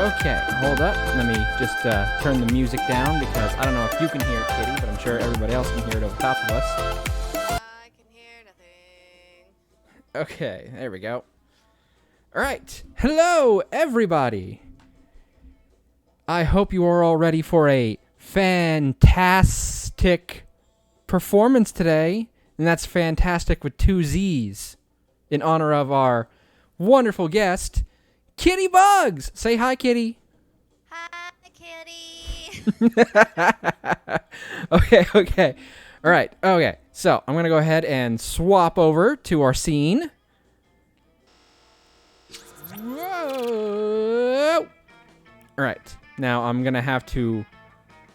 Okay, hold up. Let me just turn the music down because I don't know if you can hear it, Kitty, but I'm sure everybody else can hear it over top of us. I can hear nothing. Okay, there we go. All right. Hello, everybody. I hope you are all ready for a fantastic performance today. And that's fantastic with 2 Z's in honor of our wonderful guest, KittyBugzz. Say hi, Kitty. Hi, kitty. Okay. All right. Okay. So I'm going to go ahead and swap over to our scene. Whoa. All right. Now I'm going to have to...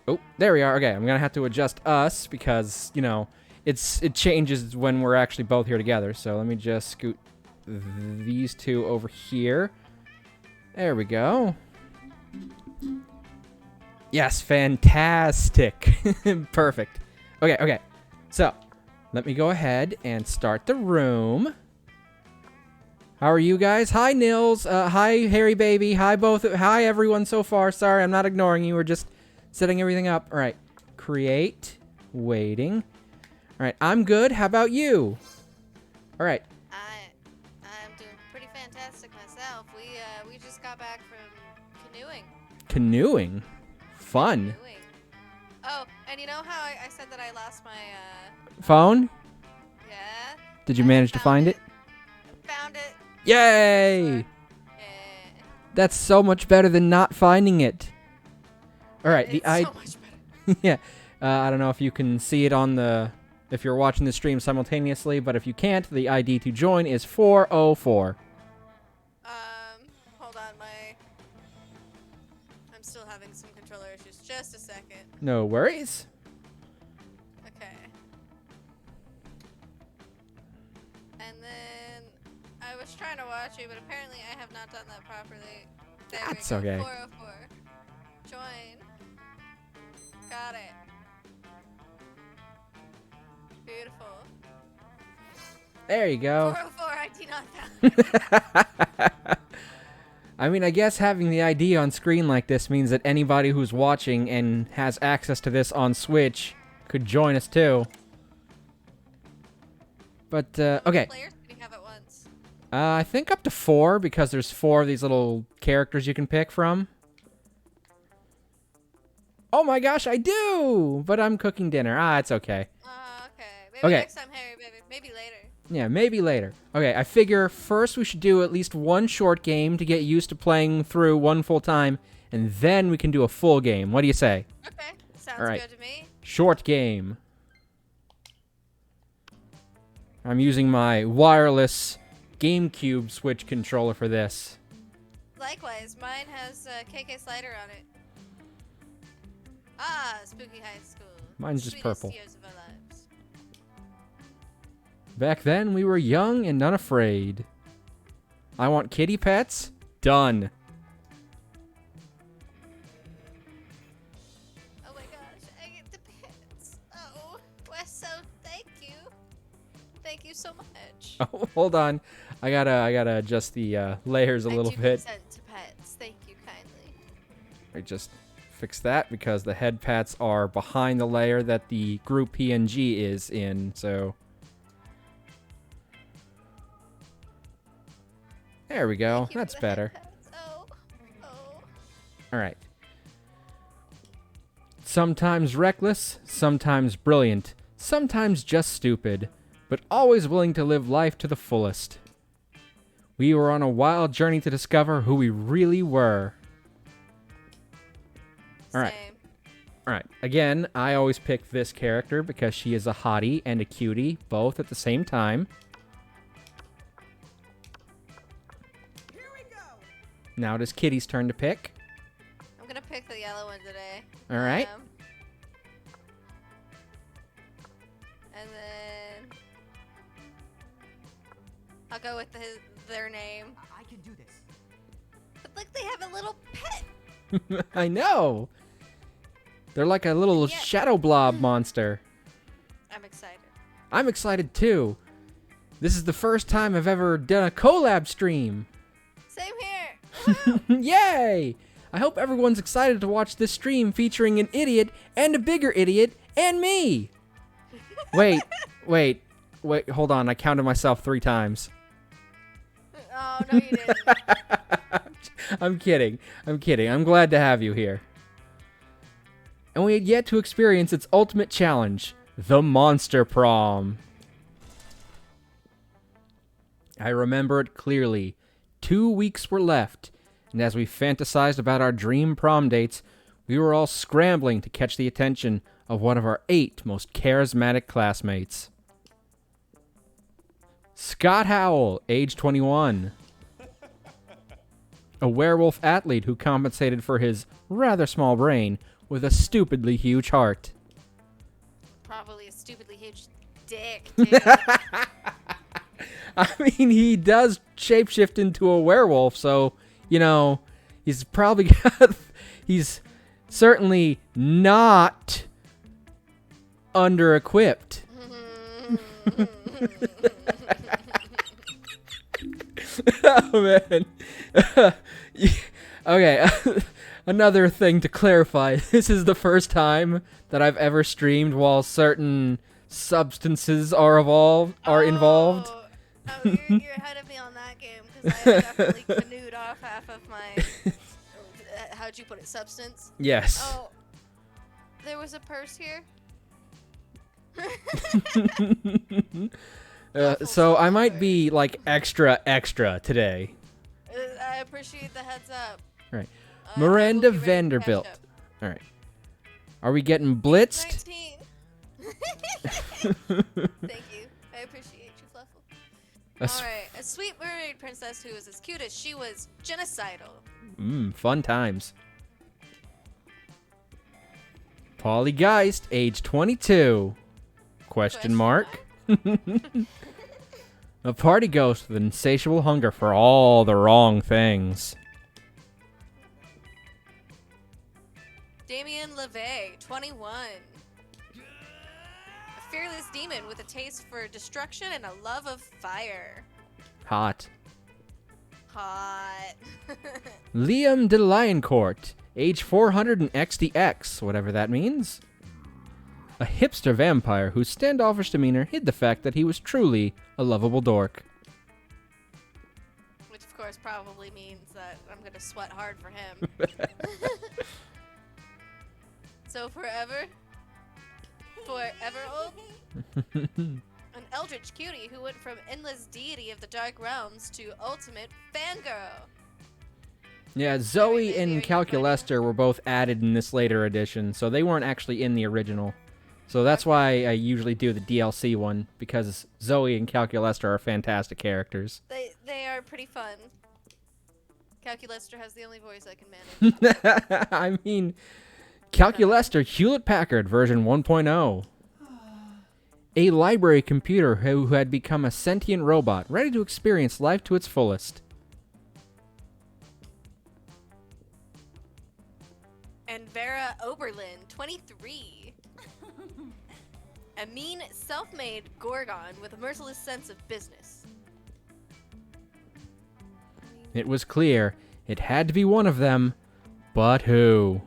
Oh, there we are. Okay. I'm going to have to adjust us because, you know, it changes when we're actually both here together. So let me just scoot these two over here. There we go. Yes, fantastic. Perfect. Okay. So, let me go ahead and start the room. How are you guys? Hi, Nils. Hi, Harry Baby. Hi, both. Hi, everyone so far. Sorry, I'm not ignoring you. We're just setting everything up. All right. Create. Waiting. All right. I'm good. How about you? All right. I'm doing pretty fantastic myself. We just got back from canoeing. Canoeing? Fun. Canoeing. Oh, and you know how I said that I lost my Phone? Yeah? Did you manage to find it? Found it. Yay! Yeah. That's so much better than not finding it. All right, It's so much better. Yeah. I don't know if you can see it on the if you're watching the stream simultaneously, but if you can't, the ID to join is 404. Hold on, I'm still having some controller issues. Just a second. No worries. Okay. And then I was trying to watch you, but apparently I have not done that properly. There That's we go. okay. 404. Join. Got it. Beautiful. There you go. 404 ID not found. I mean, I guess having the ID on screen like this means that anybody who's watching and has access to this on Switch could join us too. But, How many okay. players can you have at once? I think up to 4 because there's 4 of these little characters you can pick from. Oh my gosh, I do! But I'm cooking dinner. It's okay. Okay. Maybe Okay. next time, Harry, baby. Maybe later. Yeah, maybe later. Okay, I figure first we should do at least one short game to get used to playing through one full time, and then we can do a full game. What do you say? Okay. Sounds All right. good to me. Short game. I'm using my wireless GameCube Switch controller for this. Likewise, mine has KK Slider on it. Spooky High School. Mine's just Sweetest purple. years of our lives. Back then, we were young and unafraid. I want kitty pets? Done. Oh my gosh, I get the pets. Oh, Wesso, thank you. Thank you so much. Oh, hold on. I gotta adjust the layers a little I do bit. consent to pets. Thank you kindly. I just fix that because the head pats are behind the layer that the group PNG is in, so... There we go. Thank you for That's the better. head pets. Oh. Alright. Sometimes reckless, sometimes brilliant, sometimes just stupid, but always willing to live life to the fullest. We were on a wild journey to discover who we really were. Alright. Same. Alright, again, I always pick this character because she is a hottie and a cutie, both at the same time. Here we go. Now it is Kitty's turn to pick. I'm gonna pick the yellow one today. Alright. And then I'll go with their name. I can do this. But look, they have a little pet. I know! They're like a little Yeah. shadow blob monster. I'm excited. I'm excited too. This is the first time I've ever done a collab stream. Same here. Wow. Yay! I hope everyone's excited to watch this stream featuring an idiot and a bigger idiot and me. Wait, hold on. I counted myself 3 times. Oh, no, you didn't. I'm kidding. I'm glad to have you here. And we had yet to experience its ultimate challenge, the Monster Prom. I remember it clearly. 2 weeks were left, and as we fantasized about our dream prom dates, we were all scrambling to catch the attention of one of our 8 most charismatic classmates. Scott Howell, age 21. A werewolf athlete who compensated for his rather small brain with a stupidly huge heart. Probably a stupidly huge dick, dude. I mean, he does shapeshift into a werewolf, so, you know, he's probably got... He's certainly not under-equipped. Oh, man. Okay, another thing to clarify. This is the first time that I've ever streamed while certain substances are involved. Oh, you're ahead of me on that game, because I definitely canoed off half of my... how'd you put it? Substance? Yes. Oh, there was a purse here? So I might be, like, extra today. I appreciate the heads up. Right. I Miranda will be ready to Vanderbilt. catch up. All right. Are we getting blitzed? 19. Thank you. I appreciate you, Fluffle. Alright, a sweet mermaid princess who was as cute as she was genocidal. Fun times. Polly Geist, age 22. Question mark? A party ghost with insatiable hunger for all the wrong things. Damien LeVay, 21. A fearless demon with a taste for destruction and a love of fire. Hot. Hot. Liam de Lioncourt, age 400 and XDX, whatever that means. A hipster vampire whose standoffish demeanor hid the fact that he was truly a lovable dork. Which, of course, probably means that I'm going to sweat hard for him. So forever? Forever old? An eldritch cutie who went from endless deity of the dark realms to ultimate fangirl. Yeah, Zoe Very and good. Calculester were both added in this later edition, so they weren't actually in the original. So that's why I usually do the DLC one, because Zoe and Calculester are fantastic characters. They are pretty fun. Calculester has the only voice I can manage. I mean, Calculester Hewlett-Packard version 1.0. A library computer who had become a sentient robot, ready to experience life to its fullest. And Vera Oberlin, 23. A mean, self-made Gorgon with a merciless sense of business. It was clear it had to be one of them, but who?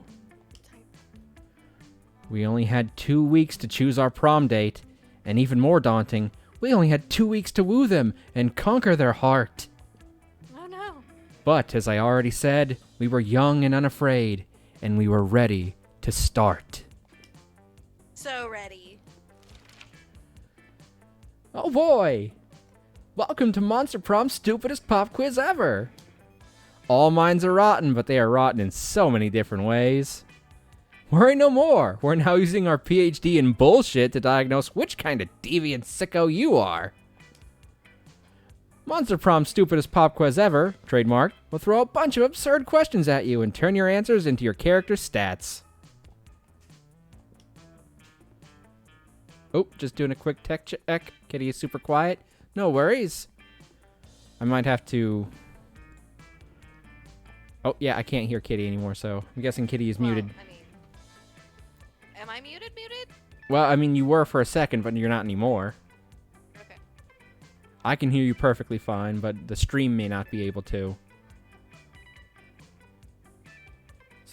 We only had 2 weeks to choose our prom date, and even more daunting, we only had 2 weeks to woo them and conquer their heart. Oh no. But, as I already said, we were young and unafraid, and we were ready to start. So ready. Oh boy! Welcome to Monster Prom's stupidest pop quiz ever! All minds are rotten, but they are rotten in so many different ways. Worry no more! We're now using our PhD in bullshit to diagnose which kind of deviant sicko you are. Monster Prom's stupidest pop quiz ever, trademark, will throw a bunch of absurd questions at you and turn your answers into your character's stats. Oh, just doing a quick tech check. Kitty is super quiet. No worries. I might have to... Oh, yeah, I can't hear Kitty anymore, so I'm guessing Kitty is muted. I mean, am I muted? Well, I mean, you were for a second, but you're not anymore. Okay. I can hear you perfectly fine, but the stream may not be able to.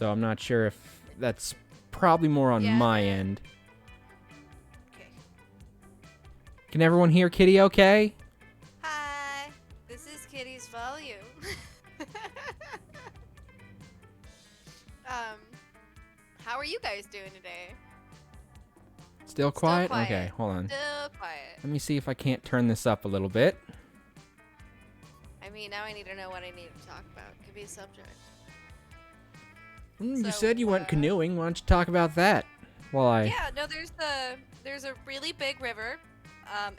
So I'm not sure if that's probably more on Yeah, my the- end. Okay. Can everyone hear Kitty okay? Hi, this is Kitty's volume. How are you guys doing today? Still quiet? quiet. Okay, hold on. Still quiet. Let me see if I can't turn this up a little bit. I mean, now I need to know what I need to talk about. Could be a subject. You So, said you went canoeing. Why don't you talk about that? While I... Yeah, no, there's a really big river,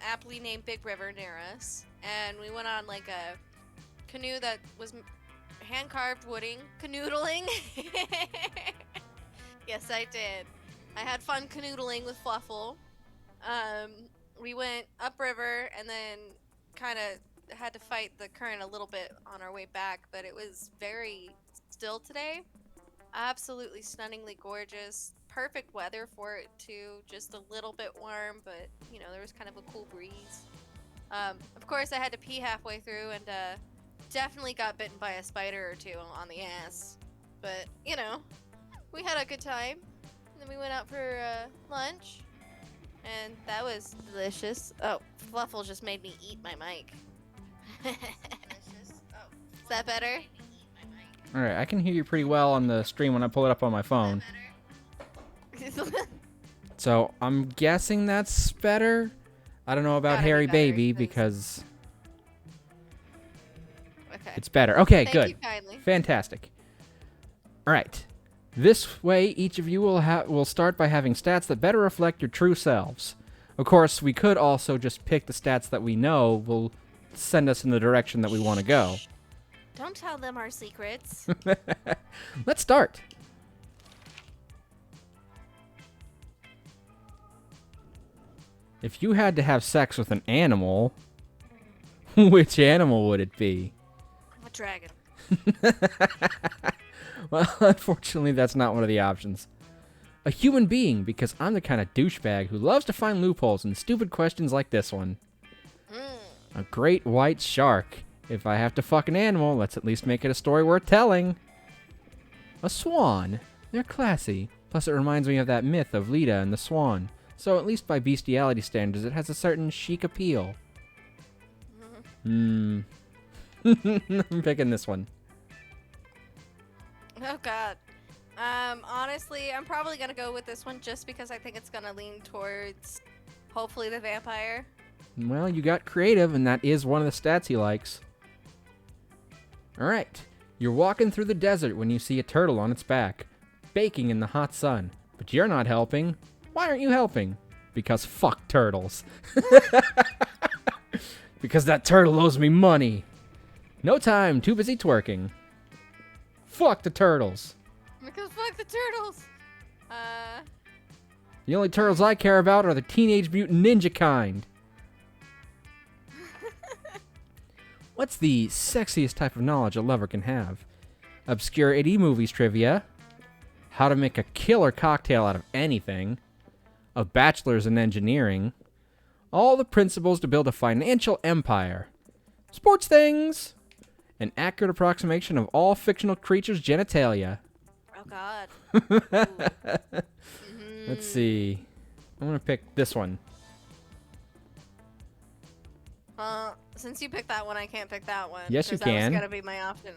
aptly named Big River near us, and we went on like a canoe that was hand carved wooding, canoodling. Yes, I did. I had fun canoodling with Fluffle. We went upriver and then kind of had to fight the current a little bit on our way back, but it was very still today. Absolutely stunningly gorgeous. Perfect weather for it too. Just a little bit warm, but you know, there was kind of a cool breeze. Of course, I had to pee halfway through and definitely got bitten by a spider or two on the ass. But, you know, we had a good time. And then we went out for lunch. And that was delicious. Oh, Fluffle just made me eat my mic. Is that better? All right, I can hear you pretty well on the stream when I pull it up on my phone. So I'm guessing that's better. I don't know about Gotta be Hairy better, Baby 'cause- because Okay. it's better. Okay, Thank good. you kindly. Fantastic. All right. This way, each of you will start by having stats that better reflect your true selves. Of course, we could also just pick the stats that we know will send us in the direction that we want to go. Don't tell them our secrets. Let's start. If you had to have sex with an animal, which animal would it be? I'm a dragon. Well, unfortunately, that's not one of the options. A human being, because I'm the kind of douchebag who loves to find loopholes in stupid questions like this one. A great white shark. If I have to fuck an animal, let's at least make it a story worth telling. A swan. They're classy. Plus, it reminds me of that myth of Leda and the swan. So, at least by bestiality standards, it has a certain chic appeal. I'm picking this one. Oh god. Honestly, I'm probably gonna go with this one just because I think it's gonna lean towards hopefully the vampire. Well, you got creative, and that is one of the stats he likes. Alright. You're walking through the desert when you see a turtle on its back, baking in the hot sun. But you're not helping. Why aren't you helping? Because fuck turtles. Because that turtle owes me money. No time, too busy twerking. Fuck the turtles. Because fuck the turtles. The only turtles I care about are the Teenage Mutant Ninja kind. What's the sexiest type of knowledge a lover can have? Obscure 80 movies trivia. How to make a killer cocktail out of anything. A bachelor's in engineering. All the principles to build a financial empire. Sports things. An accurate approximation of all fictional creatures' genitalia. Oh god. Let's see. I'm going to pick this one. Since you picked that one, I can't pick that one. Yes, you 'cause that can. was gonna be my option.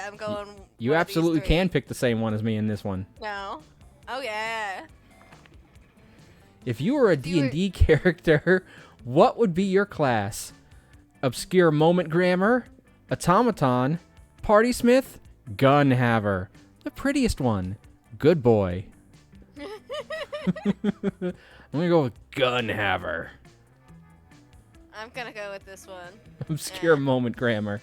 I'm going. You one of these absolutely three. can pick the same one as me in this one. No. Oh yeah. If you were a If you were- D&D character, what would be your class? Obscure moment grammar, automaton, party smith, gun haver. The prettiest one, good boy. I'm gonna go with gun haver. I'm gonna go with this one. Obscure Eh. moment grammar.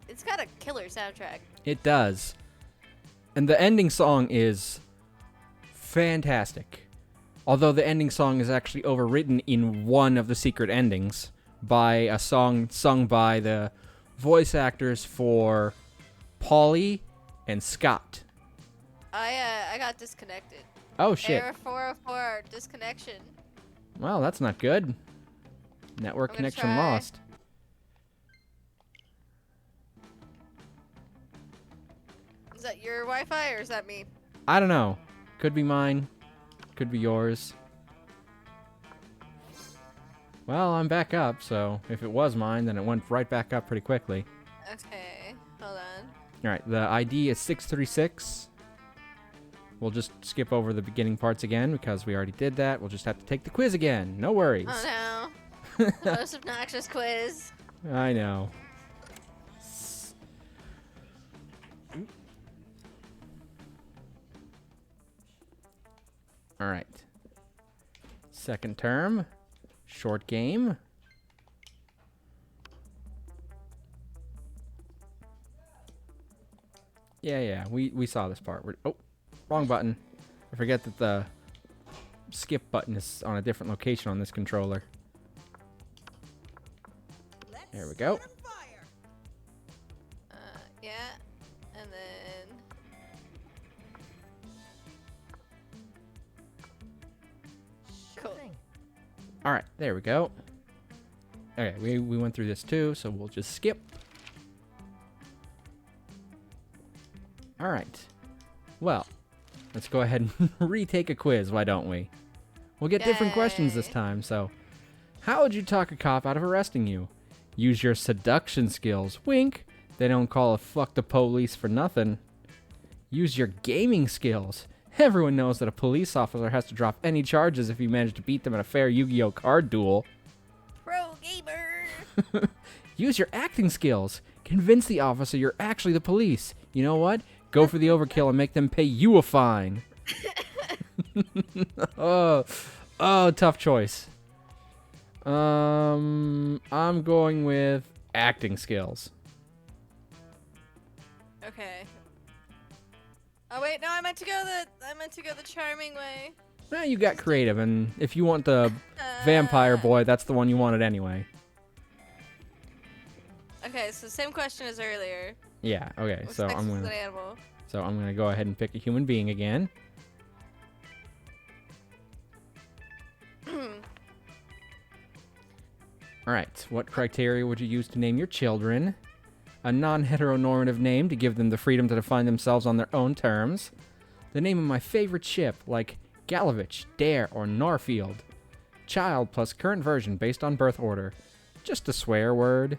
It's got a killer soundtrack. It does. And the ending song is fantastic. Although the ending song is actually overwritten in one of the secret endings by a song sung by the voice actors for Polly and Scott. I got disconnected Oh, shit. Error 404, disconnection. Well, that's not good. Network I'm gonna connection try. lost. Is that your Wi-Fi or is that me? I don't know. Could be mine. Could be yours. Well, I'm back up, so if it was mine, then it went right back up pretty quickly. Okay, hold on. Alright, the ID is 636. We'll just skip over the beginning parts again because we already did that. We'll just have to take the quiz again. No worries. Oh no. Most obnoxious quiz. I know. Alright. Second term. Short game. Yeah, we saw this part. Oh, wrong button. I forget that the skip button is on a different location on this controller. Let's There we go. start a fire. Yeah, and then Sure Cool. thing. Alright, there we go. Okay, we went through this too, so we'll just skip. Alright. Well, let's go ahead and retake a quiz, why don't we? We'll get different questions this Yay. time, so... How would you talk a cop out of arresting you? Use your seduction skills. Wink. They don't call a fuck the police for nothing. Use your gaming skills. Everyone knows that a police officer has to drop any charges if you manage to beat them in a fair Yu-Gi-Oh card duel. pro gamer. Use your acting skills. Convince the officer you're actually the police. You know what? Go for the overkill and make them pay you a fine. oh, tough choice. I'm going with acting skills. Okay. Oh wait, no, I meant to go the charming way. Well, you got creative, and if you want the vampire boy, that's the one you wanted anyway. Okay, so same question as earlier. Yeah. Okay. What's So next I'm is gonna. an animal. So I'm gonna go ahead and pick a human being again. Alright, what criteria would you use to name your children? A non-heteronormative name to give them the freedom to define themselves on their own terms. The name of my favorite ship, like Galavich, Dare, or Norfield. Child plus current version based on birth order. Just a swear word.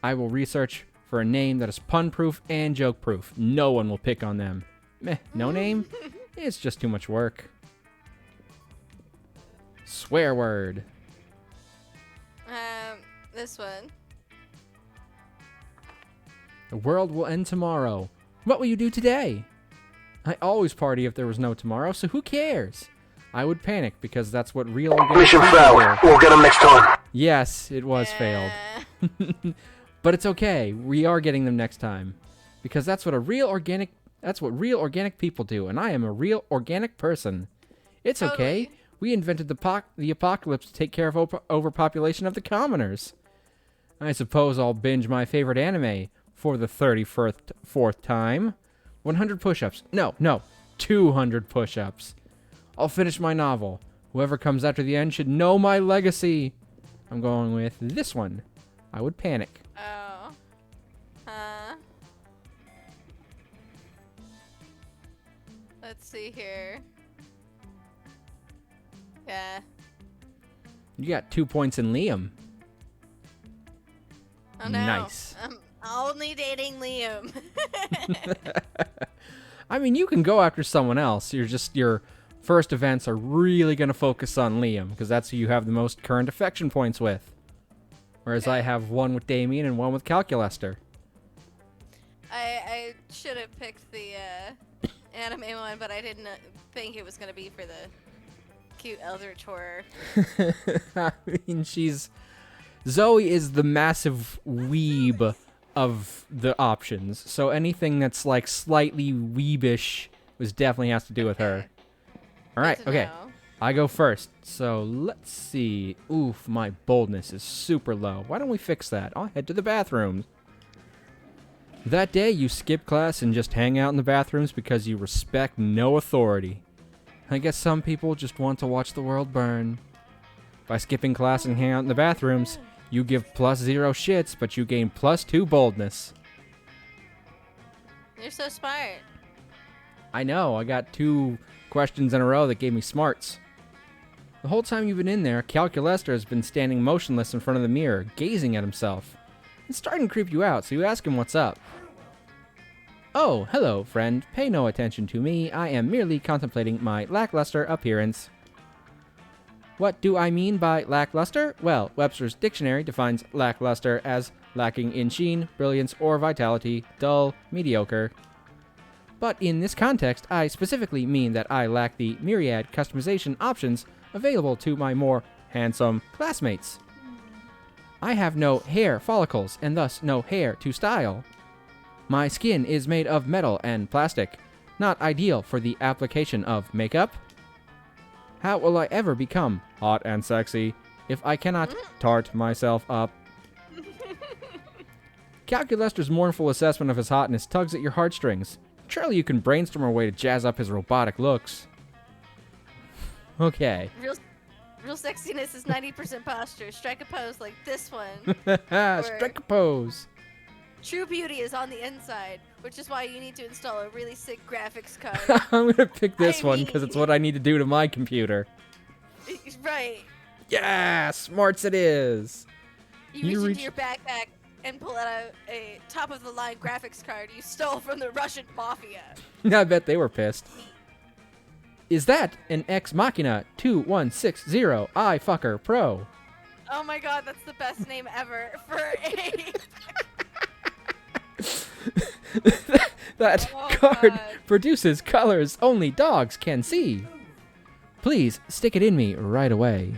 I will research for a name that is pun-proof and joke-proof. No one will pick on them. Meh, no name? It's just too much work. Swear word. This one. The world will end tomorrow. What will you do today? I always party if there was no tomorrow, so who cares? I would panic because that's what real organic Mission people failed. do. We'll get them next time. Yes, it was failed. But it's okay. We are getting them next time. Because that's what real organic people do, and I am a real organic person. It's okay. Totally. We invented the apocalypse to take care of overpopulation of the commoners. I suppose I'll binge my favorite anime for the 34th time. 100 push-ups. No, 200 push-ups. I'll finish my novel. Whoever comes after the end should know my legacy. I'm going with this one. I would panic. Oh. Let's see here. Yeah. You got 2 points in Liam. Oh no. Nice. I'm only dating Liam. I mean, you can go after someone else. Your first events are really going to focus on Liam because that's who you have the most current affection points with. Whereas I have one with Damien and one with Calculester. I should have picked the anime one, but I didn't think it was gonna be for the cute eldritch horror. I mean, Zoe is the massive weeb of the options. So anything that's like slightly weebish definitely has to do with her. All right, Good to okay. know. I go first. So let's see. Oof, my boldness is super low. Why don't we fix that? I'll head to the bathrooms. That day, you skip class and just hang out in the bathrooms because you respect no authority. I guess some people just want to watch the world burn. By skipping class and hanging out in the bathrooms, you give +0 shits, but you gain +2 boldness. You're so smart. I know, I got 2 questions in a row that gave me smarts. The whole time you've been in there, Calculester has been standing motionless in front of the mirror, gazing at himself. It's starting to creep you out, so you ask him what's up. Oh, hello, friend. Pay no attention to me. I am merely contemplating my lackluster appearance. What do I mean by lackluster? Well, Webster's dictionary defines lackluster as lacking in sheen, brilliance, or vitality, dull, mediocre. But in this context, I specifically mean that I lack the myriad customization options available to my more handsome classmates. I have no hair follicles and thus no hair to style. My skin is made of metal and plastic, not ideal for the application of makeup. How will I ever become hot and sexy if I cannot tart myself up? Calculester's mournful assessment of his hotness tugs at your heartstrings. Surely you can brainstorm a way to jazz up his robotic looks. Okay. Real sexiness is 90% posture. Strike a pose like this one. Strike a pose. True beauty is on the inside, which is why you need to install a really sick graphics card. I'm going to pick this one because it's what I need to do to my computer. Right. Yeah, smarts it is. You reach into your backpack and pull out a top-of-the-line graphics card you stole from the Russian mafia. I bet they were pissed. Is that an Ex Machina 2160 iFucker Pro? Oh my god, that's the best name ever for a... that card produces colors only dogs can see. Please stick it in me right away.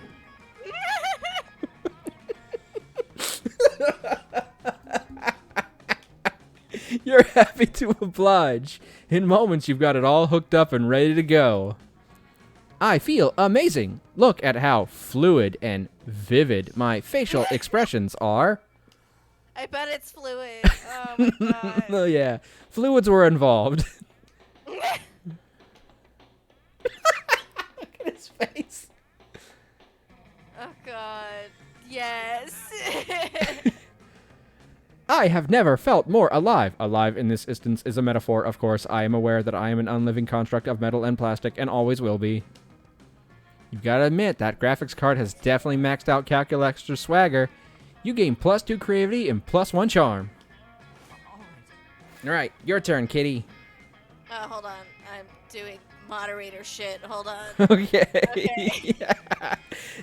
You're happy to oblige. In moments, you've got it all hooked up and ready to go. I feel amazing. Look at how fluid and vivid my facial expressions are. I bet it's fluid. Oh my god. Oh yeah, fluids were involved. Look at his face. Oh god. Yes. I have never felt more alive. Alive in this instance is a metaphor, of course. I am aware that I am an unliving construct of metal and plastic and always will be. You've got to admit, that graphics card has definitely maxed out Calculester's swagger. You gain +2 creativity and +1 charm. Alright, your turn, Kitty. Hold on. I'm doing moderator shit. Hold on. Okay. Yeah.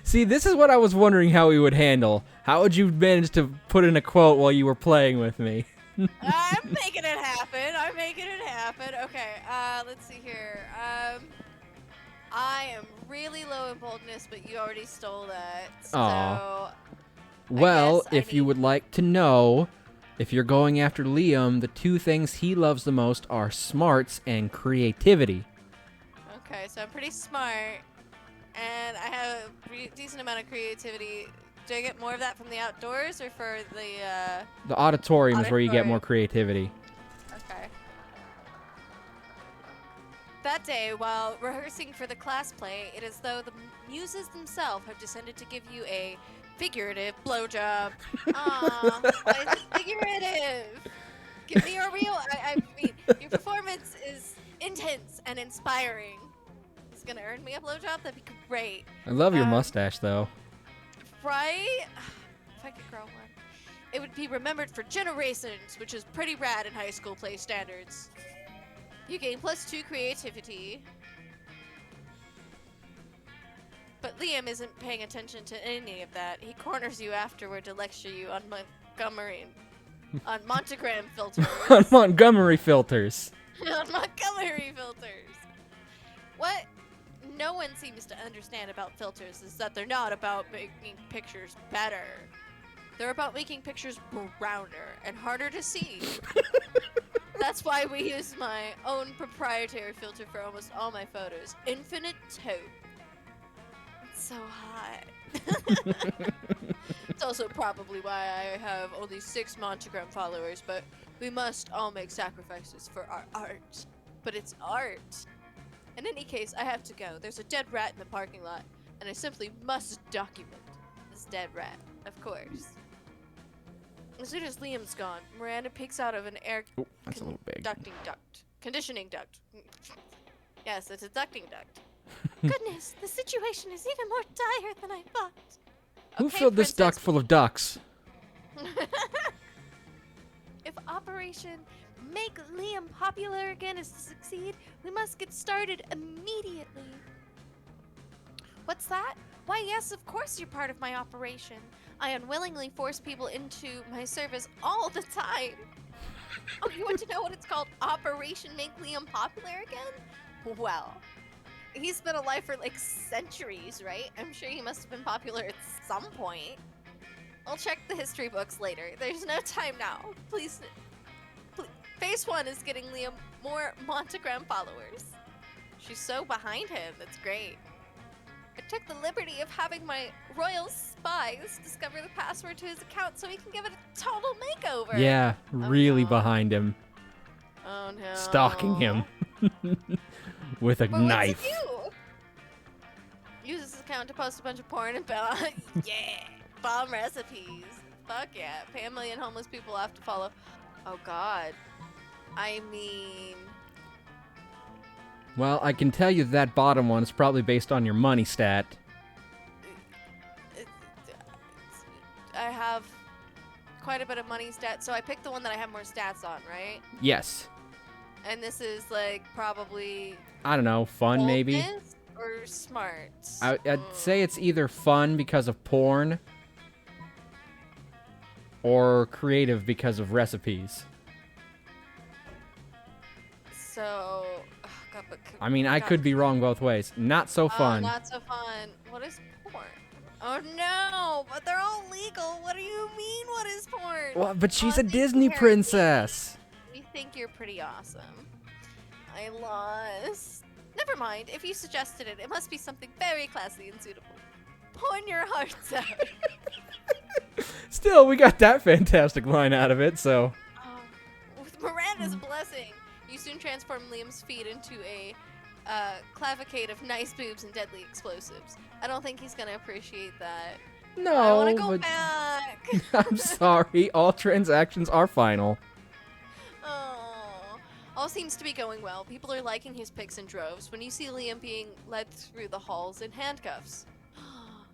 See, this is what I was wondering how we would handle. How would you manage to put in a quote while you were playing with me? I'm making it happen. I'm making it happen. Okay, let's see here. I am really low in boldness, but you already stole that. So, Aw. Well, if you would like to know, if you're going after Liam, the 2 things he loves the most are smarts and creativity. Okay, so I'm pretty smart, and I have a decent amount of creativity. Do I get more of that from the outdoors or for the auditorium is where you get more creativity. Okay. That day, while rehearsing for the class play, it is though the muses themselves have descended to give you a figurative blowjob. Aw, why is it figurative? Give me a real. I mean, your performance is intense and inspiring. It's gonna earn me a blowjob. That'd be great. I love your mustache, though. Right? If I could grow one, it would be remembered for generations, which is pretty rad in high school play standards. You gain +2 creativity. But Liam isn't paying attention to any of that. He corners you afterward to lecture you on on Montagram filters. On Montgomery filters. On Montgomery filters. What no one seems to understand about filters is that they're not about making pictures better. They're about making pictures browner and harder to see. That's why we use my own proprietary filter for almost all my photos. Infinite Taupe. It's so hot. It's also probably why I have only 6 Montagram followers, but we must all make sacrifices for our art. But it's art. In any case, I have to go. There's a dead rat in the parking lot, and I simply must document this dead rat, of course. As soon as Liam's gone, Miranda peeks out of an air Oh, that's a little big. conditioning duct. Yes, it's a ducting duct. Goodness, the situation is even more dire than I thought. Who Okay, filled this duct princess. full of ducks? If Operation Make Liam Popular Again is to succeed, we must get started immediately. What's that? Why, yes, of course you're part of my operation. I unwillingly force people into my service all the time. Oh, you want to know what it's called? Operation Make Liam Popular Again? Well, he's been alive for like centuries, right? I'm sure he must have been popular at some point. I'll check the history books later. There's no time now. Please. Phase 1 is getting Liam more Montagram followers. She's so behind him. That's great. I took the liberty of having my royal spies discover the password to his account so he can give it a total makeover. Yeah, really no. behind him. Oh no. Stalking him. With a But knife. What's it do? Use this account to post a bunch of porn and yeah, bomb recipes. Fuck yeah. Family and homeless people have to follow. Oh god. I mean... Well, I can tell you that bottom one is probably based on your money stat. I have quite a bit of money stats, so I picked the one that I have more stats on, right? Yes. And this is like probably I don't know, fun maybe? boldness or smarts. I'd say it's either fun because of porn or creative because of recipes. So, oh god, but I mean, I could be wrong both ways. Not so fun. Not so fun. What is porn? Oh no, but they're all legal. What do you mean? What is porn? Well, but she's a thank Disney you, princess. You think you're pretty awesome. I lost. Never mind. If you suggested it, it must be something very classy and suitable. Porn your hearts out. Still, we got that fantastic line out of it, so... With Miranda's blessing, you soon transform Liam's feet into a clavicade of nice boobs and deadly explosives. I don't think he's gonna appreciate that. No, I want to go but back. I'm sorry. All transactions are final. Oh, all seems to be going well. People are liking his pics in droves when you see Liam being led through the halls in handcuffs. Oh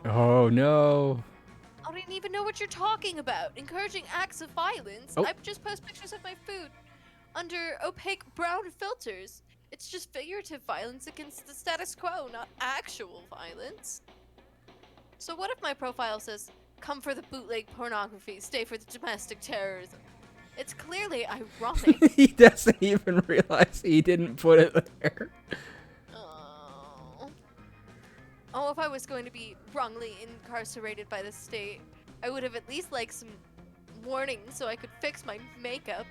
no. Oh, no. I don't even know what you're talking about. Encouraging acts of violence. Oh. I just post pictures of my food under opaque brown filters. It's just figurative violence against the status quo, not actual violence. So what if my profile says, come for the bootleg pornography, stay for the domestic terrorism? It's clearly ironic. He doesn't even realize he didn't put it there. Oh, if I was going to be wrongly incarcerated by the state, I would have at least liked some warnings so I could fix my makeup.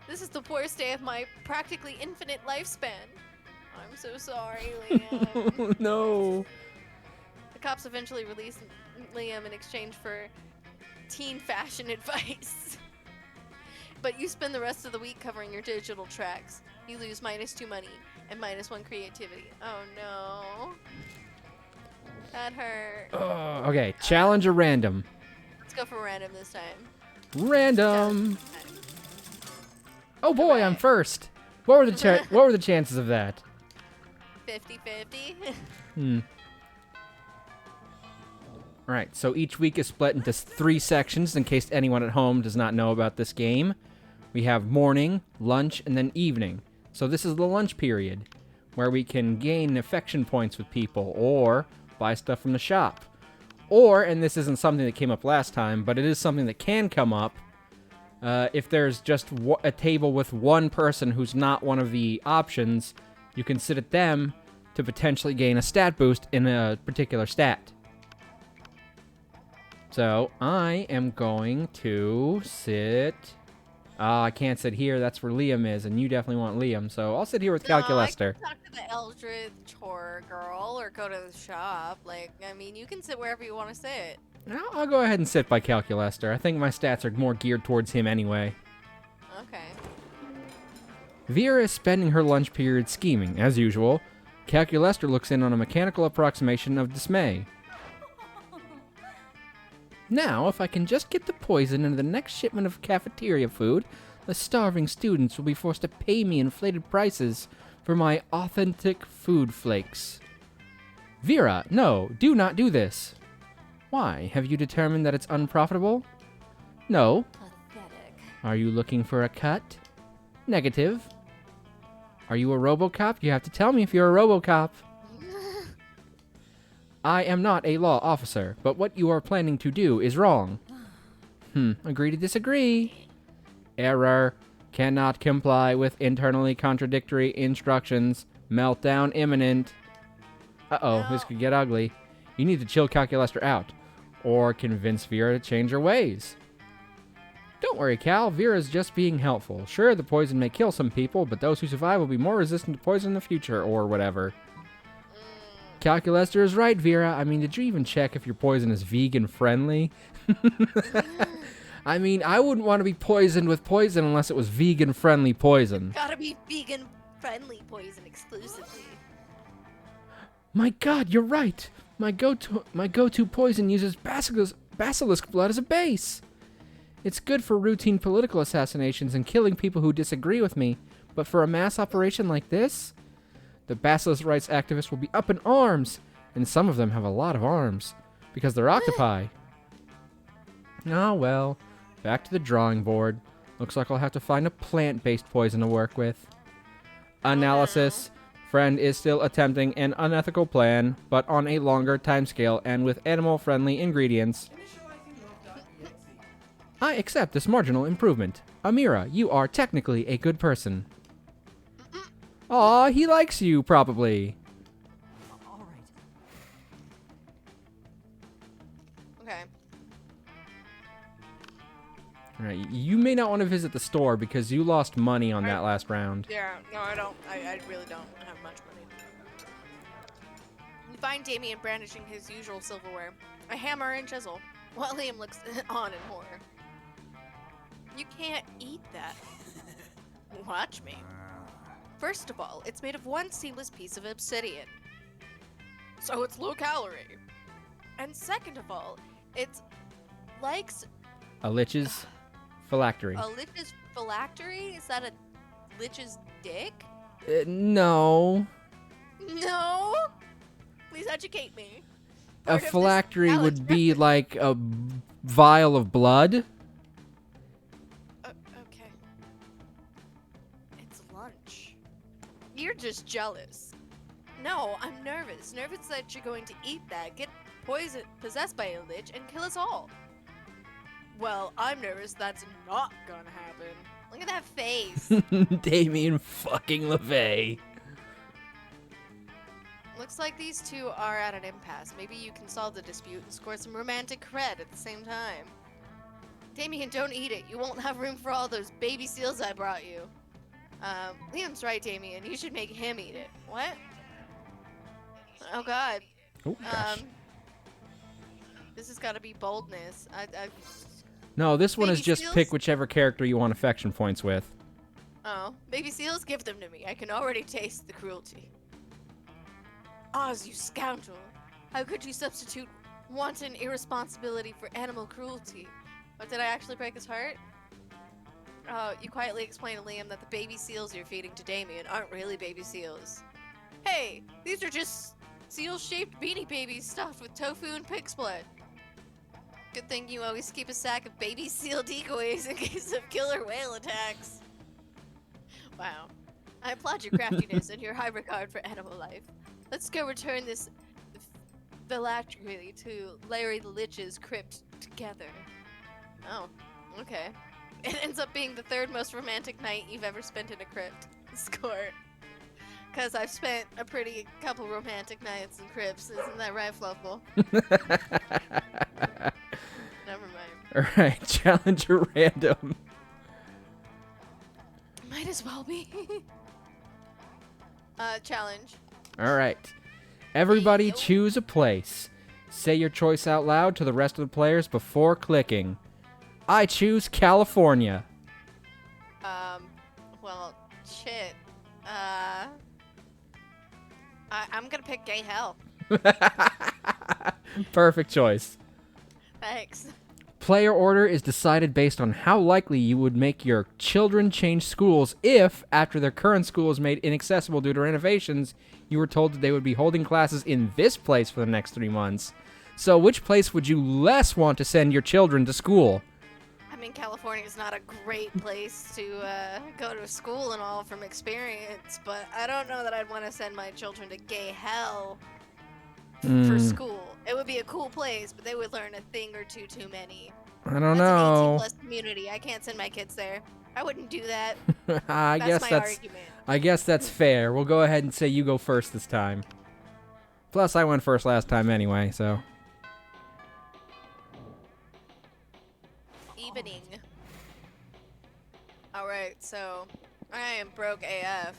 This is the worst day of my practically infinite lifespan. I'm so sorry, Liam. No. The cops eventually released Liam in exchange for teen fashion advice. But you spend the rest of the week covering your digital tracks. You lose -2 money and -1 creativity. Oh no. That hurt. Okay, challenge or random? Let's go for random this time. Random. Oh boy, I'm first. What were the chances of that? 50-50. Alright, so each week is split into 3 sections in case anyone at home does not know about this game. We have morning, lunch, and then evening. So this is the lunch period, where we can gain affection points with people, or buy stuff from the shop. Or, and this isn't something that came up last time, but it is something that can come up, if there's just a table with one person who's not one of the options, you can sit at them to potentially gain a stat boost in a particular stat. So, I am going to sit... I can't sit here, that's where Liam is, and you definitely want Liam, so I'll sit here with Calculester. I can talk to the Eldritch Horror Girl, or go to the shop. Like, I mean, you can sit wherever you want to sit. I'll go ahead and sit by Calculester. I think my stats are more geared towards him anyway. Okay. Vera is spending her lunch period scheming, as usual. Calculester looks in on a mechanical approximation of dismay. Now, if I can just get the poison into the next shipment of cafeteria food, the starving students will be forced to pay me inflated prices for my authentic food flakes. Vera, no, do not do this. Why? Have you determined that it's unprofitable? No. Pathetic. Are you looking for a cut? Negative. Are you a RoboCop? You have to tell me if you're a RoboCop. I am not a law officer, but what you are planning to do is wrong. Agree to disagree. Error. Cannot comply with internally contradictory instructions. Meltdown imminent. Uh-oh, this could get ugly. You need to chill Calculester out, or convince Vera to change her ways. Don't worry, Cal. Vera's just being helpful. Sure, the poison may kill some people, but those who survive will be more resistant to poison in the future, or whatever. Calculester is right, Vera. I mean, did you even check if your poison is vegan-friendly? I mean, I wouldn't want to be poisoned with poison unless it was vegan-friendly poison. Gotta be vegan-friendly poison exclusively. My God, you're right. My go-to poison uses basilisk blood as a base. It's good for routine political assassinations and killing people who disagree with me, but for a mass operation like this, the basilisk rights activists will be up in arms, and some of them have a lot of arms, because they're octopi. Oh well, back to the drawing board. Looks like I'll have to find a plant-based poison to work with. Analysis. Friend is still attempting an unethical plan, but on a longer timescale and with animal-friendly ingredients. I accept this marginal improvement. Amira, you are technically a good person. Aw, he likes you, probably. All right. Okay. Alright, you may not want to visit the store because you lost money on that last round. Yeah, no, I don't. I really don't have much money. You find Damien brandishing his usual silverware, a hammer and chisel, while Liam looks on in horror. You can't eat that. Watch me. First of all, it's made of one seamless piece of obsidian, so it's low calorie. And second of all, it's likes A lich's phylactery. a lich's phylactery. Is that a lich's dick? No. No. Please educate me. A Part of this phylactery knowledge would be like a vial of blood. Okay. It's lunch. You're just jealous. No, I'm nervous. Nervous that you're going to eat that, get possessed by a lich, and kill us all. Well, I'm nervous that's not gonna happen. Look at that face. Damien fucking LaVey. Looks like these two are at an impasse. Maybe you can solve the dispute and score some romantic cred at the same time. Damien, don't eat it. You won't have room for all those baby seals I brought you. Liam's right, Damien. You should make him eat it. What? Oh, God. Oh, gosh. This has got to be boldness. No, this one is Baby just seals? pick whichever character you want affection points with. Oh, baby seals, give them to me. I can already taste the cruelty. Oz, you scoundrel. How could you substitute wanton irresponsibility for animal cruelty? Or did I actually break his heart? Oh, you quietly explain to Liam that the baby seals you're feeding to Damien aren't really baby seals. Hey, these are just seal-shaped beanie babies stuffed with tofu and pig's blood. Good thing you always keep a sack of baby seal decoys in case of killer whale attacks. Wow. I applaud your craftiness and your high regard for animal life. Let's go return this phylactery to Larry the Lich's crypt together. Oh, okay. It ends up being the third most romantic night you've ever spent in a crypt. Score. Because I've spent a pretty couple romantic nights in crypts. Isn't that right, Fluffle? Never mind. Alright, challenger random. Might as well be. Challenge. Alright. Everybody Yo. choose a place. Say your choice out loud to the rest of the players before clicking. I choose California. Well, Shit. I'm gonna pick gay hell. Perfect choice. Thanks. Player order is decided based on how likely you would make your children change schools if, after their current school is made inaccessible due to renovations, you were told that they would be holding classes in this place for the next 3 months. So which place would you less want to send your children to school? I mean, California is not a great place to go to school and all from experience, but I don't know that I'd want to send my children to gay hell for school. It would be a cool place, but they would learn a thing or two too many. I don't That's know. an 18+ community. I can't send my kids there. I wouldn't do that. I guess my that's argument. I guess that's fair. We'll go ahead and say you go first this time. Plus, I went first last time anyway, so. Evening. Alright, so I am broke AF.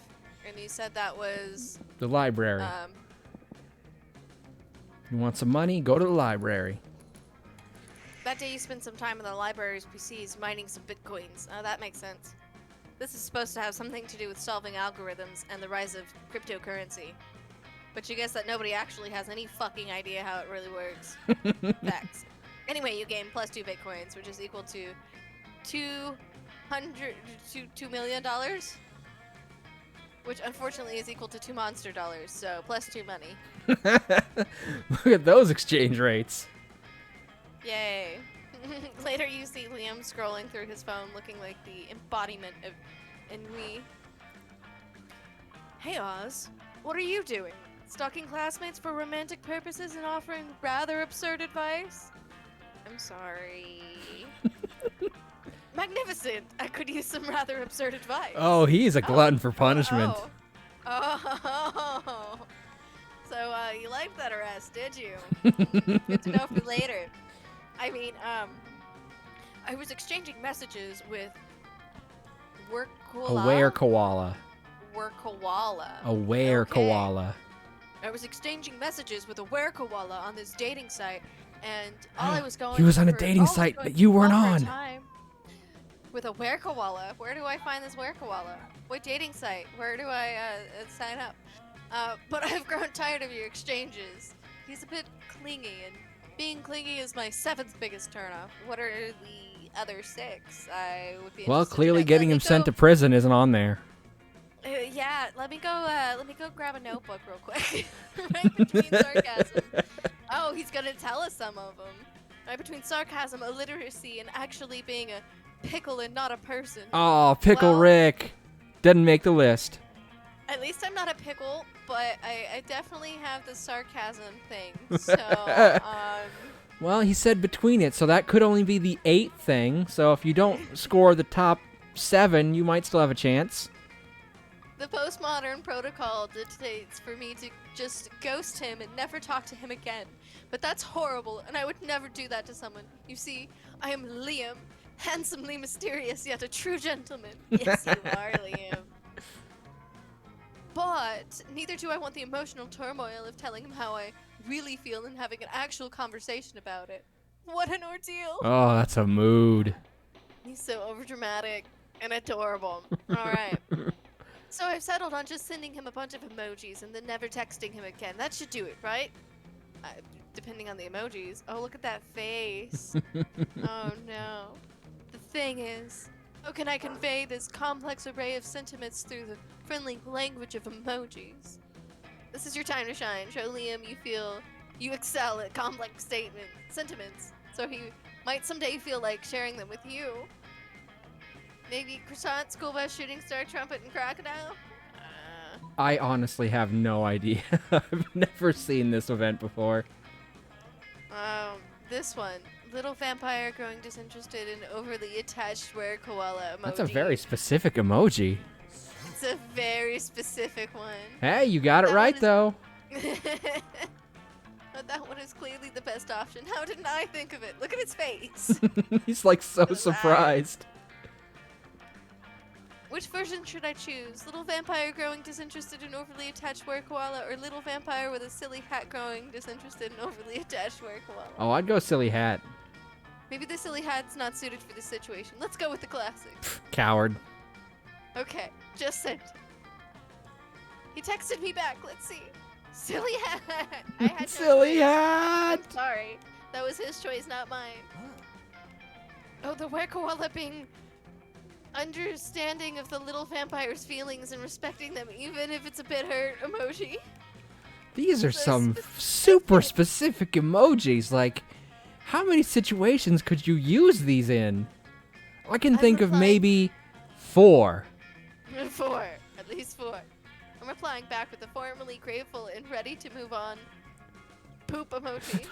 And you said that was The library. You want some money? Go to the library. that day you spent some time in the library's PCs mining some bitcoins. Oh, that makes sense. This is supposed to have something to do with solving algorithms and the rise of cryptocurrency. But you guess that nobody actually has any fucking idea how it really works. Facts. Anyway, you gain +2 bitcoins, which is equal to $2 million? Which unfortunately is equal to 2 monster dollars, so +2 money. Look at those exchange rates. Yay. Later you see Liam scrolling through his phone looking like the embodiment of ennui. Hey Oz, what are you doing? Stalking classmates for romantic purposes and offering rather absurd advice? I'm sorry. Magnificent! I could use some rather absurd advice. Oh, he's a glutton for punishment. Oh. So, you liked that arrest, did you? Good to know for later. I mean, I was exchanging messages with Aware koala. Koala. Aware Okay. koala. I was exchanging messages with a Koala on this dating site, and all I was going He was on a for- dating all I was site going that you weren't for a on. time With a Koala? Where do I find this Koala? What dating site? Where do I sign up? But I've grown tired of your exchanges. He's a bit clingy, and being clingy is my 7th biggest turnoff. What are the other 6? I would be Well, interested to clearly know. getting Let him me sent to go- prison isn't on there. Yeah, let me go grab a notebook real quick. Right between sarcasm. Oh, he's gonna tell us some of them. Right between sarcasm, illiteracy, and actually being a pickle and not a person. Oh, Pickle Well- Rick. Didn't make the list. At least I'm not a pickle, but I definitely have the sarcasm thing. So, Well, he said between it, so that could only be the 8th thing. So if you don't score the top 7, you might still have a chance. the postmodern protocol dictates for me to just ghost him and never talk to him again. But that's horrible, and I would never do that to someone. You see, I am Liam, handsomely mysterious, yet a true gentleman. Yes, you are, Liam. But neither do I want the emotional turmoil of telling him how I really feel and having an actual conversation about it. What an ordeal! Oh, that's a mood. He's so overdramatic and adorable. Alright. So I've settled on just sending him a bunch of emojis and then never texting him again. That should do it, right? Depending on the emojis. Oh, look at that face. Oh no. The thing is, how can I convey this complex array of sentiments through the friendly language of emojis? This is your time to shine. Show Liam you feel you excel at complex sentiments, so he might someday feel like sharing them with you. Maybe croissant, school bus, shooting star, trumpet, and crocodile? I honestly have no idea. I've never seen this event before. This one. Little vampire growing disinterested and overly attached koala emoji. That's a very specific emoji. It's a very specific one. Hey, you got it That right, one is- though. But that one is clearly the best option. How didn't I think of it? Look at its face. He's like so Those surprised. Which version should I choose? Little vampire growing disinterested and overly attached koala, or little vampire with a silly hat growing disinterested and overly attached koala? Oh, I'd go silly hat. Maybe the silly hat's not suited for this situation. Let's go with the classic. Coward. Okay, just sent. He texted me back. Let's see. Silly hat. I had no Silly choice. hat. I'm sorry. That was his choice, not mine. Oh, the were koala being understanding of the little vampire's feelings and respecting them, even if it's a bit hurt emoji. These are some super specific emojis. Like, how many situations could you use these in? I can think of maybe 4. 4. At least 4. I'm replying back with a formerly grateful and ready to move on poop emoji.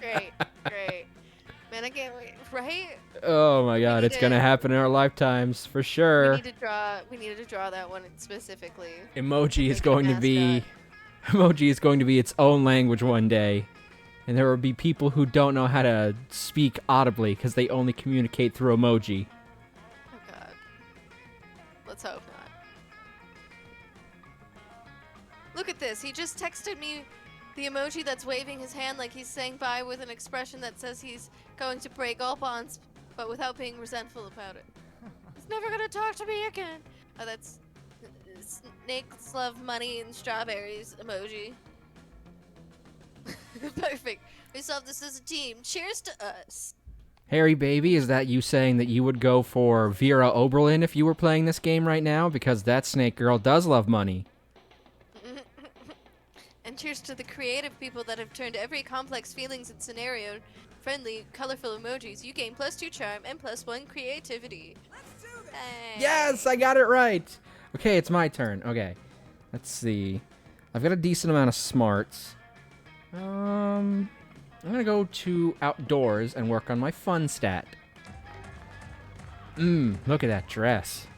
Great. Man, I can't wait, right? Oh my god, it's gonna happen in our lifetimes for sure. We needed to draw that one specifically. Emoji is Make it a going to be emoji is going to be its own language one day. And there will be people who don't know how to speak audibly because they only communicate through emoji. Oh god. Let's hope not. Look at this. He just texted me the emoji that's waving his hand like he's saying bye with an expression that says he's going to break all bonds, but without being resentful about it. He's never gonna talk to me again. Oh, that's snakes love money and strawberries emoji. Perfect. We solved this as a team. Cheers to us. Harry baby, is that you saying that you would go for Vera Oberlin if you were playing this game right now? Because that snake girl does love money. And cheers to the creative people that have turned every complex feelings and scenario friendly, colorful emojis. You gain +2 charm and +1 creativity. Let's do this. Hey. Yes, I got it right. Okay, it's my turn. Okay, let's see. I've got a decent amount of smarts. I'm gonna go to outdoors and work on my fun stat. Look at that dress.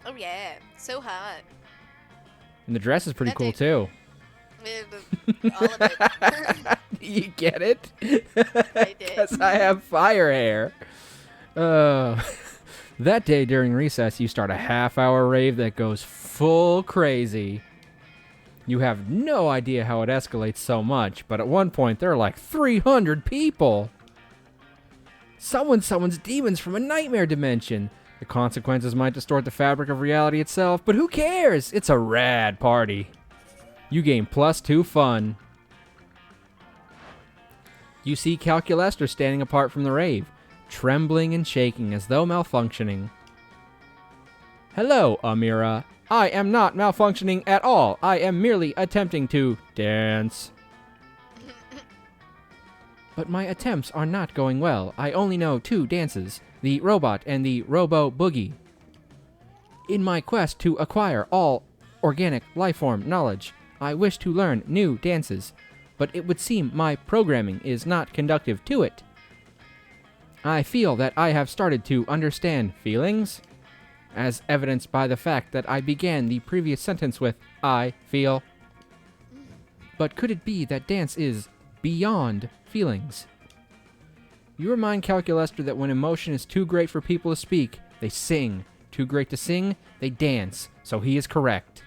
Oh yeah, so hot. And the dress is pretty That cool thing- too. All of it. You get it? I did. Because I have fire hair. That day during recess, you start a half-hour rave that goes full crazy. You have no idea how it escalates so much, but at one point there are like 300 people. Someone summons demons from a nightmare dimension. The consequences might distort the fabric of reality itself, but who cares? It's a rad party. You gain +2 fun. You see Calculester standing apart from the rave, trembling and shaking as though malfunctioning. Hello, Amira. I am not malfunctioning at all. I am merely attempting to dance. But my attempts are not going well. I only know 2 dances, the robot and the robo boogie. In my quest to acquire all organic lifeform knowledge, I wish to learn new dances, but it would seem my programming is not conducive to it. I feel that I have started to understand feelings, as evidenced by the fact that I began the previous sentence with, I feel. But could it be that dance is beyond feelings? You remind Calculester that when emotion is too great for people to speak, they sing. Too great to sing, they dance, so he is correct.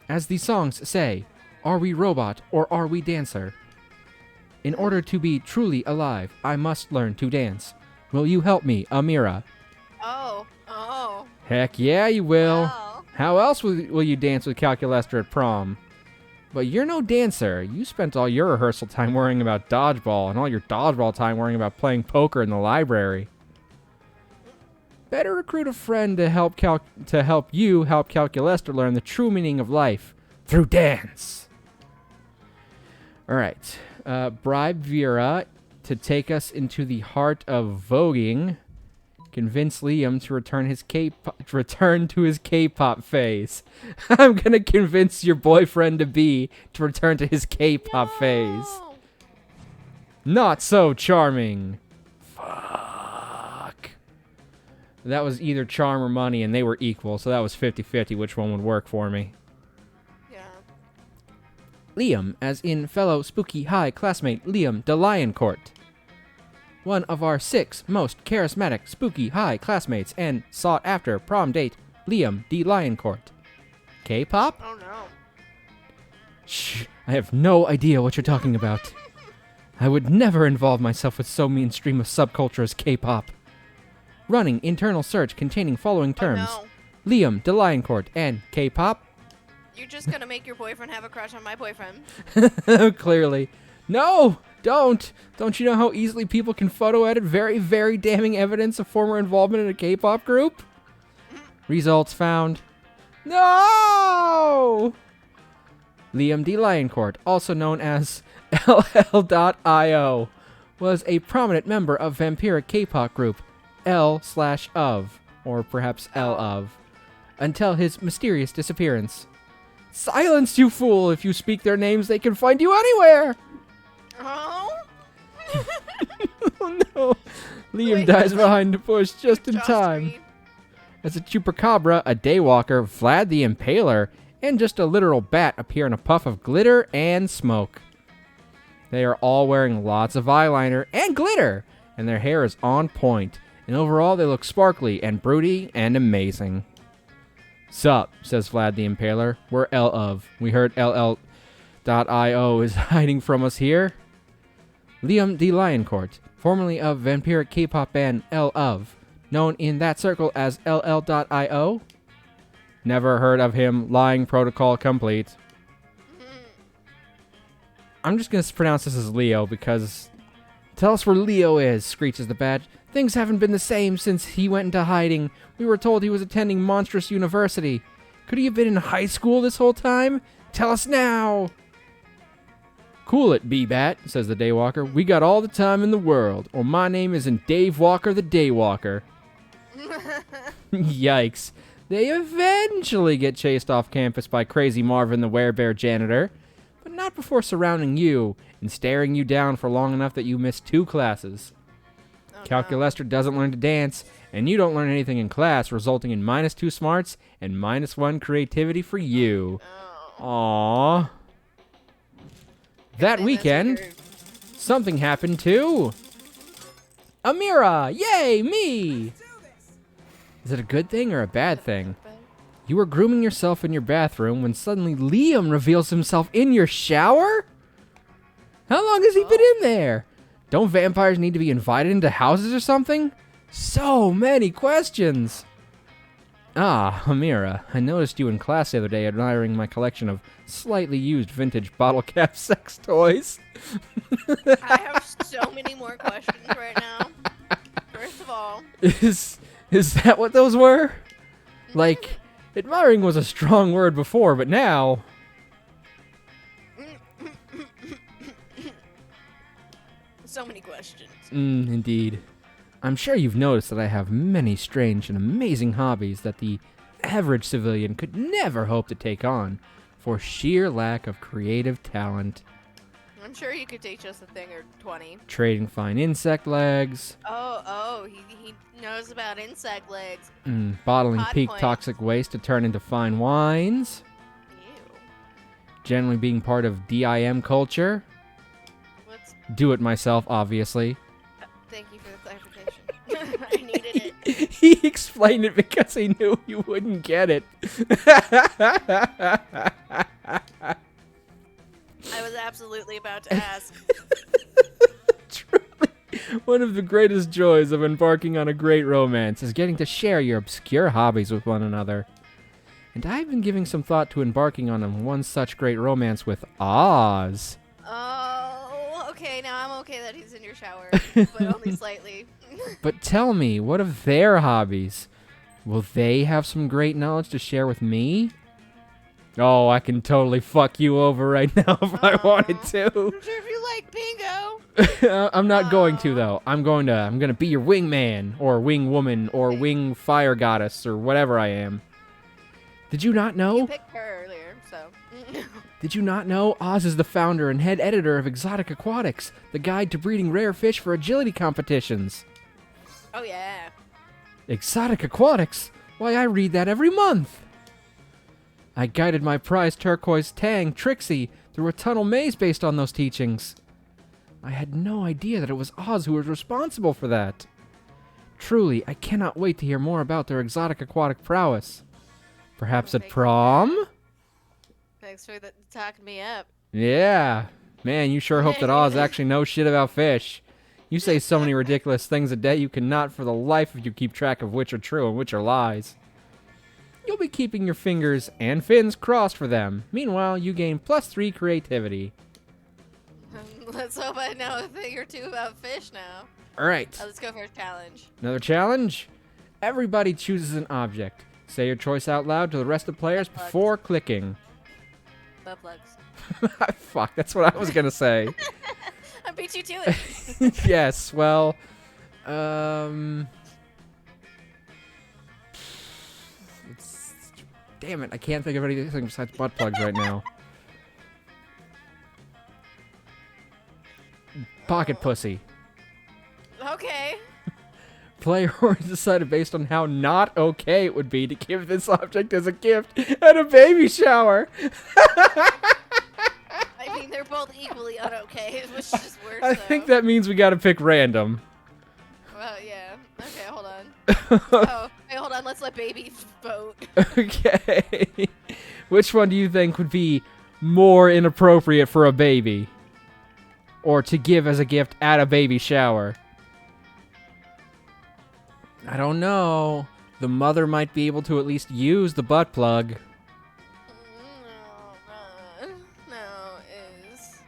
As the songs say, are we robot or are we dancer? In order to be truly alive, I must learn to dance. Will you help me, Amira? Oh. Heck yeah, you will. Wow. How else will you dance with Calculester at prom? But you're no dancer. You spent all your rehearsal time worrying about dodgeball and all your dodgeball time worrying about playing poker in the library. Better recruit a friend to help you help Calculester learn the true meaning of life through dance. All right. Bribe Vera to take us into the heart of voguing. Convince Liam to return to his K-pop phase. I'm gonna convince your boyfriend to return to his K-pop phase. Not so charming. Fuck. That was either charm or money, and they were equal, so that was 50-50 which one would work for me. Yeah. Liam, as in fellow Spooky High classmate Liam de Lioncourt. One of our 6 most charismatic Spooky High classmates and sought-after prom date, Liam de Lioncourt. K-pop? Oh no. Shh, I have no idea what you're talking about. I would never involve myself with so mainstream a subculture as K-pop. running internal search containing following terms. Oh, Liam DeLioncourt and K-pop. no. You're just gonna make your boyfriend have a crush on my boyfriend. Clearly. No, don't. Don't you know how easily people can photo edit very, very damning evidence of former involvement in a K-pop group? Results found. No! Liam DeLioncourt, also known as LL.io, was a prominent member of vampiric K-pop group L/of, or perhaps L of, until his mysterious disappearance. Silence, you fool! If you speak their names, they can find you anywhere! Oh? Oh no! Liam Wait. dies behind the bush just in Josh time. Green. As a chupacabra, a daywalker, Vlad the Impaler, and just a literal bat appear in a puff of glitter and smoke. They are all wearing lots of eyeliner and glitter, and their hair is on point, and overall they look sparkly and broody and amazing. Sup, says Vlad the Impaler. We're L of. We heard LL.io is hiding from us here. Liam DeLioncourt, formerly of vampiric K-pop band L of, known in that circle as LL.io. Never heard of him. Lying protocol complete. I'm just going to pronounce this as Leo because... Tell us where Leo is, screeches the bat. Things haven't been the same since he went into hiding. We were told he was attending Monstrous University. Could he have been in high school this whole time? Tell us now! Cool it, B-Bat, says the Daywalker. We got all the time in the world. Or my name isn't Dave Walker the Daywalker. Yikes. They eventually get chased off campus by Crazy Marvin the Werebear janitor, but not before surrounding you and staring you down for long enough that you miss 2 classes. Oh, Calculester doesn't learn to dance, and you don't learn anything in class, resulting in -2 smarts and -1 creativity for you. no. Aww. That Thing weekend, weird. something happened too. Amira! Yay, me! Is it a good thing or a bad thing? You were grooming yourself in your bathroom when suddenly Liam reveals himself in your shower? How long has he been in there? Don't vampires need to be invited into houses or something? So many questions. Ah, Amira, I noticed you in class the other day admiring my collection of slightly used vintage bottle cap sex toys. I have so many more questions right now. First of all, Is that what those were? Like, admiring was a strong word before, but now... so many questions. Indeed. I'm sure you've noticed that I have many strange and amazing hobbies that the average civilian could never hope to take on for sheer lack of creative talent. I'm sure you could teach us a thing or 20. Trading fine insect legs, He knows about insect legs. bottling Hot peak point. toxic waste to turn into fine wines, Ew. generally being part of DIM culture. What's? Do it myself, obviously. Thank you for the clarification. I needed it. He explained it because he knew you wouldn't get it. I was absolutely about to ask. Truly, one of the greatest joys of embarking on a great romance is getting to share your obscure hobbies with one another. And I've been giving some thought to embarking on one such great romance with Oz. Oh, okay. Now I'm okay that he's in your shower, but only slightly. But tell me, what of their hobbies? Will they have some great knowledge to share with me? Oh, I can totally fuck you over right now if I wanted to. I'm sure if you like bingo. I'm not going to though. I'm gonna be your wingman or wing woman or wing fire goddess or whatever I am. Did you not know? You picked her earlier, so. Did you not know Oz is the founder and head editor of Exotic Aquatics, the guide to breeding rare fish for agility competitions? Oh yeah. Exotic Aquatics? Why, I read that every month. I guided my prize turquoise tang, Trixie, through a tunnel maze based on those teachings. I had no idea that it was Oz who was responsible for that. Truly, I cannot wait to hear more about their exotic aquatic prowess. Perhaps at prom? Thanks for talking me up. Yeah. Man, you sure hope that Oz actually knows shit about fish. You say so many ridiculous things a day you cannot for the life of you keep track of which are true and which are lies. You'll be keeping your fingers and fins crossed for them. Meanwhile, you gain +3 creativity. Let's hope I know a thing or two about fish now. Alright, Let's go for a challenge. another challenge. Everybody chooses an object. Say your choice out loud to the rest of the players before clicking. Butt plugs. Fuck, that's what I was gonna say. I beat you to it. Yes, well, damn it, I can't think of anything besides butt plugs right now. Pocket pussy. Okay. Players decided based on how not okay it would be to give this object as a gift at a baby shower. I mean, they're both equally unokay, which is just worse. I think that means we gotta pick random. Well, yeah. Okay, hold on. Oh, hey, hold on. Let's let baby vote. Okay. Which one do you think would be more inappropriate for a baby? Or to give as a gift at a baby shower? I don't know. The mother might be able to at least use the butt plug. No, is.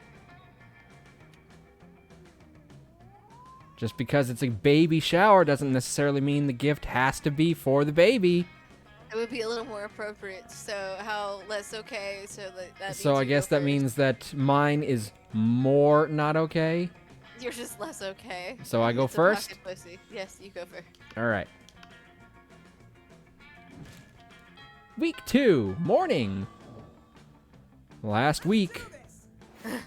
Just because it's a baby shower doesn't necessarily mean the gift has to be for the baby. It would be a little more appropriate. So how less okay? So that. So means I you guess go that first. means that mine is more not okay. You're just less okay. So I go It's a first? pocket pussy. Yes, you go first. All right. Week 2, morning. Last week. Okay.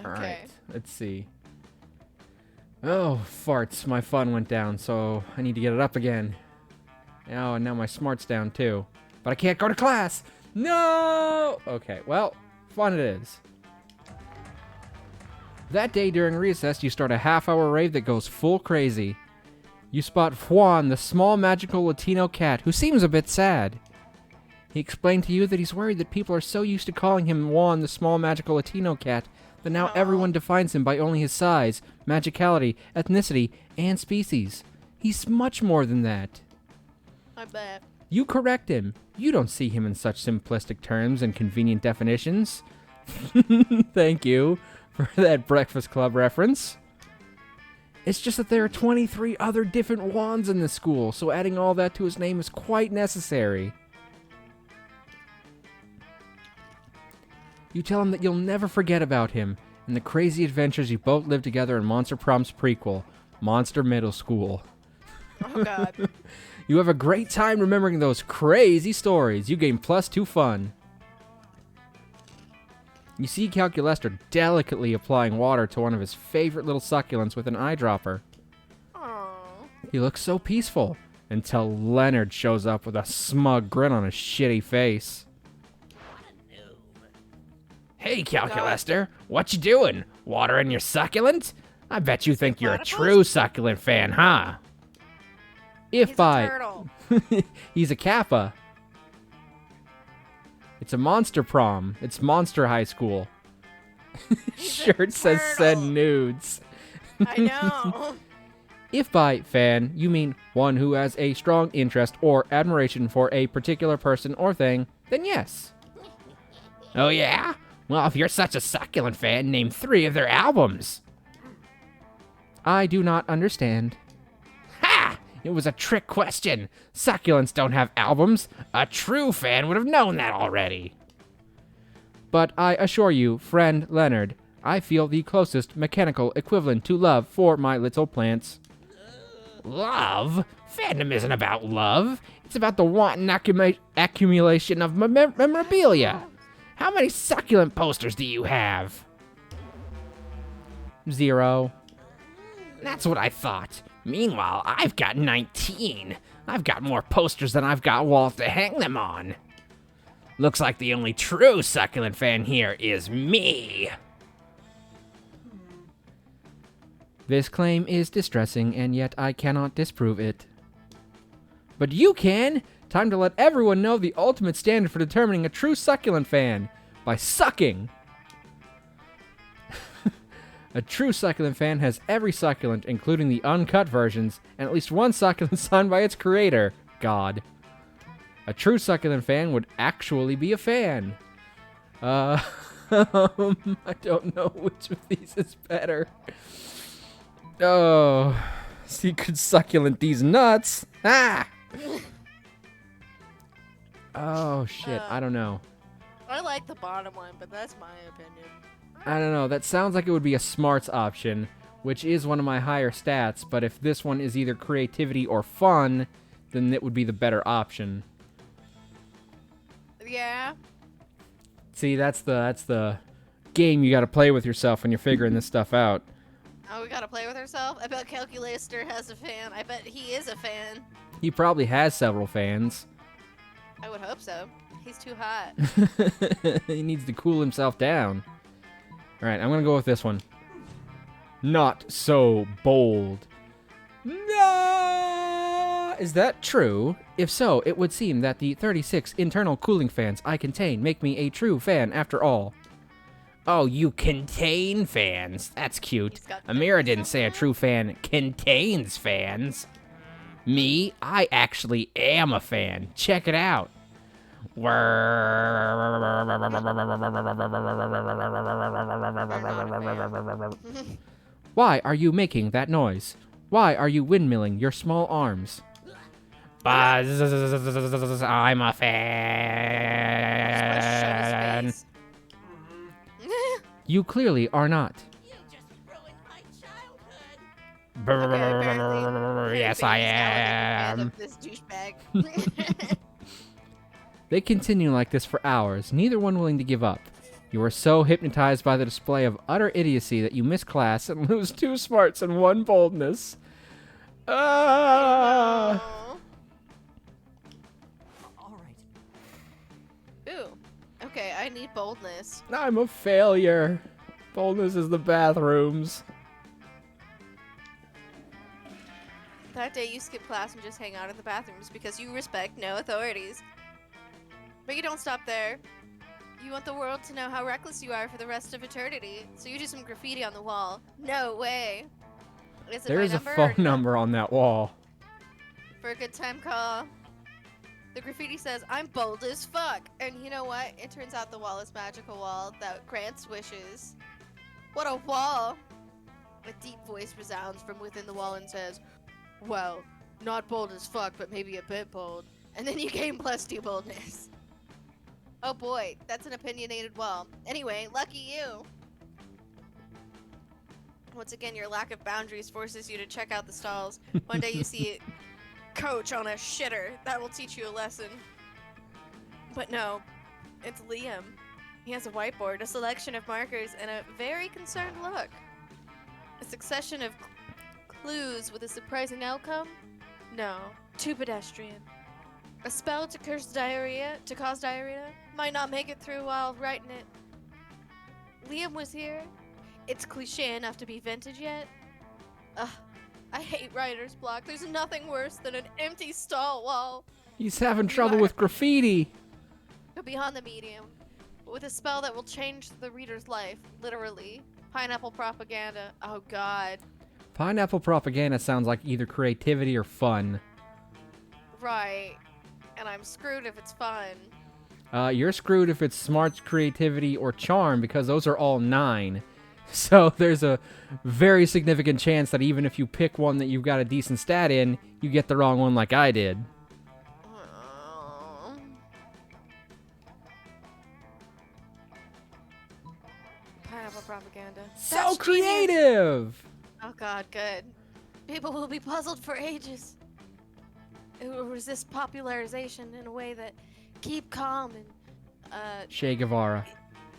All right, let's see. Oh, farts. My fun went down, so I need to get it up again. Oh, and now my smart's down too. But I can't go to class. No! Okay, well, fun it is. That day during recess, you start a half-hour rave that goes full crazy. You spot Juan, the small magical Latino cat, who seems a bit sad. He explained to you that he's worried that people are so used to calling him Juan, the small magical Latino cat, that now everyone defines him by only his size, magicality, ethnicity, and species. He's much more than that. I bet. You correct him. You don't see him in such simplistic terms and convenient definitions. Thank you for that Breakfast Club reference. It's just that there are 23 other different Juans in the school, so adding all that to his name is quite necessary. You tell him that you'll never forget about him and the crazy adventures you both lived together in Monster Prom's prequel, Monster Middle School. Oh God. You have a great time remembering those crazy stories. You gain +2 fun. You see Calculester delicately applying water to one of his favorite little succulents with an eyedropper. Aww. He looks so peaceful until Leonard shows up with a smug grin on his shitty face. Hey, Calculester, what you doing? Watering your succulent? I bet you think you're a true succulent fan, huh? If He's a I... turtle. He's a Kappa. It's a Monster Prom. It's Monster High School. Shirt says turtle. send nudes. I know. If by fan you mean one who has a strong interest or admiration for a particular person or thing, then yes. Oh yeah? Well, if you're such a succulent fan, name 3 of their albums. I do not understand. Ha! It was a trick question. Succulents don't have albums. A true fan would have known that already. But I assure you, friend Leonard, I feel the closest mechanical equivalent to love for my little plants. Love? Fandom isn't about love. It's about the wanton accumulation of memorabilia. How many succulent posters do you have? 0. That's what I thought. Meanwhile, I've got 19. I've got more posters than I've got walls to hang them on. Looks like the only true succulent fan here is me. This claim is distressing, and yet I cannot disprove it. But you can! Time to let everyone know the ultimate standard for determining a true succulent fan. By sucking! A true succulent fan has every succulent, including the uncut versions, and at least one succulent signed by its creator, God. A true succulent fan would actually be a fan. I don't know which of these is better. Oh, secret succulent these nuts. Ah! Oh, shit. I don't know. I like the bottom one, but that's my opinion. I don't know. That sounds like it would be a smarts option, which is one of my higher stats, but if this one is either creativity or fun, then it would be the better option. Yeah. See, that's the game you got to play with yourself when you're figuring this stuff out. Oh, we gotta play with ourselves? I bet Calculaster has a fan. I bet he is a fan. He probably has several fans. I would hope so. He's too hot. He needs to cool himself down. Alright, I'm gonna go with this one. Not so bold. No! Is that true? If so, it would seem that the 36 internal cooling fans I contain make me a true fan after all. Oh, you contain fans. That's cute. Amira didn't say a true fan contains fans. Me? I actually am a fan. Check it out. Why are you making that noise? Why are you windmilling your small arms? Buzz, I'm a fan. You clearly are not. You just ruined my childhood. Yes, I am. This douchebag. They continue like this for hours, neither one willing to give up. You are so hypnotized by the display of utter idiocy that you miss class and lose 2 smarts and 1 boldness. Ah! Aw. All right. Ooh. Okay, I need boldness. I'm a failure. Boldness is the bathrooms. That day you skip class and just hang out in the bathrooms because you respect no authorities. But you don't stop there. You want the world to know how reckless you are for the rest of eternity, so you do some graffiti on the wall. No way. Is it There my is a number phone or- number on that wall. For a good time call. The graffiti says, I'm bold as fuck. And you know what? It turns out the wall is magical wall that grants wishes. What a wall! A deep voice resounds from within the wall and says, well, not bold as fuck, but maybe a bit bold. And then you gain +2 boldness. Oh boy, that's an opinionated wall. Anyway, lucky you. Once again, your lack of boundaries forces you to check out the stalls. One day you see Coach on a shitter. That will teach you a lesson. But no, it's Liam. He has a whiteboard, a selection of markers, and a very concerned look. A succession of clues with a surprising outcome? No, too pedestrian. A spell to cause diarrhea? Might not make it through while writing it. Liam was here. It's cliche enough to be vintage yet. Ugh, I hate writer's block. There's nothing worse than an empty stall wall. He's having trouble with graffiti. Go beyond the medium, but with a spell that will change the reader's life, literally. Pineapple propaganda. Oh god. Pineapple propaganda sounds like either creativity or fun. Right. And I'm screwed if it's fun. You're screwed if it's smarts, creativity, or charm, because those are all 9. So there's a very significant chance that even if you pick one that you've got a decent stat in, you get the wrong one like I did. Oh. Pineapple propaganda. So That's genius. creative! Oh god, good. People will be puzzled for ages. It will resist popularization in a way that keep calm and Che Guevara.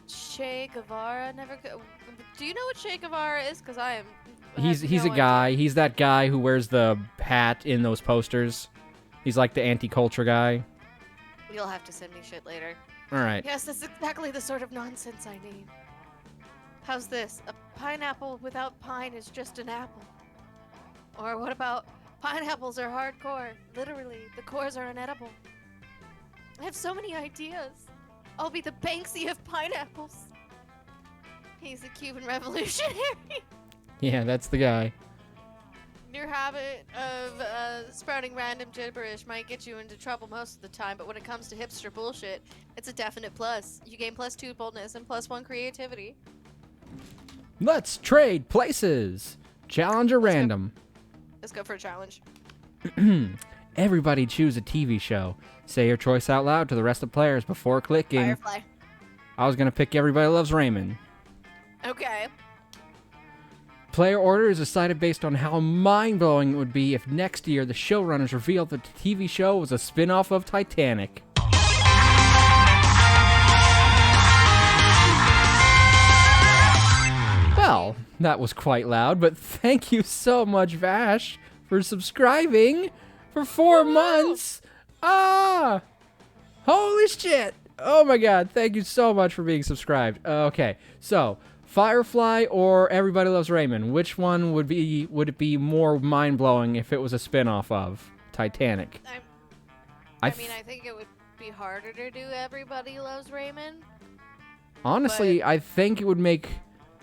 Che Guevara never do you know what Che Guevara is? Because I am He's have a no idea. guy. He's that guy who wears the hat in those posters. He's like the anti-culture guy. You'll have to send me shit later. Alright. Yes, that's exactly the sort of nonsense I need. How's this? A pineapple without pine is just an apple. Or what about pineapples are hardcore? Literally, the cores are inedible. I have so many ideas. I'll be the Banksy of pineapples. He's a Cuban revolutionary. Yeah, that's the guy. Your habit of sprouting random gibberish might get you into trouble most of the time, but when it comes to hipster bullshit, it's a definite plus. You gain +2 boldness and +1 creativity. Let's trade places. Challenge or random? Let's go for a challenge. Everybody choose a TV show. Say your choice out loud to the rest of the players before clicking. Firefly. I was going to pick Everybody Loves Raymond. Okay. Player order is decided based on how mind-blowing it would be if next year the showrunners revealed that the TV show was a spin-off of Titanic. Well, that was quite loud, but thank you so much, Vash, for subscribing for 4 months. Ah! Holy shit! Oh my god, thank you so much for being subscribed. Okay, so Firefly or Everybody Loves Raymond, which one would it be more mind-blowing if it was a spin-off of Titanic? I mean, I think it would be harder to do Everybody Loves Raymond. Honestly, I think it would make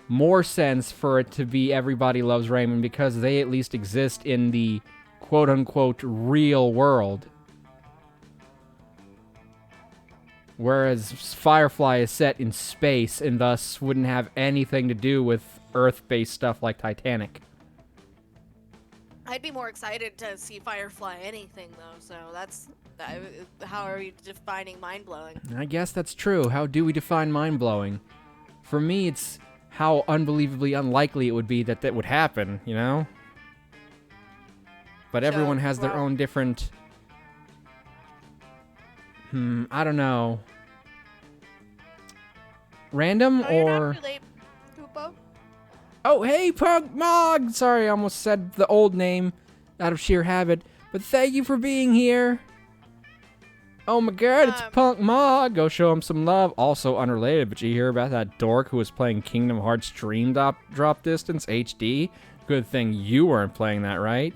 more sense for it to be Everybody Loves Raymond because they at least exist in the quote-unquote real world. Whereas Firefly is set in space and thus wouldn't have anything to do with Earth-based stuff like Titanic. I'd be more excited to see Firefly anything, though, so that's... how are we defining mind-blowing? I guess that's true. How do we define mind-blowing? For me, it's how unbelievably unlikely it would be that that would happen, you know? But everyone has their own different... I don't know. Random or... You're not too late, Koopa. Oh, hey, Punk Mog! Sorry, I almost said the old name out of sheer habit. But thank you for being here. Oh my god, it's Punk Mog. Go show him some love. Also unrelated, but you hear about that dork who was playing Kingdom Hearts Dream Drop Distance HD? Good thing you weren't playing that, right?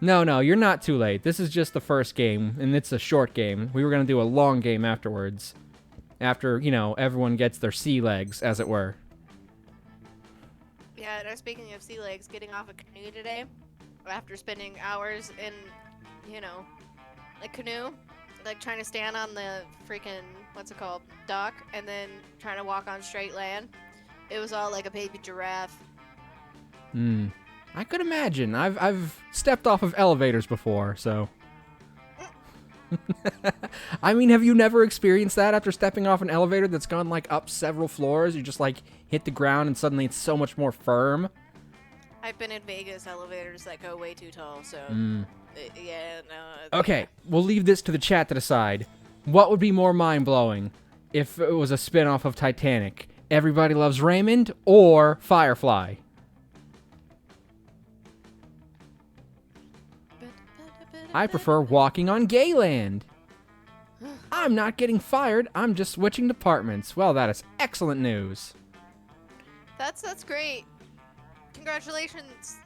No, you're not too late. This is just the first game, and it's a short game. We were going to do a long game afterwards. After, you know, everyone gets their sea legs, as it were. Yeah, no, speaking of sea legs, getting off a canoe today, after spending hours in, you know, a canoe, like trying to stand on the freaking, what's it called, dock, and then trying to walk on straight land. It was all like a baby giraffe. I could imagine. I've stepped off of elevators before, so... I mean, have you never experienced that after stepping off an elevator that's gone, like, up several floors? You just, like, hit the ground and suddenly it's so much more firm? I've been in Vegas elevators that go way too tall, so... yeah, no... Okay, we'll leave this to the chat to decide. What would be more mind-blowing if it was a spin-off of Titanic? Everybody Loves Raymond or Firefly? I prefer walking on Gayland. I'm not getting fired. I'm just switching departments. Well, that is excellent news. That's great. Congratulations.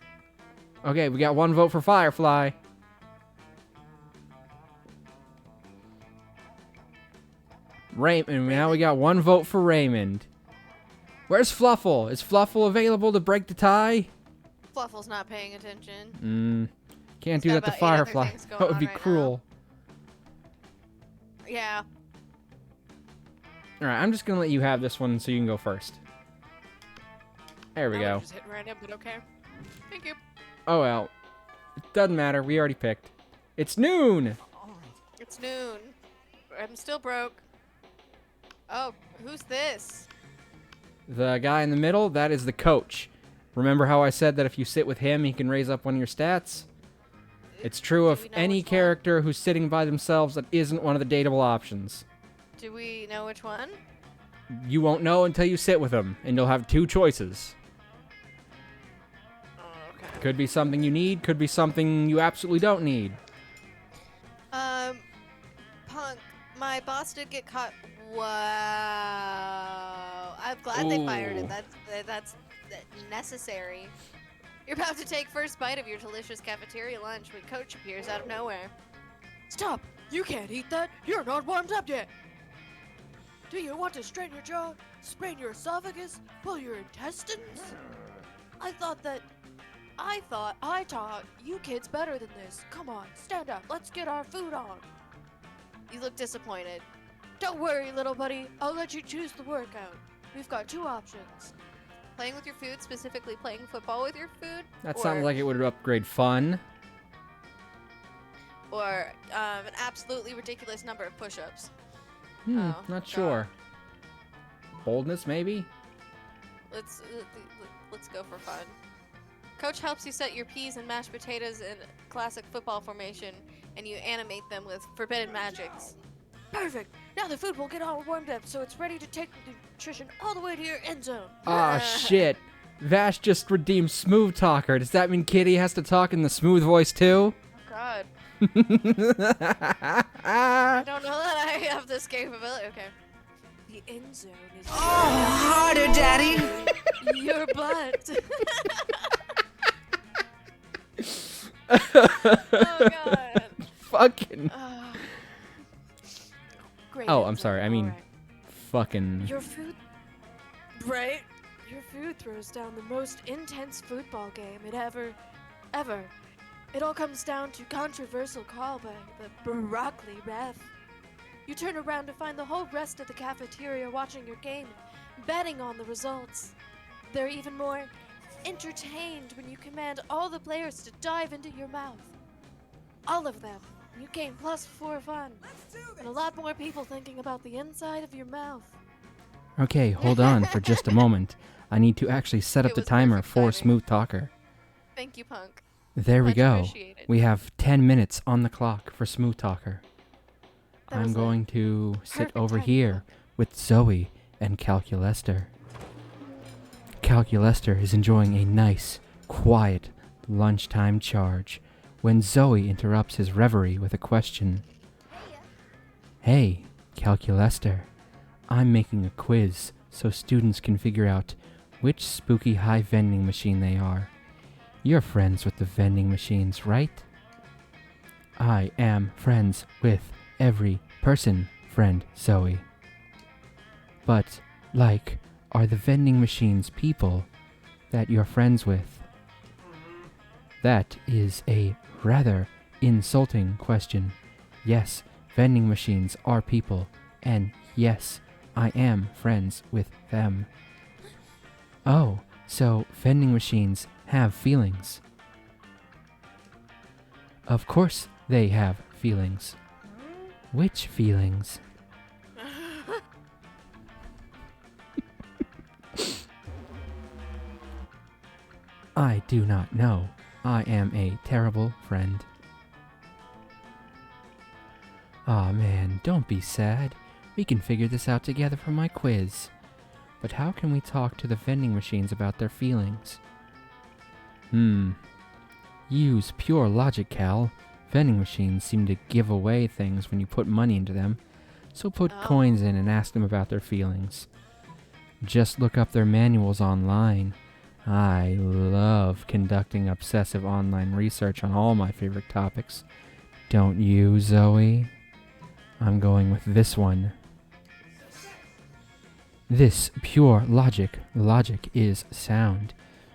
Okay, we got 1 vote for Firefly. Raymond. Now we got 1 vote for Raymond. Where's Fluffle? Is Fluffle available to break the tie? Fluffle's not paying attention. Can't He's do got that to about 8 other Firefly. things going That would be on right cruel. Yeah. Alright, I'm just gonna let you have this one so you can go first. There we go. Just hit random, but okay. Thank you. Oh well. It doesn't matter. We already picked. It's noon! It's noon. I'm still broke. Oh, who's this? The guy in the middle, that is the coach. Remember how I said that if you sit with him, he can raise up one of your stats? It's true of any character who's sitting by themselves that isn't one of the dateable options. Do we know which one? You won't know until you sit with him, and you'll have 2 choices. Oh, okay. Could be something you need, could be something you absolutely don't need. Punk, my boss did get caught. Wow. I'm glad they fired him. That's necessary. You're about to take first bite of your delicious cafeteria lunch when Coach appears out of nowhere. Stop! You can't eat that! You're not warmed up yet! Do you want to strain your jaw, sprain your esophagus, pull your intestines? I thought I taught you kids better than this. Come on, stand up. Let's get our food on. You look disappointed. Don't worry, little buddy. I'll let you choose the workout. We've got 2 options. Playing with your food, specifically playing football with your food? That sounds like it would upgrade fun. Or an absolutely ridiculous number of push-ups. Not God. sure. Boldness, maybe? Let's go for fun. Coach helps you set your peas and mashed potatoes in classic football formation, and you animate them with forbidden magics. Perfect. Now the food will get all warmed up, so it's ready to take the nutrition all the way to your end zone. Ah, shit. Vash just redeemed Smooth Talker. Does that mean Kitty has to talk in the smooth voice too? Oh, God. I don't know that I have this capability. Okay. The end zone is Harder, Daddy. your butt. Oh, God. Fucking. Great Oh, end I'm zone. sorry. I mean, Alright. fucking. Your food, right? Your food throws down the most intense football game it ever. It all comes down to controversial call by the broccoli ref. You turn around to find the whole rest of the cafeteria watching your game, betting on the results. They're even more entertained when you command all the players to dive into your mouth. All of them. You gain +4 fun. And a lot more people thinking about the inside of your mouth. Okay, hold on for just a moment. I need to actually set up It the was timer perfect for timing. Smooth Talker. Thank you, Punk. There we Much go. appreciated. We have 10 minutes on the clock for Smooth Talker. That I'm was a going to sit perfect over timing, here with Zoe and Calculester. Calculester is enjoying a nice, quiet lunchtime charge when Zoe interrupts his reverie with a question. Hey, Calculester, I'm making a quiz so students can figure out which spooky high vending machine they are. You're friends with the vending machines, right? I am friends with every person, friend Zoe. But, like, are the vending machines people that you're friends with? That is a rather insulting question. Yes, vending machines are people, and yes, I am friends with them. Oh, so vending machines have feelings. Of course they have feelings. Which feelings? I do not know. I am a terrible friend. Aw man, don't be sad. We can figure this out together for my quiz. But how can we talk to the vending machines about their feelings? Use pure logic, Cal. Vending machines seem to give away things when you put money into them. So put coins in and ask them about their feelings. Just look up their manuals online. I love conducting obsessive online research on all my favorite topics. Don't you, Zoe? I'm going with this one. This pure logic. Logic is sound.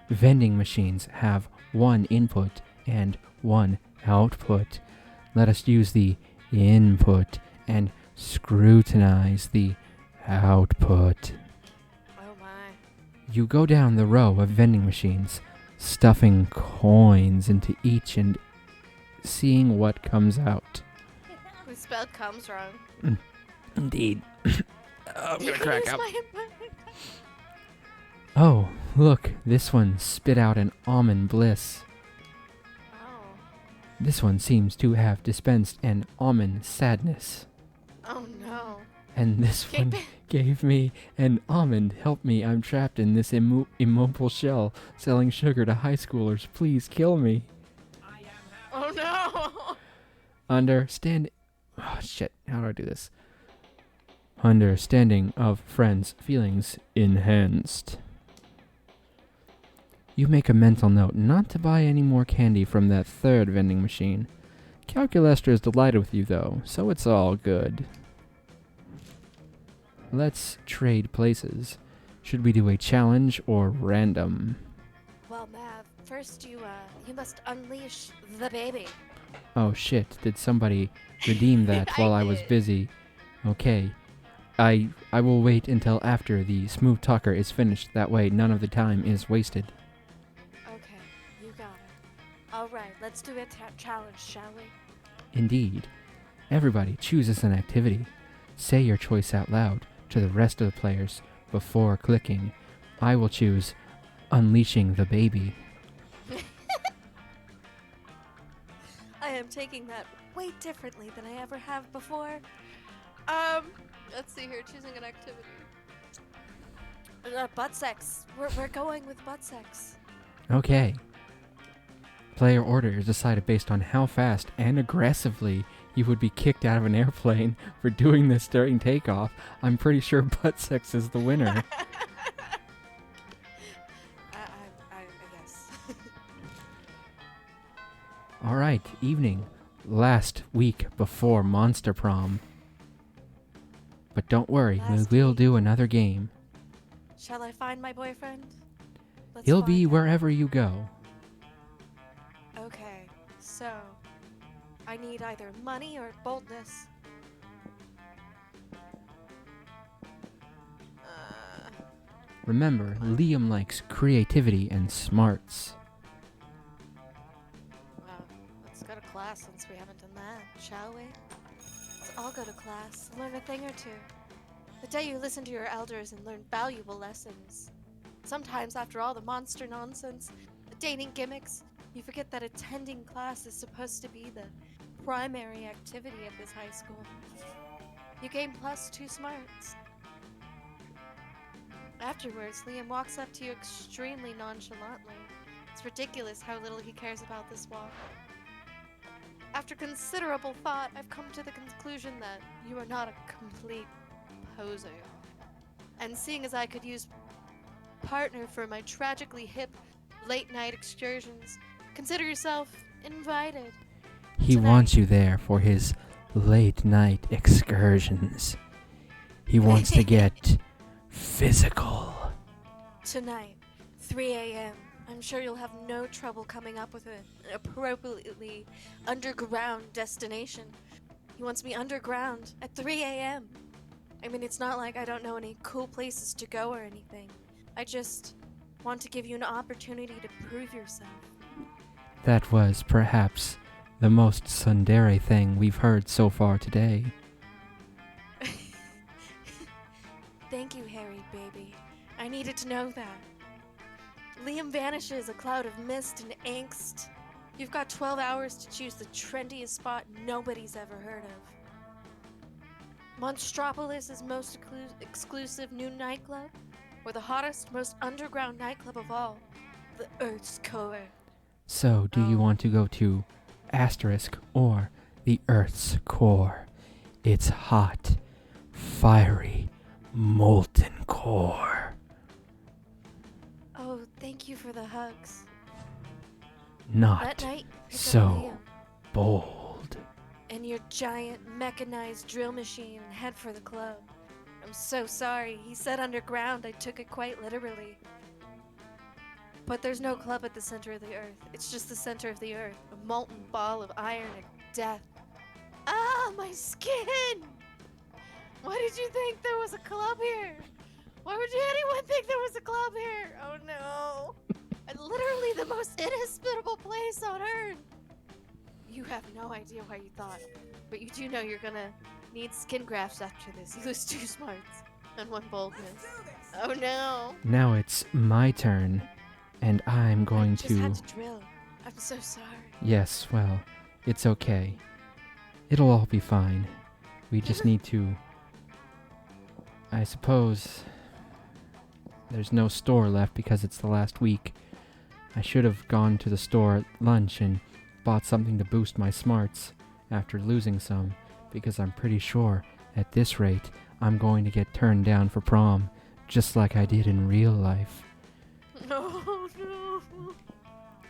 Vending machines have one input and one output. Let us use the input and scrutinize the output. Oh, my. You go down the row of vending machines, stuffing coins into each and seeing what comes out. We spelled comes wrong. Indeed. I'm gonna crack Here's up. my- Oh, look, this one spit out an almond bliss. Oh. This one seems to have dispensed an almond sadness. Oh, no. And this Okay, one gave me an almond. Help me, I'm trapped in this immobile shell, selling sugar to high schoolers. Please kill me. Oh, no. Understand. Oh, shit. How do I do this? Understanding of friends' feelings enhanced. You make a mental note not to buy any more candy from that third vending machine. Calculester is delighted with you, though, so it's all good. let's trade places. Should we do a challenge or random? Well, Mav, first you must unleash the baby. Oh shit, did somebody redeem that while I was did. busy? Okay. I will wait until after the smooth talker is finished. That way none of the time is wasted. Okay, you got it. All right, let's do a challenge, shall we? Indeed. Everybody chooses an activity. Say your choice out loud to the rest of the players before clicking. I will choose unleashing the baby. I am taking that way differently than I ever have before. Let's see here. Choosing an activity. Butt sex. We're going with butt sex. Okay. Player order is decided based on how fast and aggressively you would be kicked out of an airplane for doing this during takeoff. I'm pretty sure butt sex is the winner. I guess. Alright, evening. Last week before Monster Prom. But don't worry, Last we will week. do another game. Shall I find my boyfriend? Let's He'll be find out. wherever you go. Okay, so I need either money or boldness. Remember, Liam likes creativity and smarts. Well, let's go to class since we haven't done that, shall we? Let's all go to class, learn a thing or two. The day you listen to your elders and learn valuable lessons. Sometimes, after all the monster nonsense, the dating gimmicks, you forget that attending class is supposed to be the primary activity of this high school. You gain +2 smarts. Afterwards, Liam walks up to you extremely nonchalantly. It's ridiculous how little he cares about this walk. After considerable thought, I've come to the conclusion that you are not a complete poser. And seeing as I could use partner for my tragically hip late-night excursions, consider yourself invited. He Tonight. wants you there for his late-night excursions. He wants to get physical. Tonight, 3 a.m. I'm sure you'll have no trouble coming up with an appropriately underground destination. He wants me underground at 3 a.m. I mean, it's not like I don't know any cool places to go or anything. I just want to give you an opportunity to prove yourself. That was perhaps the most tsundere thing we've heard so far today. Thank you, Harry, baby. I needed to know that. Liam vanishes, a cloud of mist and angst. You've got 12 hours to choose the trendiest spot nobody's ever heard of. Monstropolis' most exclusive new nightclub, or the hottest, most underground nightclub of all, the Earth's core. So, do you want to go to Asterisk or the Earth's core? Its hot, fiery, molten core. Oh, thank you for the hugs. Not That night, pick up so Liam bold. and your giant mechanized drill machine and head for the club. I'm so sorry. He said underground. I took it quite literally. But there's no club at the center of the earth. It's just the center of the earth. A molten ball of iron and death. Ah, my skin! Why did you think there was a club here? Why would anyone think there was a club here? Oh no. Literally the most inhospitable place on earth. You have no idea why you thought. But you do know you're gonna need skin grafts after this. You lose 2 smarts and 1 boldness. Oh no. Now it's my turn, and I'm going I just had to drill. I'm so sorry. Yes, well, it's okay. It'll all be fine. We just need to... I suppose... There's no store left because it's the last week. I should have gone to the store at lunch and bought something to boost my smarts after losing some, because I'm pretty sure, at this rate, I'm going to get turned down for prom, just like I did in real life. No, no.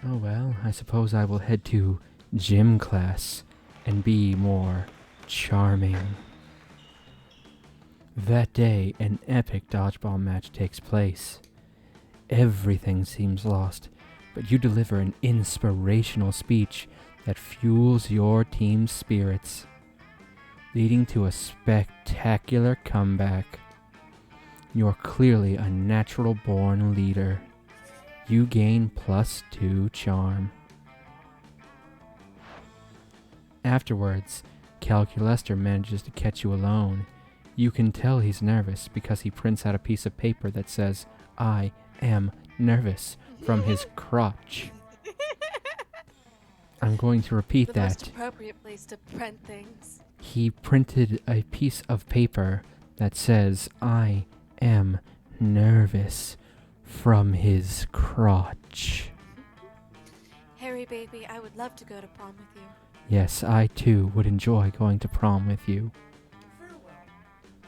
Oh well, I suppose I will head to gym class and be more charming. That day, an epic dodgeball match takes place. Everything seems lost, but you deliver an inspirational speech that fuels your team's spirits, leading to a spectacular comeback. You're clearly a natural-born leader. You gain +2 charm. Afterwards, Calculester manages to catch you alone. You can tell he's nervous because he prints out a piece of paper that says, "I am nervous," from his crotch. I'm going to repeat The that. most appropriate place to print things. He printed a piece of paper that says, "I am nervous," from his crotch. Harry, baby, I would love to go to prom with you. Yes, I too would enjoy going to prom with you.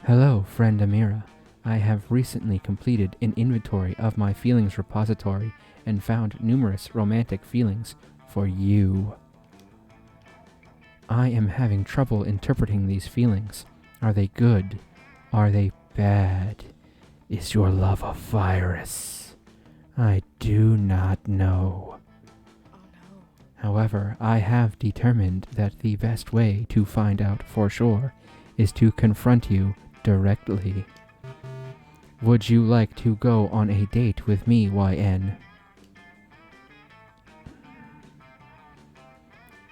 Hello, friend Amira. I have recently completed an inventory of my feelings repository and found numerous romantic feelings for you. I am having trouble interpreting these feelings. Are they good? Are they bad? Is your love a virus? I do not know. Oh no. However, I have determined that the best way to find out for sure is to confront you directly. Would you like to go on a date with me, YN?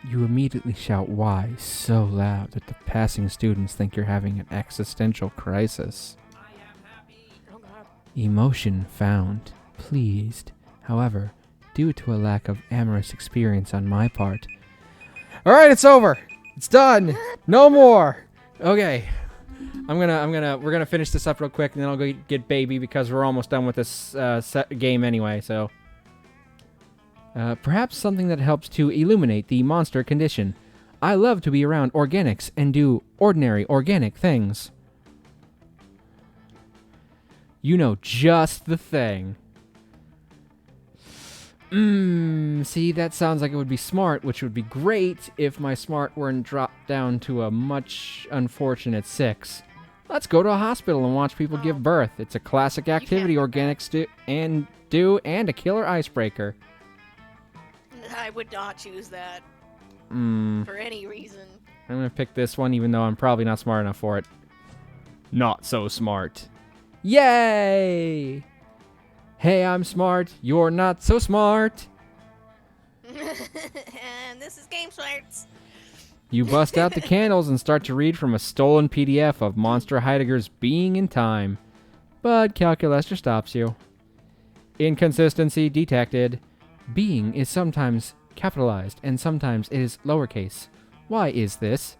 You immediately shout "Why" so loud that the passing students think you're having an existential crisis. Oh god. Emotion found. Pleased. However, due to a lack of amorous experience on my part. Alright, it's over! It's done! No more! Okay. We're gonna finish this up real quick, and then I'll go get baby because we're almost done with this game anyway. So, perhaps something that helps to illuminate the monster condition. I love to be around organics and do ordinary organic things. You know just the thing. See, that sounds like it would be smart, which would be great if my smart weren't dropped down to a much unfortunate 6. Let's go to a hospital and watch people give birth. It's a classic activity organics do and a killer icebreaker. I would not choose that for any reason. I'm going to pick this one even though I'm probably not smart enough for it. Not so smart. Yay! Hey, I'm smart. You're not so smart. And this is Game Smarts. You bust out the candles and start to read from a stolen PDF of Monster Heidegger's Being in Time. But Calculester stops you. Inconsistency detected. Being is sometimes capitalized and sometimes it is lowercase. Why is this?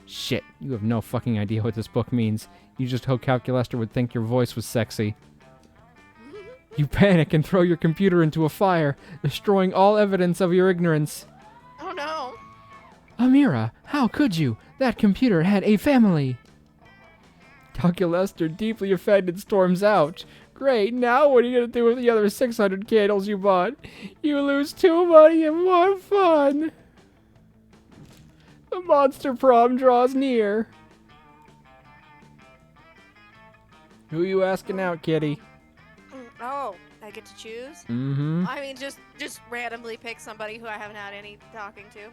Shit, you have no fucking idea what this book means. You just hope Calculester would think your voice was sexy. You panic and throw your computer into a fire, destroying all evidence of your ignorance. Oh no. Amira, how could you? That computer had a family. Calculester, deeply offended, storms out. Great, now what are you going to do with the other 600 candles you bought? You lose 2 money and 1 fun. The Monster Prom draws near. Who you asking out, kitty? Oh, I get to choose? Mm-hmm. I mean, just randomly pick somebody who I haven't had any talking to.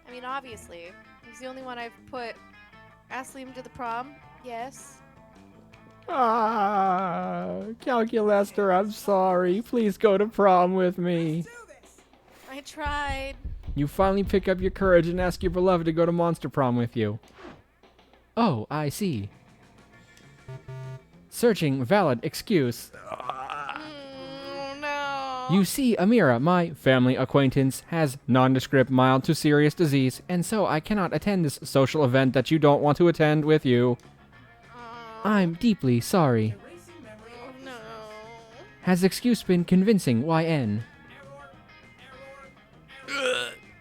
I mean, obviously, he's the only one I've put. Asked him to the prom. Yes. Ah, Calculester, I'm sorry. Please go to prom with me. I tried. You finally pick up your courage and ask your beloved to go to Monster Prom with you. Oh, I see. Searching valid excuse. No. You see, Amira, my family acquaintance, has nondescript mild to serious disease, and so I cannot attend this social event that you don't want to attend with you. I'm deeply sorry. No. Has excuse been convincing, YN?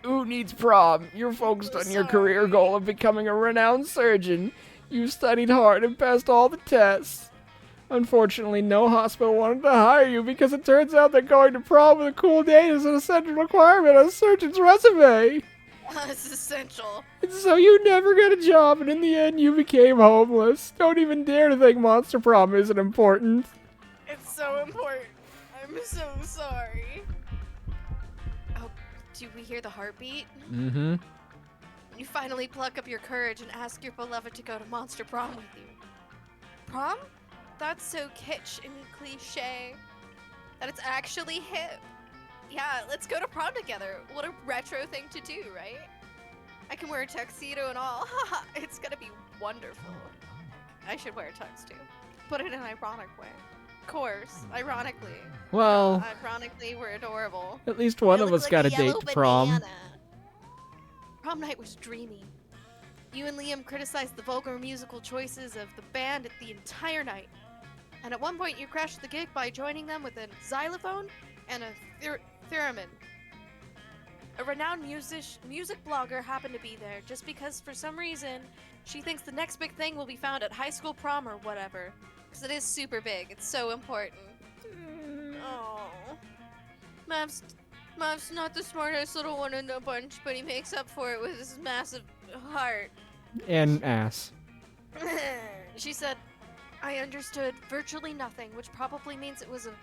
Who needs prom? You're focused on your career goal of becoming a renowned surgeon. You've studied hard and passed all the tests. Unfortunately, no hospital wanted to hire you because it turns out that going to prom with a cool date is an essential requirement on a surgeon's resume. It's essential. So you never got a job, and in the end you became homeless. Don't even dare to think Monster Prom isn't important. It's so important. I'm so sorry. Oh, do we hear the heartbeat? Mm-hmm. You finally pluck up your courage and ask your beloved to go to Monster Prom with you. Prom? That's so kitsch and cliche that it's actually hip. Yeah, let's go to prom together. What a retro thing to do, right? I can wear a tuxedo and all. It's gonna be wonderful. I should wear a tux too, but in an ironic way. Of course, ironically. Well, Ironically, we're adorable. at least one I of look us like got a a date yellow to prom. banana. Prom night was dreamy. You and Liam criticized the vulgar musical choices of the band the entire night. And at one point you crashed the gig by joining them with a xylophone and a theremin. A renowned music blogger happened to be there just because for some reason she thinks the next big thing will be found at high school prom or whatever. Because it is super big. It's so important. Oh. Mav's not the smartest little one in the bunch, but he makes up for it with his massive heart. And ass. She said, I understood virtually nothing, which probably means it was an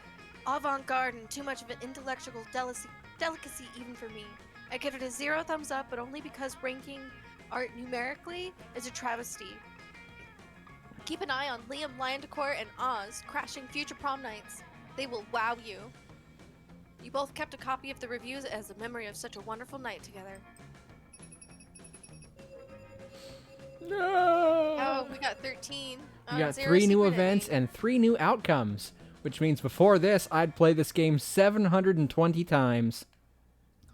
avant-garde and too much of an intellectual delicacy even for me. I give it a 0 thumbs up, but only because ranking art numerically is a travesty. Keep an eye on Liam Lyondecor and Oz crashing future prom nights. They will wow you. You both kept a copy of the reviews as a memory of such a wonderful night together. No. Oh, we got 13. We got 0 3 new secret events ending. and 3 new outcomes, which means before this, I'd play this game 720 times.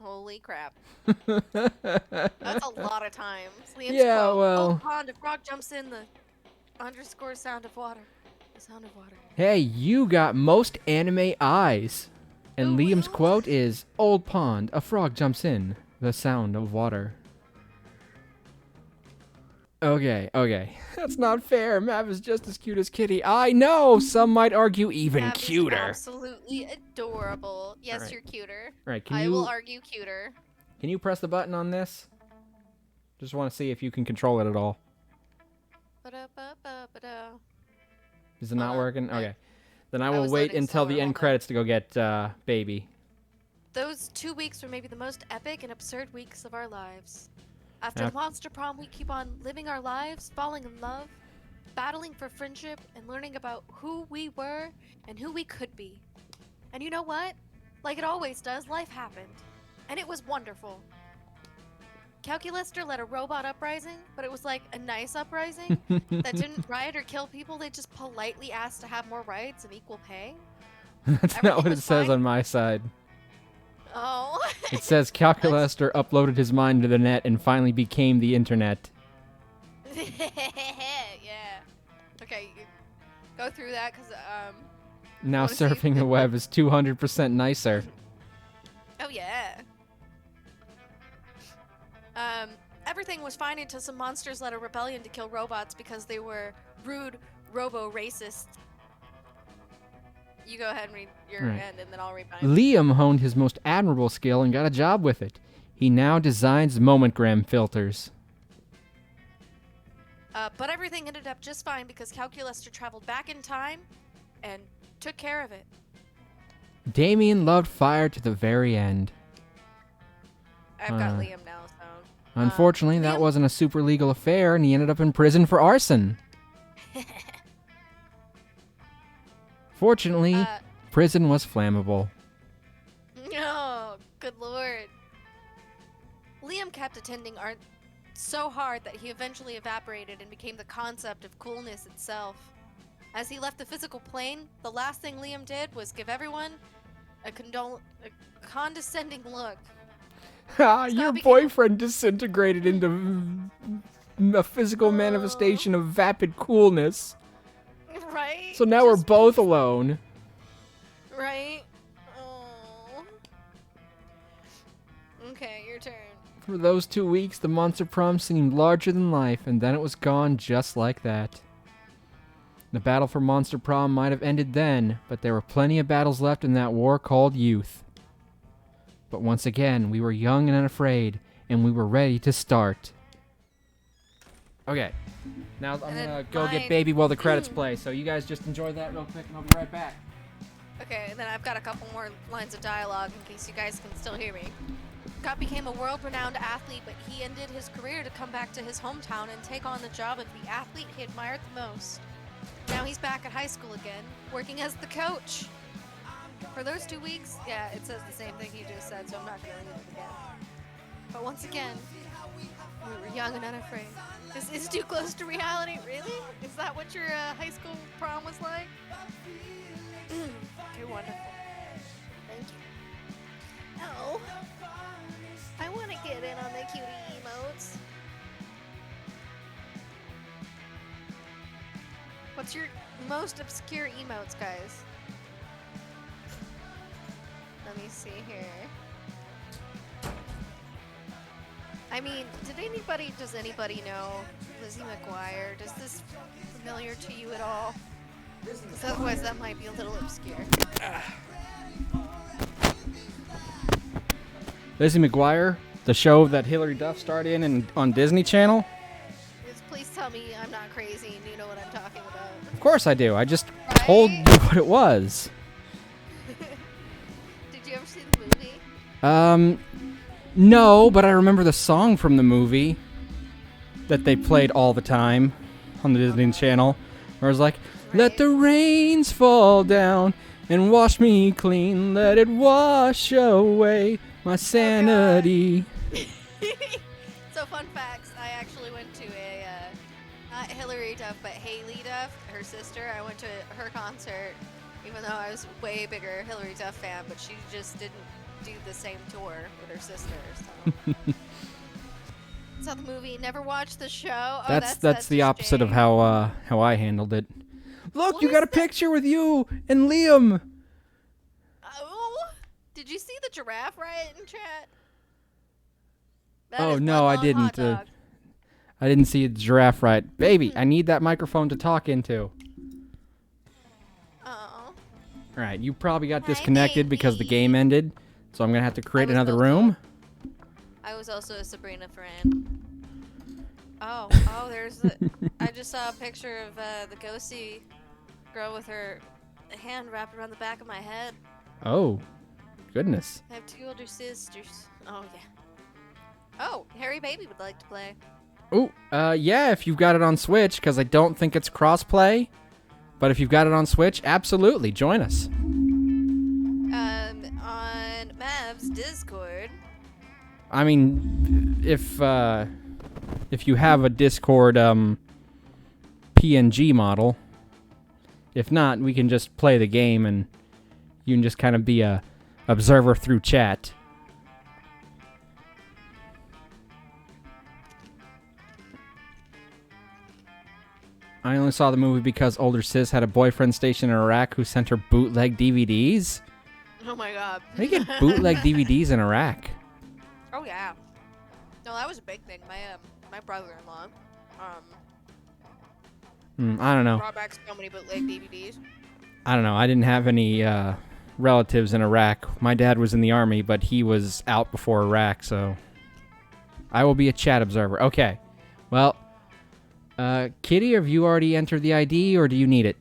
Holy crap. That's a lot of times. Liam's Yeah, quote, well- "Old pond, a frog jumps in the _ sound of water. The sound of water." Hey, you got most anime eyes. And Oh, Liam's well. quote is, Old pond, a frog jumps in, the sound of water. Okay. That's not fair. Mav is just as cute as Kitty. I know! Some might argue even Mav is cuter. absolutely adorable. Yes, Alright. you're cuter. Alright, I will argue cuter. can you press the button on this? Just want to see if you can control it at all. Ba-da-ba-ba-ba-da. Is it not Hold on. working? I- Okay. Then I I will was wait loading until the slower. end Hold on. credits to go get Baby. Those 2 weeks were maybe the most epic and absurd weeks of our lives. After Yep. Monster Prom, we keep on living our lives, falling in love, battling for friendship, and learning about who we were and who we could be. And you know what? Like it always does, life happened. And it was wonderful. Calculaster led a robot uprising, but it was like a nice uprising that didn't riot or kill people. They just politely asked to have more rights and equal pay. That's not Everything what it was says fine? on my side. Oh. It says Calculaster uploaded his mind to the net and finally became the internet. Yeah. Okay, you go through that because Now Wanna see? surfing the web is 200% nicer. oh yeah. Everything was fine until some monsters led a rebellion to kill robots because they were rude robo-racists. You go ahead and read your Right. end, and then I'll read mine. Liam honed his most admirable skill and got a job with it. He now designs momentgram filters. But everything ended up just fine because Calculaster traveled back in time and took care of it. Damien loved fire to the very end. I've got Liam now, so. Unfortunately, that Liam- wasn't a super legal affair, and he ended up in prison for arson. Fortunately, prison was flammable. No, good lord. Liam kept attending art so hard that he eventually evaporated and became the concept of coolness itself. As he left the physical plane, the last thing Liam did was give everyone a condescending look. Your became- boyfriend disintegrated into a physical manifestation of vapid coolness. Right? So now we're Just both alone. Right? Oh. Okay, your turn. For those 2 weeks, the Monster Prom seemed larger than life, and then it was gone just like that. The battle for Monster Prom might have ended then, but there were plenty of battles left in that war called youth. But once again, we were young and unafraid, and we were ready to start. Okay. Now I'm then gonna go get mine- baby while the credits play. So you guys just enjoy that real quick, and I'll be right back. Okay, and then I've got a couple more lines of dialogue in case you guys can still hear me. Scott became a world-renowned athlete, but he ended his career to come back to his hometown and take on the job of the athlete he admired the most. Now he's back at high school again, working as the coach. For those 2 weeks, yeah, it says the same thing you just said, so I'm not going to read it again. But once again, we were young and unafraid. This is too close to reality, really? Is that what your high school prom was like? Okay, wonderful. Thank you. Oh, I want to get in on the cutie emotes. What's your most obscure emotes, guys? Let me see here. I mean, does anybody know Lizzie McGuire? Does this familiar to you at all? 'Cause otherwise that might be a little obscure. Lizzie McGuire, the show that Hilary Duff starred in on Disney Channel. Just please tell me I'm not crazy and you know what I'm talking about. Of course I do. I just told you what it was. Did you ever see the movie? No, but I remember the song from the movie that they played all the time on the Disney Channel, where it was like, "Let the rains fall down and wash me clean. Let it wash away my sanity." So fun facts, I actually went to a, not Hilary Duff, but Haley Duff, her sister. I went to her concert, even though I was a way bigger Hilary Duff fan, but she just didn't do the same tour with her sister. So. Saw the movie, never watched the show. Oh, That's the opposite of how I handled it. Look, What you is got a that? picture with you and Liam. Oh, did you see the giraffe riot in chat? Oh, is no, one I long didn't, hot dog. I didn't see a giraffe right. Baby, I need that microphone to talk into. Oh. All right, you probably got Hi, disconnected because the baby. game ended, so I'm gonna have to create was another also- room. I was also a Sabrina fan. Oh, there's the. I just saw a picture of the ghosty girl with her hand wrapped around the back of my head. Oh, goodness. I have 2 older sisters. Oh, yeah. Oh, Harry Baby would like to play. Oh, yeah, if you've got it on Switch, because I don't think it's cross-play. But if you've got it on Switch, absolutely, join us. On Mav's Discord. I mean, if you have a Discord PNG model. If not, we can just play the game and you can just kind of be a observer through chat. I only saw the movie because older sis had a boyfriend stationed in Iraq who sent her bootleg DVDs. Oh my god. How do you get bootleg DVDs in Iraq? Oh yeah. No, that was a big thing. My brother-in-law I don't know. brought back so many bootleg DVDs. I don't know. I didn't have any relatives in Iraq. My dad was in the army, but he was out before Iraq, so I will be a chat observer. Okay. Well, Kitty, have you already entered the ID, or do you need it?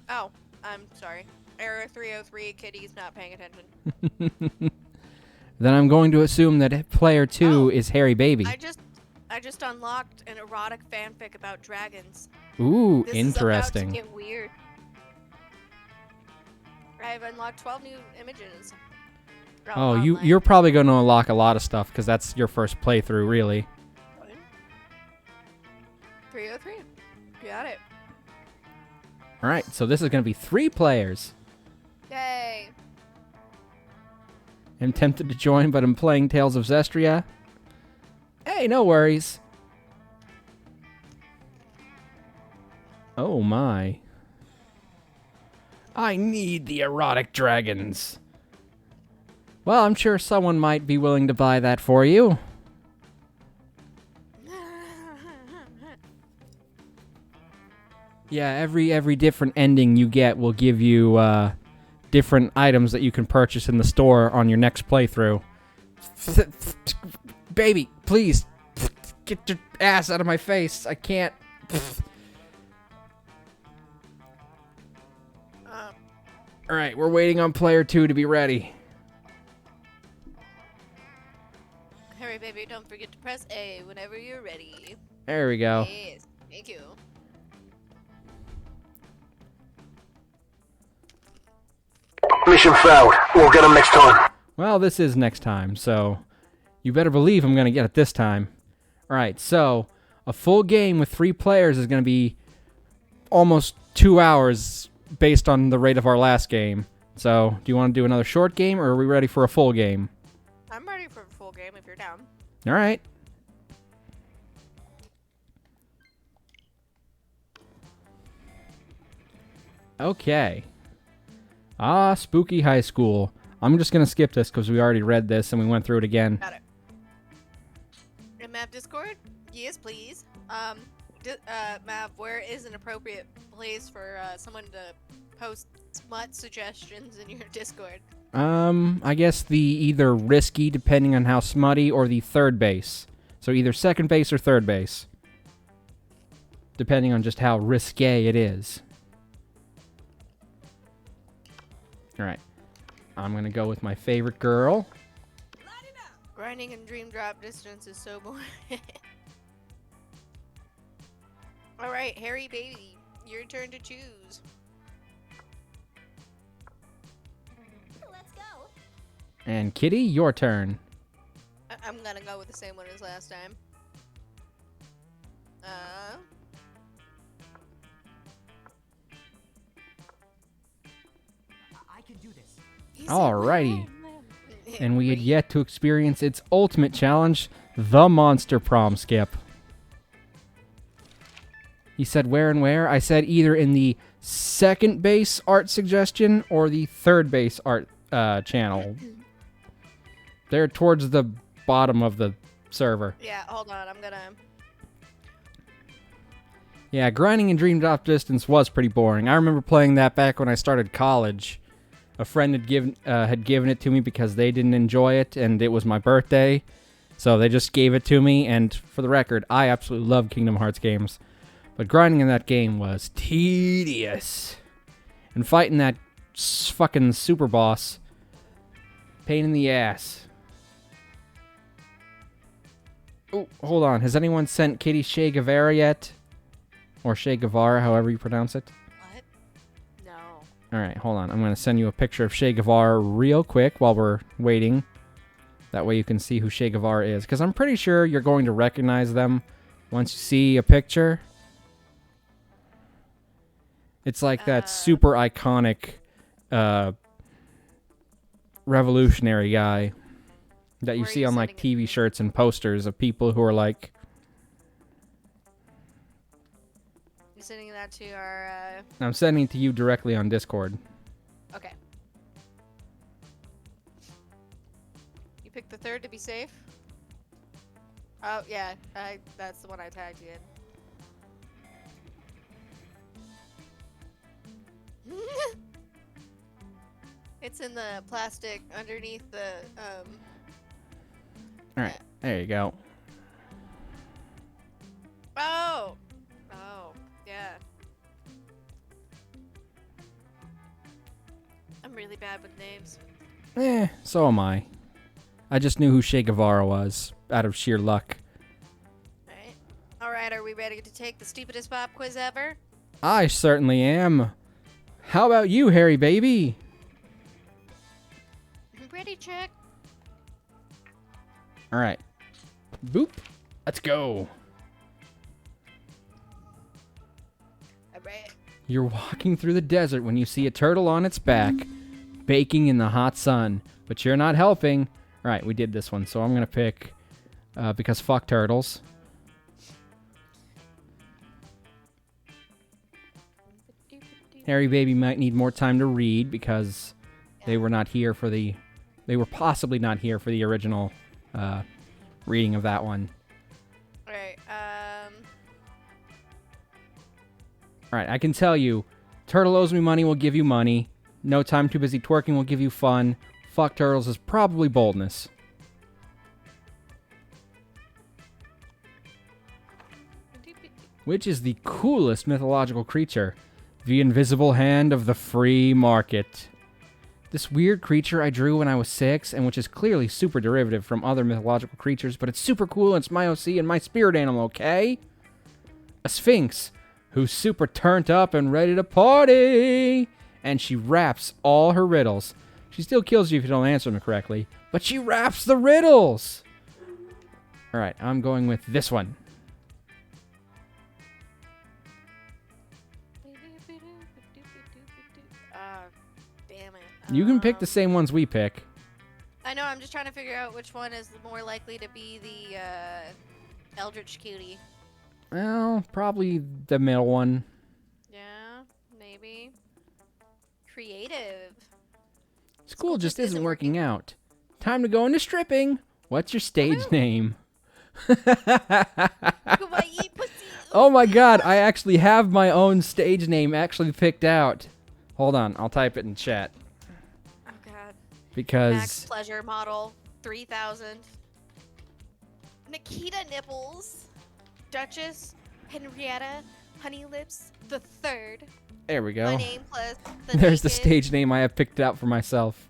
Oh, I'm sorry. Error 303, Kitty's not paying attention. Then I'm going to assume that player 2 Oh. is Harry Baby. I just unlocked an erotic fanfic about dragons. Ooh, This interesting. is about to get weird. I've unlocked 12 new images. Oh, online. you're probably going to unlock a lot of stuff because that's your first playthrough, really. 303. Got it. All right, so this is going to be 3 players. Yay. I'm tempted to join, but I'm playing Tales of Zestria. Hey, no worries. Oh my. I need the erotic dragons. Well, I'm sure someone might be willing to buy that for you. Yeah, every different ending you get will give you different items that you can purchase in the store on your next playthrough. Baby, please. Get your ass out of my face. I can't. All right, we're waiting on player 2 to be ready. Hurry, baby, don't forget to press A whenever you're ready. There we go. Yes, thank you. Mission failed. We'll get them next time. Well, this is next time, so you better believe I'm going to get it this time. All right, so a full game with 3 players is going to be almost 2 hours based on the rate of our last game. So, do you want to do another short game, or are we ready for a full game? I'm ready for a full game if you're down. All right. Okay. Spooky high school. I'm just going to skip this because we already read this and we went through it again. Got it. In Map Discord? Yes, please. Map, where is an appropriate place for someone to post smut suggestions in your Discord? I guess the either risky, depending on how smutty, or the third base. So either second base or third base. Depending on just how risque it is. Alright. I'm gonna go with my favorite girl. Grinding and dream drop distance is so boring. Alright, Harry baby, your turn to choose. Let's go. And Kitty, your turn. I'm gonna go with the same one as last time. I can do this. Alrighty. And we had yet to experience its ultimate challenge, the Monster Prom skip. He said where and where? I said either in the second base art suggestion or the third base art channel. They're towards the bottom of the server. Yeah, hold on, I'm gonna... Yeah, grinding and dream drop distance was pretty boring. I remember playing that back when I started college. A friend had given it to me because they didn't enjoy it, and it was my birthday. So they just gave it to me, and for the record, I absolutely love Kingdom Hearts games. But grinding in that game was tedious. And fighting that fucking super boss, pain in the ass. Oh, hold on. Has anyone sent Kitty Che Guevara yet? Or Che Guevara, however you pronounce it. What? No. Alright, hold on. I'm going to send you a picture of Che Guevara real quick while we're waiting. That way you can see who Che Guevara is. Because I'm pretty sure you're going to recognize them once you see a picture. It's like that super iconic revolutionary guy that you Where are see you on like sending it? TV shirts and posters of people who are like... You sending that to our, I'm sending it to you directly on Discord. Okay. You picked the third to be safe? Oh, yeah. That's the one I tagged you in. It's in the plastic underneath the, Alright, there you go. Oh! Oh, yeah. I'm really bad with names. So am I. I just knew who Che Guevara was, out of sheer luck. Alright. Alright, are we ready to take the stupidest pop quiz ever? I certainly am. How about you, Harry baby? Ready, check. Alright. Boop. Let's go. Alright. You're walking through the desert when you see a turtle on its back, baking in the hot sun. But you're not helping. Alright, we did this one, so I'm going to pick, because fuck turtles. Harry baby might need more time to read because they were not here for the... They were possibly not here for the original reading of that one. Alright, Alright, I can tell you, turtle owes me money will give you money. No time too busy twerking will give you fun. Fuck turtles is probably boldness. Which is the coolest mythological creature? The invisible hand of the free market. This weird creature I drew when I was 6, and which is clearly super derivative from other mythological creatures, but it's super cool and it's my OC and my spirit animal, okay? A sphinx, who's super turned up and ready to party! And she raps all her riddles. She still kills you if you don't answer them correctly, but she raps the riddles! Alright, I'm going with this one. Damn it. You can pick the same ones we pick. I know, I'm just trying to figure out which one is more likely to be the Eldritch Cutie. Well, probably the middle one. Yeah, maybe. Creative. School just isn't working out. Time to go into stripping. What's your stage name? Kawaii pussy. Oh my god, I actually have my own stage name actually picked out. Hold on, I'll type it in chat. Oh god. Because... Max Pleasure Model 3000. Nikita Nipples. Duchess Henrietta Honey Lips the Third. There we go. My name plus the There's the naked- stage name I have picked out for myself.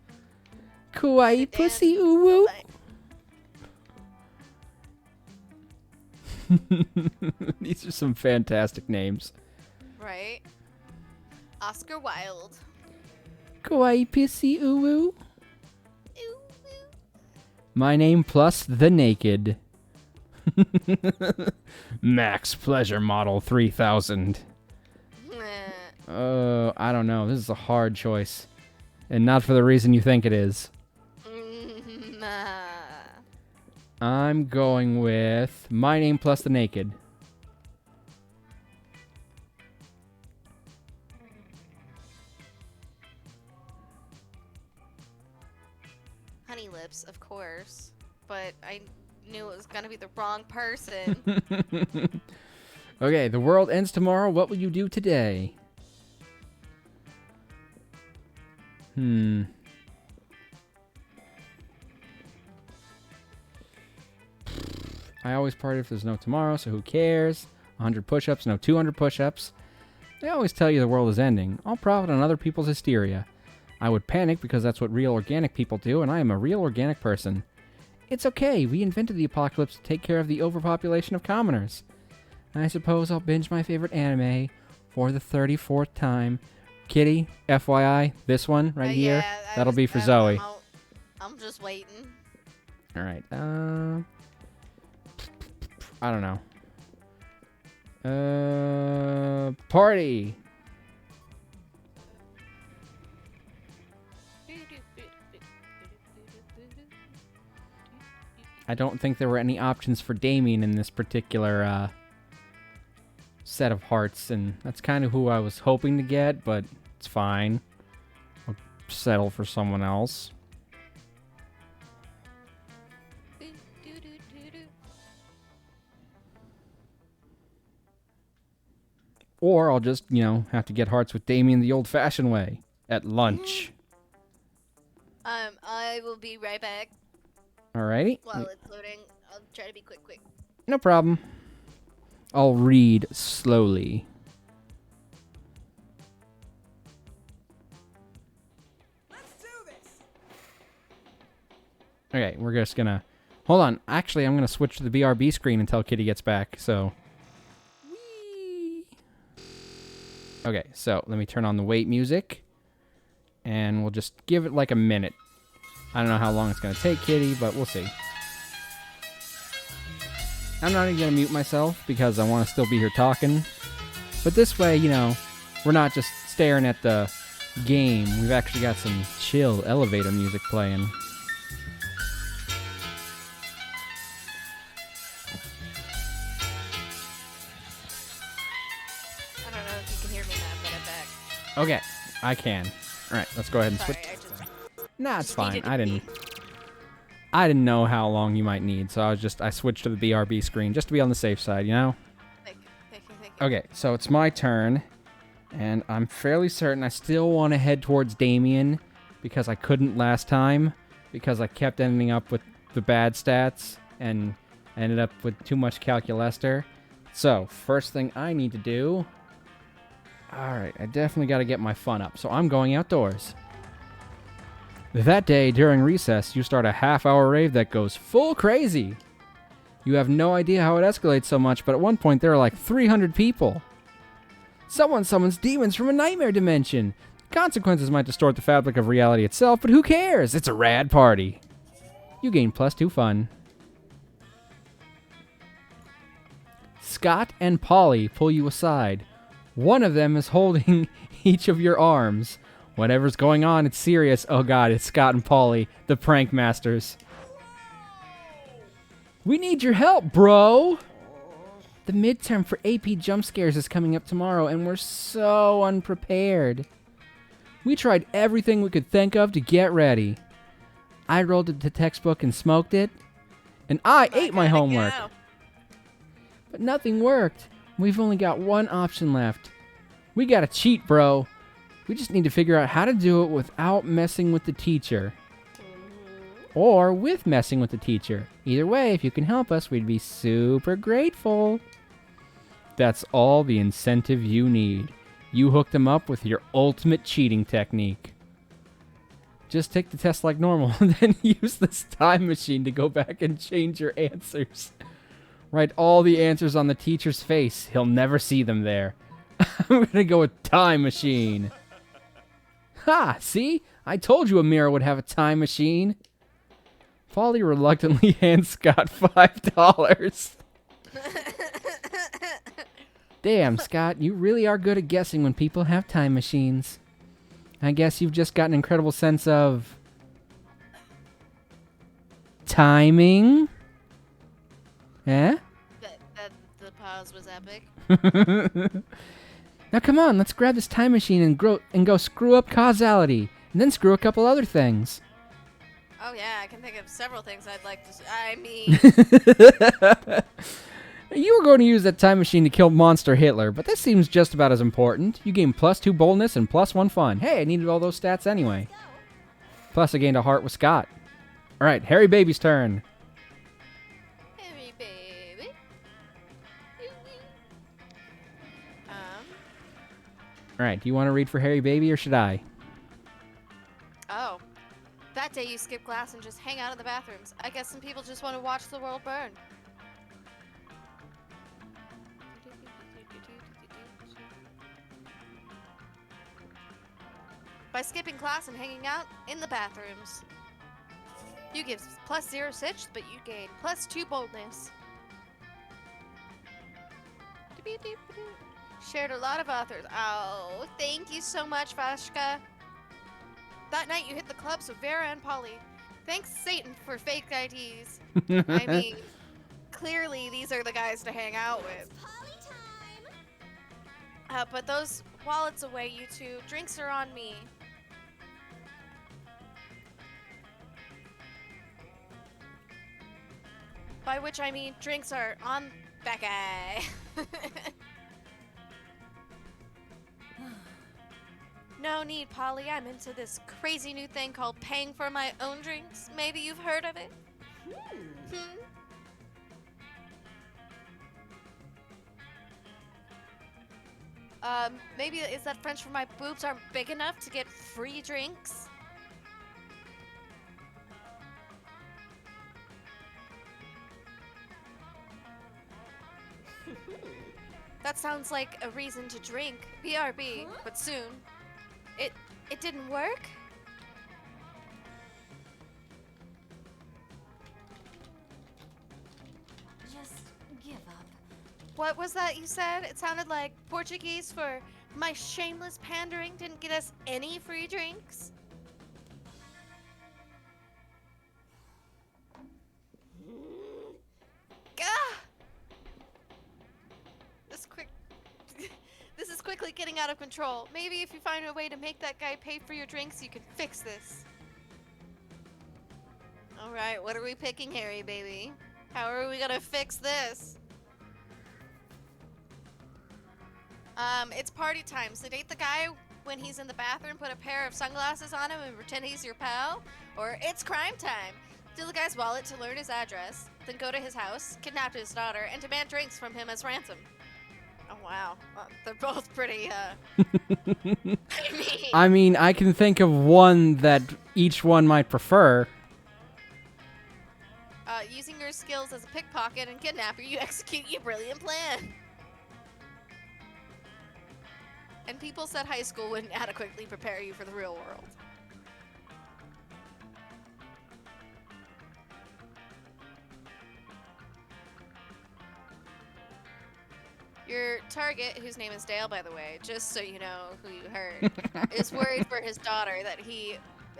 Kawaii Sit pussy down. uwu. These are some fantastic names. Right. Oscar Wilde. Kawaii pussy uwu. Ooh, ooh. My name plus the naked. Max Pleasure Model 3000. I don't know. This is a hard choice. And not for the reason you think it is. I'm going with my name plus the naked. Honey Lips, of course. But I knew it was gonna be the wrong person. Okay, the world ends tomorrow. What will you do today? I always party if there's no tomorrow, so who cares? 100 push-ups, no 200 push-ups. They always tell you the world is ending. I'll profit on other people's hysteria. I would panic because that's what real organic people do, and I am a real organic person. It's okay, we invented the apocalypse to take care of the overpopulation of commoners. I suppose I'll binge my favorite anime for the 34th time. Kitty, FYI, this one right here, Yeah, that'll be for Zoe. I'm just waiting. Alright, I don't know. Party! I don't think there were any options for Damien in this particular set of hearts, and that's kind of who I was hoping to get, but it's fine. I'll settle for someone else. Or I'll just, have to get hearts with Damien the old-fashioned way. At lunch. I will be right back Alrighty. while it's loading. I'll try to be quick. No problem. I'll read slowly. Let's do this. Okay, we're just gonna... Hold on. Actually, I'm gonna switch to the BRB screen until Kitty gets back, so... Whee! Okay, so let me turn on the wait music. And we'll just give it like a minute. I don't know how long it's gonna take, Kitty, but we'll see. I'm not even gonna mute myself because I want to still be here talking. But this way, we're not just staring at the game. We've actually got some chill elevator music playing. I don't know if you can hear me now, but I'm back. Okay, I can. Alright, let's go ahead and Sorry, switch. I just Nah, it's fine. needed to I didn't know how long you might need, so I switched to the BRB screen just to be on the safe side, Thank you. Okay, so it's my turn, and I'm fairly certain I still want to head towards Damien because I couldn't last time because I kept ending up with the bad stats and ended up with too much Calculester. So, first thing I need to do... Alright, I definitely got to get my fun up, so I'm going outdoors. That day, during recess, you start a half-hour rave that goes full crazy. You have no idea how it escalates so much, but at one point there are like 300 people. Someone summons demons from a nightmare dimension. Consequences might distort the fabric of reality itself, but who cares? It's a rad party. You gain +2 fun. Scott and Polly pull you aside. One of them is holding each of your arms. Whatever's going on, it's serious. Oh god, it's Scott and Polly, the prank masters. We need your help, bro! The midterm for AP jump scares is coming up tomorrow, and we're so unprepared. We tried everything we could think of to get ready. I rolled the textbook and smoked it, and I ate my homework. Go. But nothing worked. We've only got one option left. We gotta cheat, bro. We just need to figure out how to do it without messing with the teacher. Or with messing with the teacher. Either way, if you can help us, we'd be super grateful. That's all the incentive you need. You hooked them up with your ultimate cheating technique. Just take the test like normal, and then use this time machine to go back and change your answers. Write all the answers on the teacher's face. He'll never see them there. I'm gonna go with time machine. Ha! See? I told you a mirror would have a time machine. Polly reluctantly hands Scott $5. Damn, Scott, you really are good at guessing when people have time machines. I guess you've just got an incredible sense of... timing? Eh? The pause was epic. Now come on, let's grab this time machine and go screw up causality. And then screw a couple other things. Oh yeah, I can think of several things I'd like to. I mean, You were going to use that time machine to kill Monster Hitler, but this seems just about as important. You gained +2 boldness and +1 fun. Hey, I needed all those stats anyway. Plus, I gained a heart with Scott. All right, Harry Baby's turn. Harry baby. All right, do you want to read for Harry Baby or should I? Oh, that day you skip class and just hang out in the bathrooms. I guess some people just want to watch the world burn. By skipping class and hanging out in the bathrooms. You give +0 sitch, but you gain +2 boldness. Shared a lot of authors. Oh, thank you so much, Vashka. That night you hit the clubs with Vera and Polly. Thanks, Satan, for fake IDs. I mean, clearly these are the guys to hang out with. Put those wallets away, you two. Drinks are on me. By which I mean drinks are on that guy. No need, Polly. I'm into this crazy new thing called paying for my own drinks. Maybe you've heard of it? Maybe is that French for my boobs aren't big enough to get free drinks? That sounds like a reason to drink. BRB, but soon. It didn't work? Just give up. What was that you said? It sounded like Portuguese for my shameless pandering didn't get us any free drinks. Gah! This is quickly getting out of control. Maybe if you find a way to make that guy pay for your drinks, you can fix this. Alright, what are we picking, Harry, baby? How are we gonna fix this? It's party time. Sedate the guy when he's in the bathroom, put a pair of sunglasses on him and pretend he's your pal. Or it's crime time. Steal the guy's wallet to learn his address. then go to his house, kidnap his daughter, and demand drinks from him as ransom. Oh, wow. They're both pretty, I mean, I can think of one that each one might prefer. Using your skills as a pickpocket and kidnapper, you execute your brilliant plan. And people said high school wouldn't adequately prepare you for the real world. Your target, whose name is Dale, by the way, just so you know who you heard, is worried for his daughter that he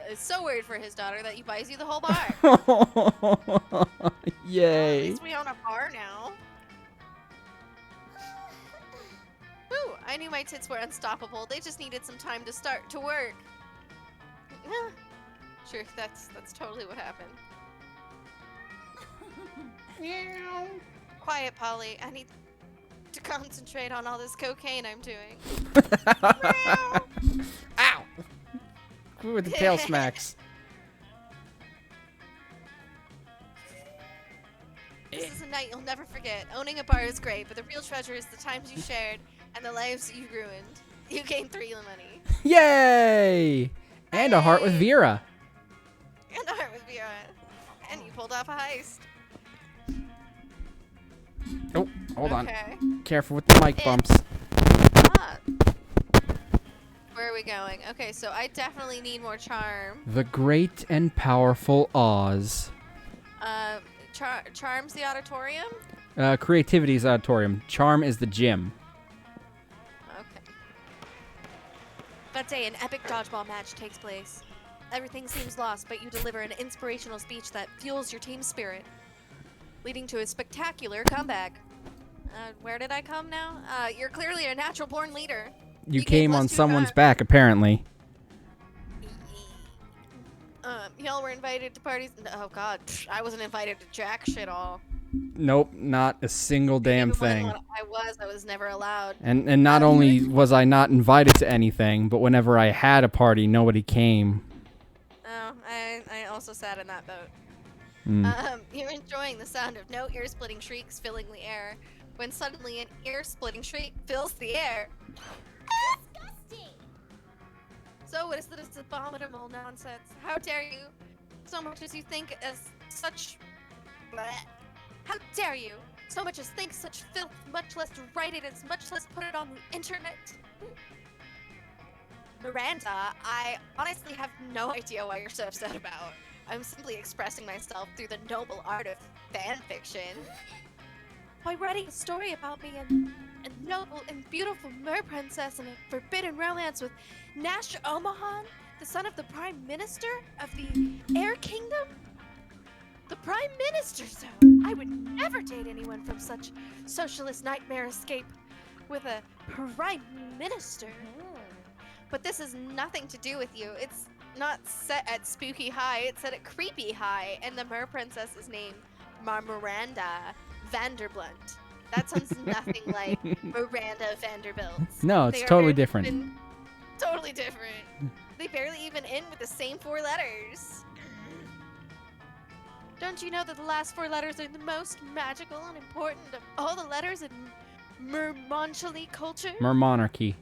is so worried for his daughter that he buys you the whole bar. At Yay. least we own a bar now. Ooh, I knew my tits were unstoppable. They just needed some time to start to work. Sure, that's totally what happened. Quiet, Polly. I need to concentrate on all this cocaine I'm doing. Ow! With the tail smacks. This is a night you'll never forget. Owning a bar is great, but the real treasure is the times you shared and the lives you ruined. You gained 3 money. Yay! And a heart with Vera. And a heart with Vera. And you pulled off a heist. Oh, hold on. Okay. Careful with the mic bumps. Ah. Where are we going? Okay, so I definitely need more charm. The great and powerful Oz. Charm's the auditorium? Creativity's auditorium. Charm is the gym. Okay. That day, an epic dodgeball match takes place. Everything seems lost, but you deliver an inspirational speech that fuels your team's spirit, leading to a spectacular comeback. Where did I come now? You're clearly a natural-born leader. You gave came less on to someone's God. back, apparently. Y'all were invited to parties. Oh God, I wasn't invited to jack shit all. Nope, not a single damn Even when thing. I was never allowed. And not only was I not invited to anything, but whenever I had a party, nobody came. Oh, I also sat in that boat. Mm. You're enjoying the sound of no ear-splitting shrieks filling the air, when suddenly an ear-splitting shriek fills the air. Disgusting! So what is this abominable nonsense? How dare you? So much as you think as such... Blech. How dare you? So much as think such filth, much less write it, as much less put it on the internet. Miranda, I honestly have no idea what you're so upset about. I'm simply expressing myself through the noble art of fan fiction. By writing a story about me and a noble and beautiful mer princess in a forbidden romance with Nash Omahan, the son of the Prime Minister of the Air Kingdom? The Prime Minister zone! I would never date anyone from such socialist nightmare escape with a Prime Minister. But this has nothing to do with you. It's not set at Spooky High, it's set at Creepy High, and the Mer Princess is named Miranda Vanderblunt. That sounds nothing like Miranda Vanderbilt. No, it's totally different. Totally different. They barely even end with the same 4 letters. Don't you know that the last 4 letters are the most magical and important of all the letters in Mermonchally culture? Mermonarchy.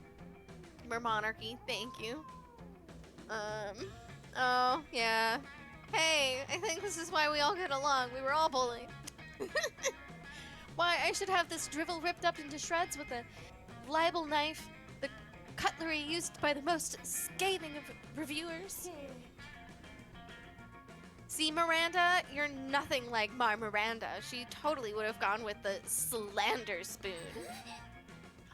Mermonarchy, thank you. Oh, yeah. Hey, I think this is why we all get along. We were all bullied. Why, I should have this drivel ripped up into shreds with a libel knife, the cutlery used by the most scathing of reviewers. See, Miranda, you're nothing like my Miranda. She totally would have gone with the slander spoon.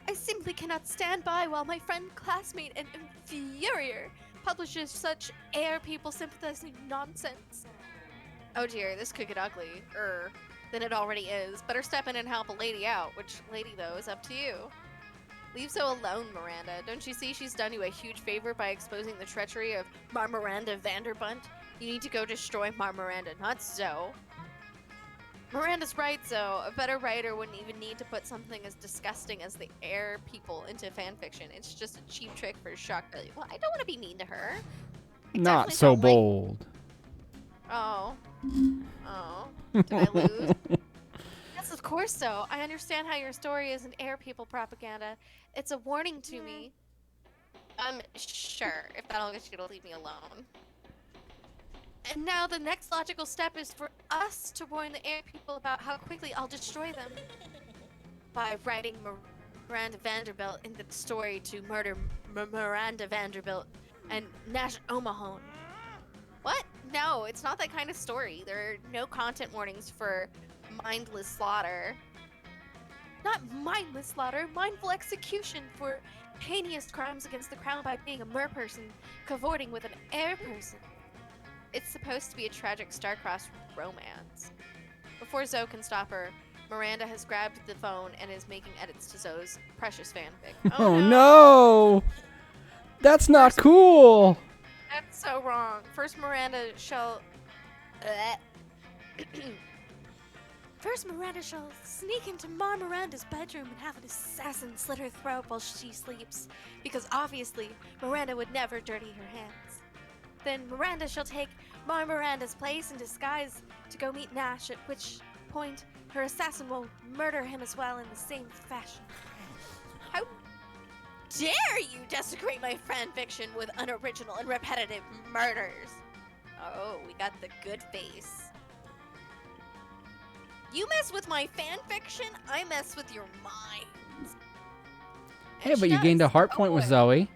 I simply cannot stand by while my friend, classmate, and infuriator publishes such air people sympathizing nonsense. Oh dear, this could get ugly. Than it already is. Better step in and help a lady out, which lady, though, is up to you. Leave Zoe alone, Miranda. Don't you see she's done you a huge favor by exposing the treachery of Miranda Vanderbunt? You need to go destroy Miranda, not Zoe. Miranda's right, Zoe. A better writer wouldn't even need to put something as disgusting as the air people into fanfiction. It's just a cheap trick for shock value. Well, I don't want to be mean to her. Not so bold. Oh, Oh, did I lose? Yes, of course so. I understand how your story isn't air people propaganda. It's a warning to me. Sure, if that'll get you to leave me alone. And now the next logical step is for us to warn the air people about how quickly I'll destroy them. By writing Miranda Vanderbilt in the story to murder Miranda Vanderbilt and Nash Omahone. What? No, it's not that kind of story. There are no content warnings for mindless slaughter. Not mindless slaughter, mindful execution for heinous crimes against the crown by being a mer-person cavorting with an air person. It's supposed to be a tragic star-crossed romance. Before Zoe can stop her, Miranda has grabbed the phone and is making edits to Zoe's precious fanfic. Oh no! That's not cool! That's so wrong. First, Miranda shall... First, Miranda shall sneak into Ma Miranda's bedroom and have an assassin slit her throat while she sleeps, because obviously, Miranda would never dirty her hands. Then Miranda shall take Ma Miranda's place in disguise to go meet Nash, at which point her assassin will murder him as well in the same fashion. How dare you desecrate my fanfiction with unoriginal and repetitive murders? Oh, we got the good face. You mess with my fanfiction, I mess with your minds. Hey, but you gained a heart point with Zoe.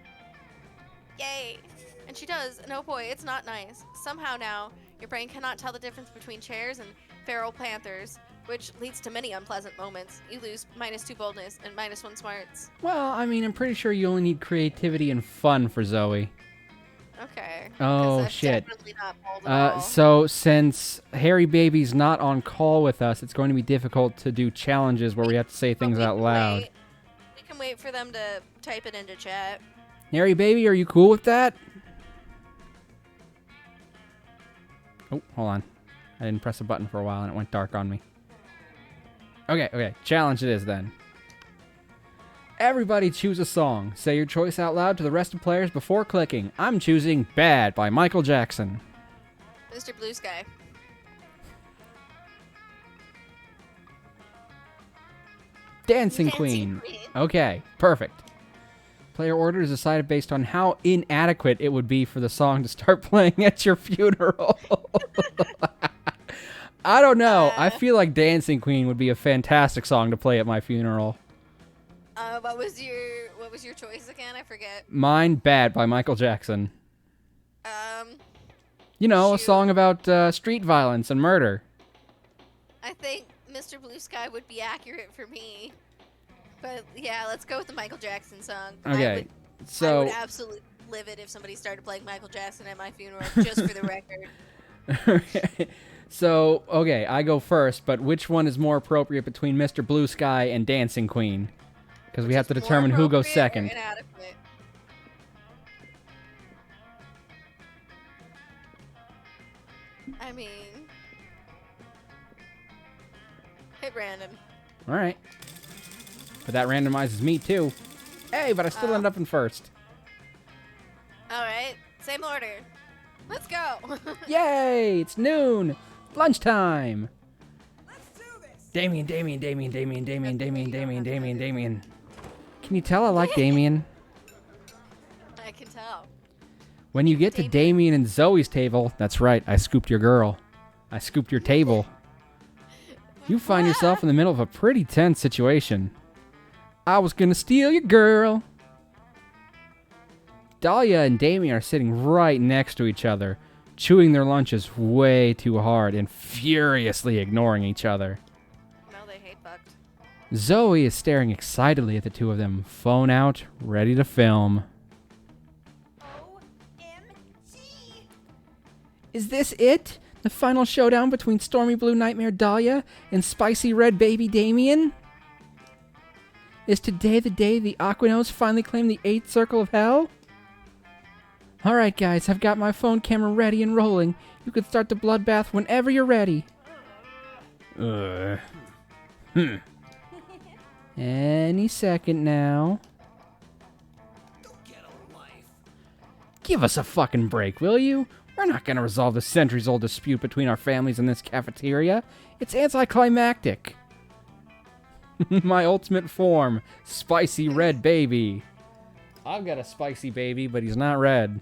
Yay. And she does, and oh boy, it's not nice. Somehow now, your brain cannot tell the difference between chairs and feral panthers, which leads to many unpleasant moments. You lose -2 boldness and -1 smarts. Well, I mean, I'm pretty sure you only need creativity and fun for Zoe. Okay. Oh, that's shit. definitely not bold at all. So since Harry Baby's not on call with us, it's going to be difficult to do challenges where we have to say things out loud. We can wait for them to type it into chat. Harry Baby, are you cool with that? Oh, hold on. I didn't press a button for a while and it went dark on me. Okay. Challenge it is then. Everybody choose a song. Say your choice out loud to the rest of players before clicking. I'm choosing Bad by Michael Jackson. Mr. Blue Sky. Dancing Queen. Okay, perfect. Player order is decided based on how inadequate it would be for the song to start playing at your funeral. I don't know. I feel like Dancing Queen would be a fantastic song to play at my funeral. What was your choice again? I forget. Mine, Bad by Michael Jackson. You know, shoot. a song about street violence and murder. I think Mr. Blue Sky would be accurate for me. But yeah, let's go with the Michael Jackson song. Okay, I would absolutely live it if somebody started playing Michael Jackson at my funeral, just for the record. So, okay, I go first, but which one is more appropriate between Mr. Blue Sky and Dancing Queen? Because we have to determine who goes second. Inadequate? I mean, hit random. All right. But that randomizes me, too. Hey, but I still end up in first. All right, same order. Let's go. Yay! It's noon. Lunchtime. Let's do this. Damien. Can you tell I like Damien? I can tell. When you get to Damien and Zoe's table, that's right, I scooped your girl. I scooped your table. You find yourself in the middle of a pretty tense situation. I was gonna steal your girl. Dahlia and Damien are sitting right next to each other, chewing their lunches way too hard and furiously ignoring each other. No, they hate fucked. Zoe is staring excitedly at the two of them, phone out, ready to film. OMG. Is this it? The final showdown between Stormy Blue Nightmare Dahlia and Spicy Red Baby Damien? Is today the day the Aquanos finally claim the 8th circle of hell? Alright guys, I've got my phone camera ready and rolling. You can start the bloodbath whenever you're ready. Any second now. Give us a fucking break, will you? We're We're not going to resolve the centuries-old dispute between our families in this cafeteria. It's anticlimactic. My ultimate form, spicy red baby. I've got a spicy baby, but he's not red.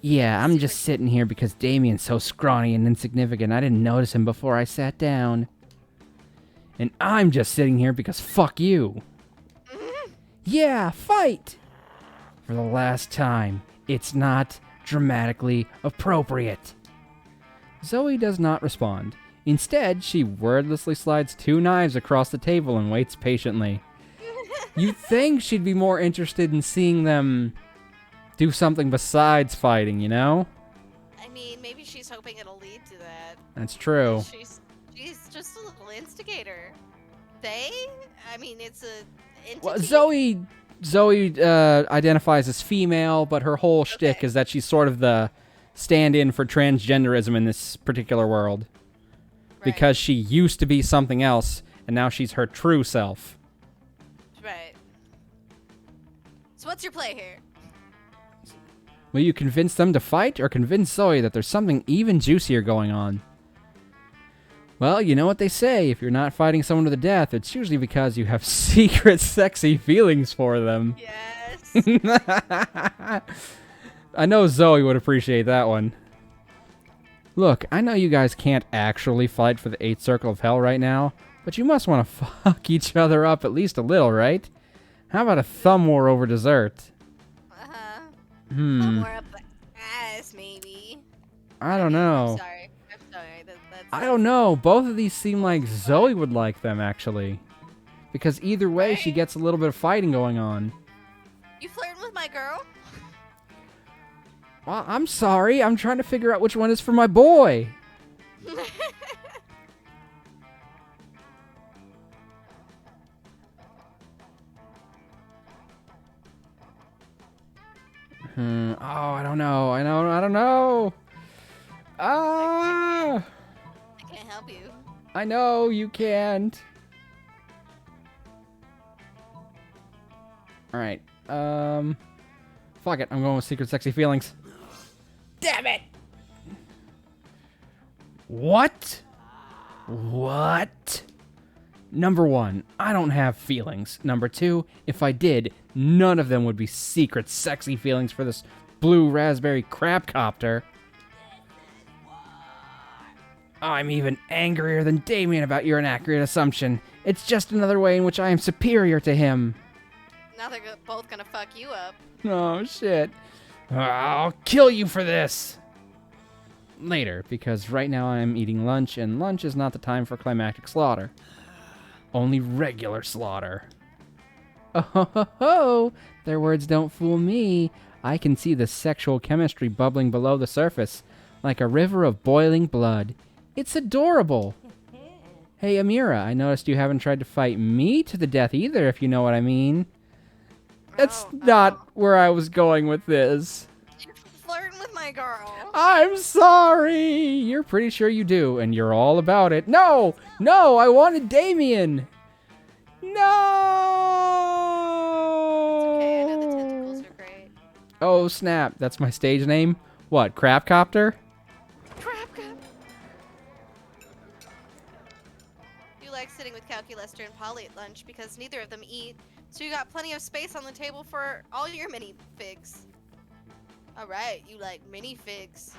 Yeah, I'm just sitting here because Damien's so scrawny and insignificant. I didn't notice him before I sat down. And I'm just sitting here because fuck you. Yeah, fight! For the last time, it's not dramatically appropriate. Zoe does not respond. Instead, she wordlessly slides 2 knives across the table and waits patiently. You'd think she'd be more interested in seeing them do something besides fighting, you know? I mean, maybe she's hoping it'll lead to that. That's true. She's just a little instigator. I mean, it's a entity. Well, Zoe identifies as female, but her whole shtick is that she's sort of the stand-in for transgenderism in this particular world. Right. Because she used to be something else, and now she's her true self. Right. So what's your play here? Will you convince them to fight, or convince Zoe that there's something even juicier going on? Well, you know what they say, if you're not fighting someone to the death, it's usually because you have secret sexy feelings for them. Yes. I know Zoe would appreciate that one. Look, I know you guys can't actually fight for the 8th Circle of Hell right now, but you must want to fuck each other up at least a little, right? How about a thumb war over dessert? Uh-huh. Hmm. More up the ass, maybe. I don't know. I'm sorry. That's I don't know. Both of these seem like Zoe would like them, actually. Because either way, she gets a little bit of fighting going on. You flirting with my girl? Well, I'm sorry. I'm trying to figure out which one is for my boy. Oh, I don't know. I don't know. Ah! I can't help you. I know you can't. All right. Fuck it. I'm going with secret sexy feelings. Damn it! What? What? Number 1, I don't have feelings. Number 2, if I did, none of them would be secret sexy feelings for this blue raspberry crapcopter. I'm even angrier than Damien about your inaccurate assumption. It's just another way in which I am superior to him. Now they're both gonna fuck you up. Oh, shit. I'll kill you for this. Later, because right now I'm eating lunch, and lunch is not the time for climactic slaughter. Only regular slaughter. Oh, ho, ho, ho. Their words don't fool me. I can see the sexual chemistry bubbling below the surface, like a river of boiling blood. It's adorable. Hey, Amira, I noticed you haven't tried to fight me to the death either, if you know what I mean. That's not where I was going with this. You're flirting with my girl. I'm sorry. You're pretty sure you do, and you're all about it. No! No, I wanted Damien. No! It's okay, I know the tentacles are great. Oh, snap. That's my stage name? What, Crapcopter? You like sitting with Calculester and Polly at lunch because neither of them eat, so you got plenty of space on the table for all your minifigs. Alright, you like minifigs.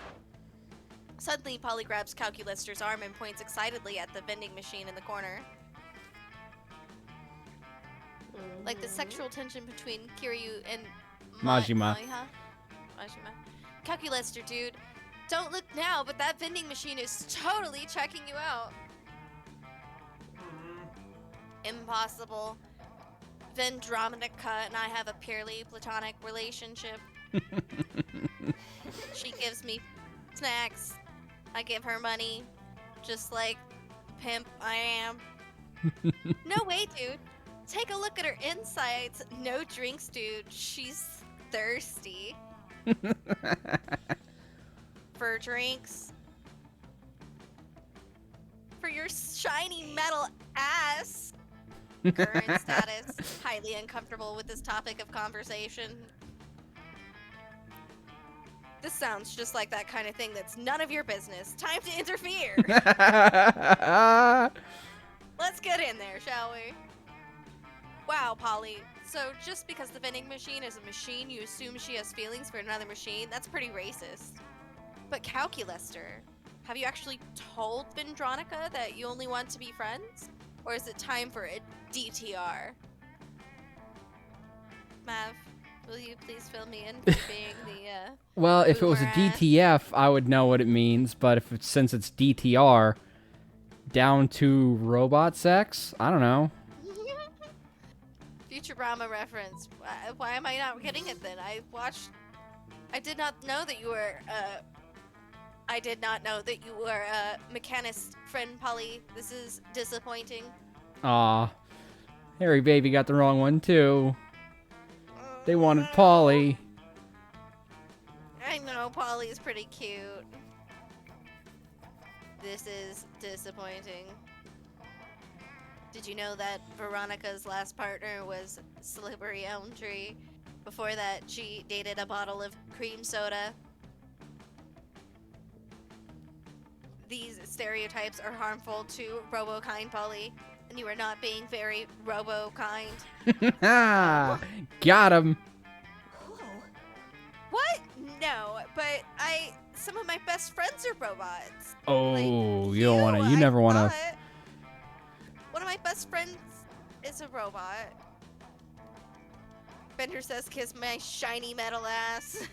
Suddenly, Polly grabs Calculester's arm and points excitedly at the vending machine in the corner. Like the sexual tension between Kiryu and Majima. Majima. Calculester, dude. Don't look now, but that vending machine is totally checking you out. Impossible. Vendrominica and I have a purely platonic relationship. She gives me snacks. I give her money. Just like pimp I am. No way, dude. Take a look at her insides. No drinks, dude. She's thirsty. For drinks. For your shiny metal ass. Current status. Highly uncomfortable with this topic of conversation. This sounds just like that kind of thing that's none of your business. Time to interfere. Let's get in there, shall we? Wow, Polly. So just because the vending machine is a machine, you assume she has feelings for another machine? That's pretty racist. But Calculester, have you actually told Vendronica that you only want to be friends? Or is it time for a DTR? Mav, will you please fill me in for being the, Well, if it was a boomer ass? DTF, I would know what it means, but since it's DTR, down to robot sex, I don't know. Futurama reference. Why am I not getting it then? I did not know that you were, I did not know that you were a mechanist friend, Polly. This is disappointing. Aw. Harry Baby got the wrong one, too. They wanted Polly. I know, Polly is pretty cute. This is disappointing. Did you know that Veronica's last partner was Slippery Elm Tree? Before that, she dated a bottle of cream soda. These stereotypes are harmful to robo-kind, Polly, and you are not being very robo-kind. Got him. What? No, but some of my best friends are robots. Oh, Like you don't want to. You I never want to. thought one of my best friends is a robot. Bender says, kiss my shiny metal ass.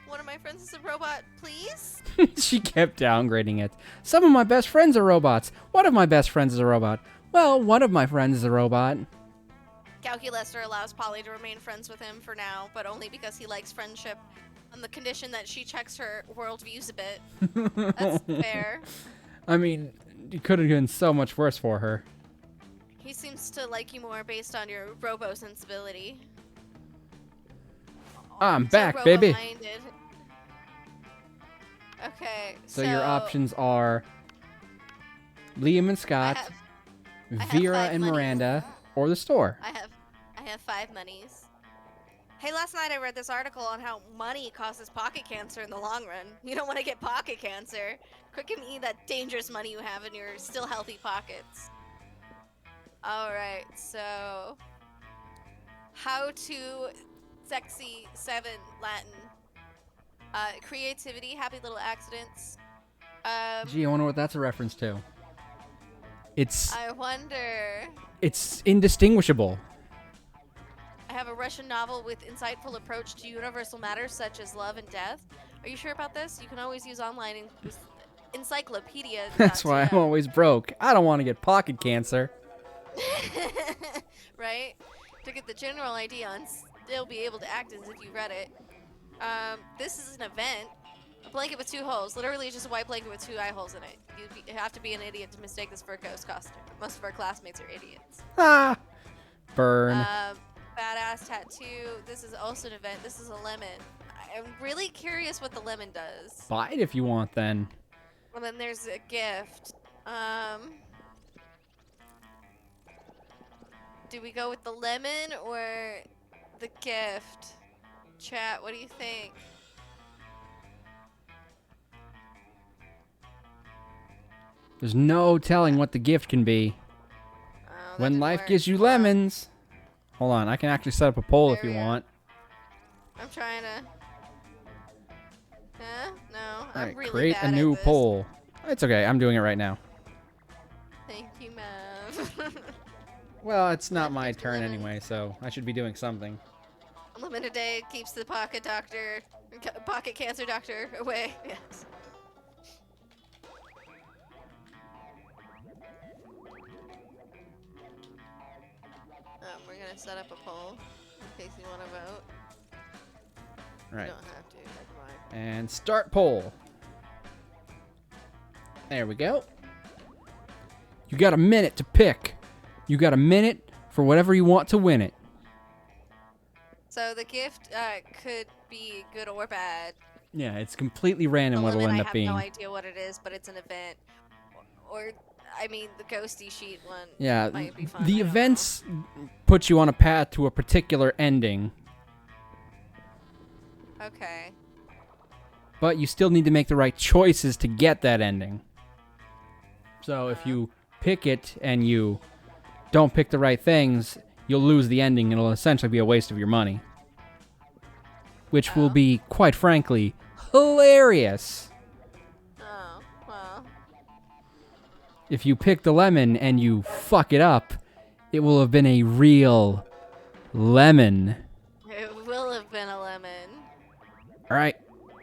One of my friends is a robot, please? She kept downgrading it. Some of my best friends are robots. One of my best friends is a robot. Well, one of my friends is a robot. Calculester allows Polly to remain friends with him for now, but only because he likes friendship, on the condition that she checks her worldviews a bit. That's fair. I mean, it could have been so much worse for her. He seems to like you more based on your robo sensibility. I'm So back, baby. robo-minded. Okay, So your options are Liam and Scott, have Vera 5 and monies. Miranda, or the store. I have 5 monies. Hey, last night I read this article on how money causes pocket cancer in the long run. You don't want to get pocket cancer. Quick and eat that dangerous money you have in your still healthy pockets. Alright, so how to sexy 7 Latin. Creativity, happy little accidents. Gee, I wonder what that's a reference to. It's I wonder. indistinguishable. I have a Russian novel with insightful approach to universal matters such as love and death. Are you sure about this? You can always use online encyclopedia. That's why I'm always broke. I don't want to get pocket cancer. Right? To get the general idea and still be able to act as if you read it. This is an event. A blanket with 2 holes. Literally just a white blanket with 2 eye holes in it. You have to be an idiot to mistake this for a ghost costume. Most of our classmates are idiots. Ah! Burn. Badass tattoo. This is also an event. This is a lemon. I'm really curious what the lemon does. Buy it if you want, then. And then there's a gift. Do we go with the lemon or the gift? Chat, what do you think? There's no telling what the gift can be. Oh, that When didn't life work. gives you Hold on. lemons. Hold on, I can actually set up a poll if There you we are. want. I'm trying to. Huh? No. I'm Alright, really create bad a at new this. poll. It's okay, I'm doing it right now. Thank you, Mav. Well, it's not my Let's turn lemon. anyway, so I should be doing something. A lemon a day keeps the pocket cancer doctor away. Yes. We're gonna set up a poll in case you want to vote. Right. You don't have to. Never mind. And start poll. There we go. You got a minute to pick. You got a minute for whatever you want to win it. So the gift could be good or bad. Yeah, it's completely random The what it'll lemon, end I up have being. no idea what it is, but it's an event. Or I mean, the ghosty sheet one. Yeah, might be fun. I the don't know. events put you on a path to a particular ending. Okay. but you still need to make the right choices to get that ending. So if you pick it and you don't pick the right things, you'll lose the ending. It'll essentially be a waste of your money. Which will be, quite frankly, hilarious. Oh, well. If you pick the lemon and you fuck it up, it will have been a real lemon. It will have been a lemon. All right,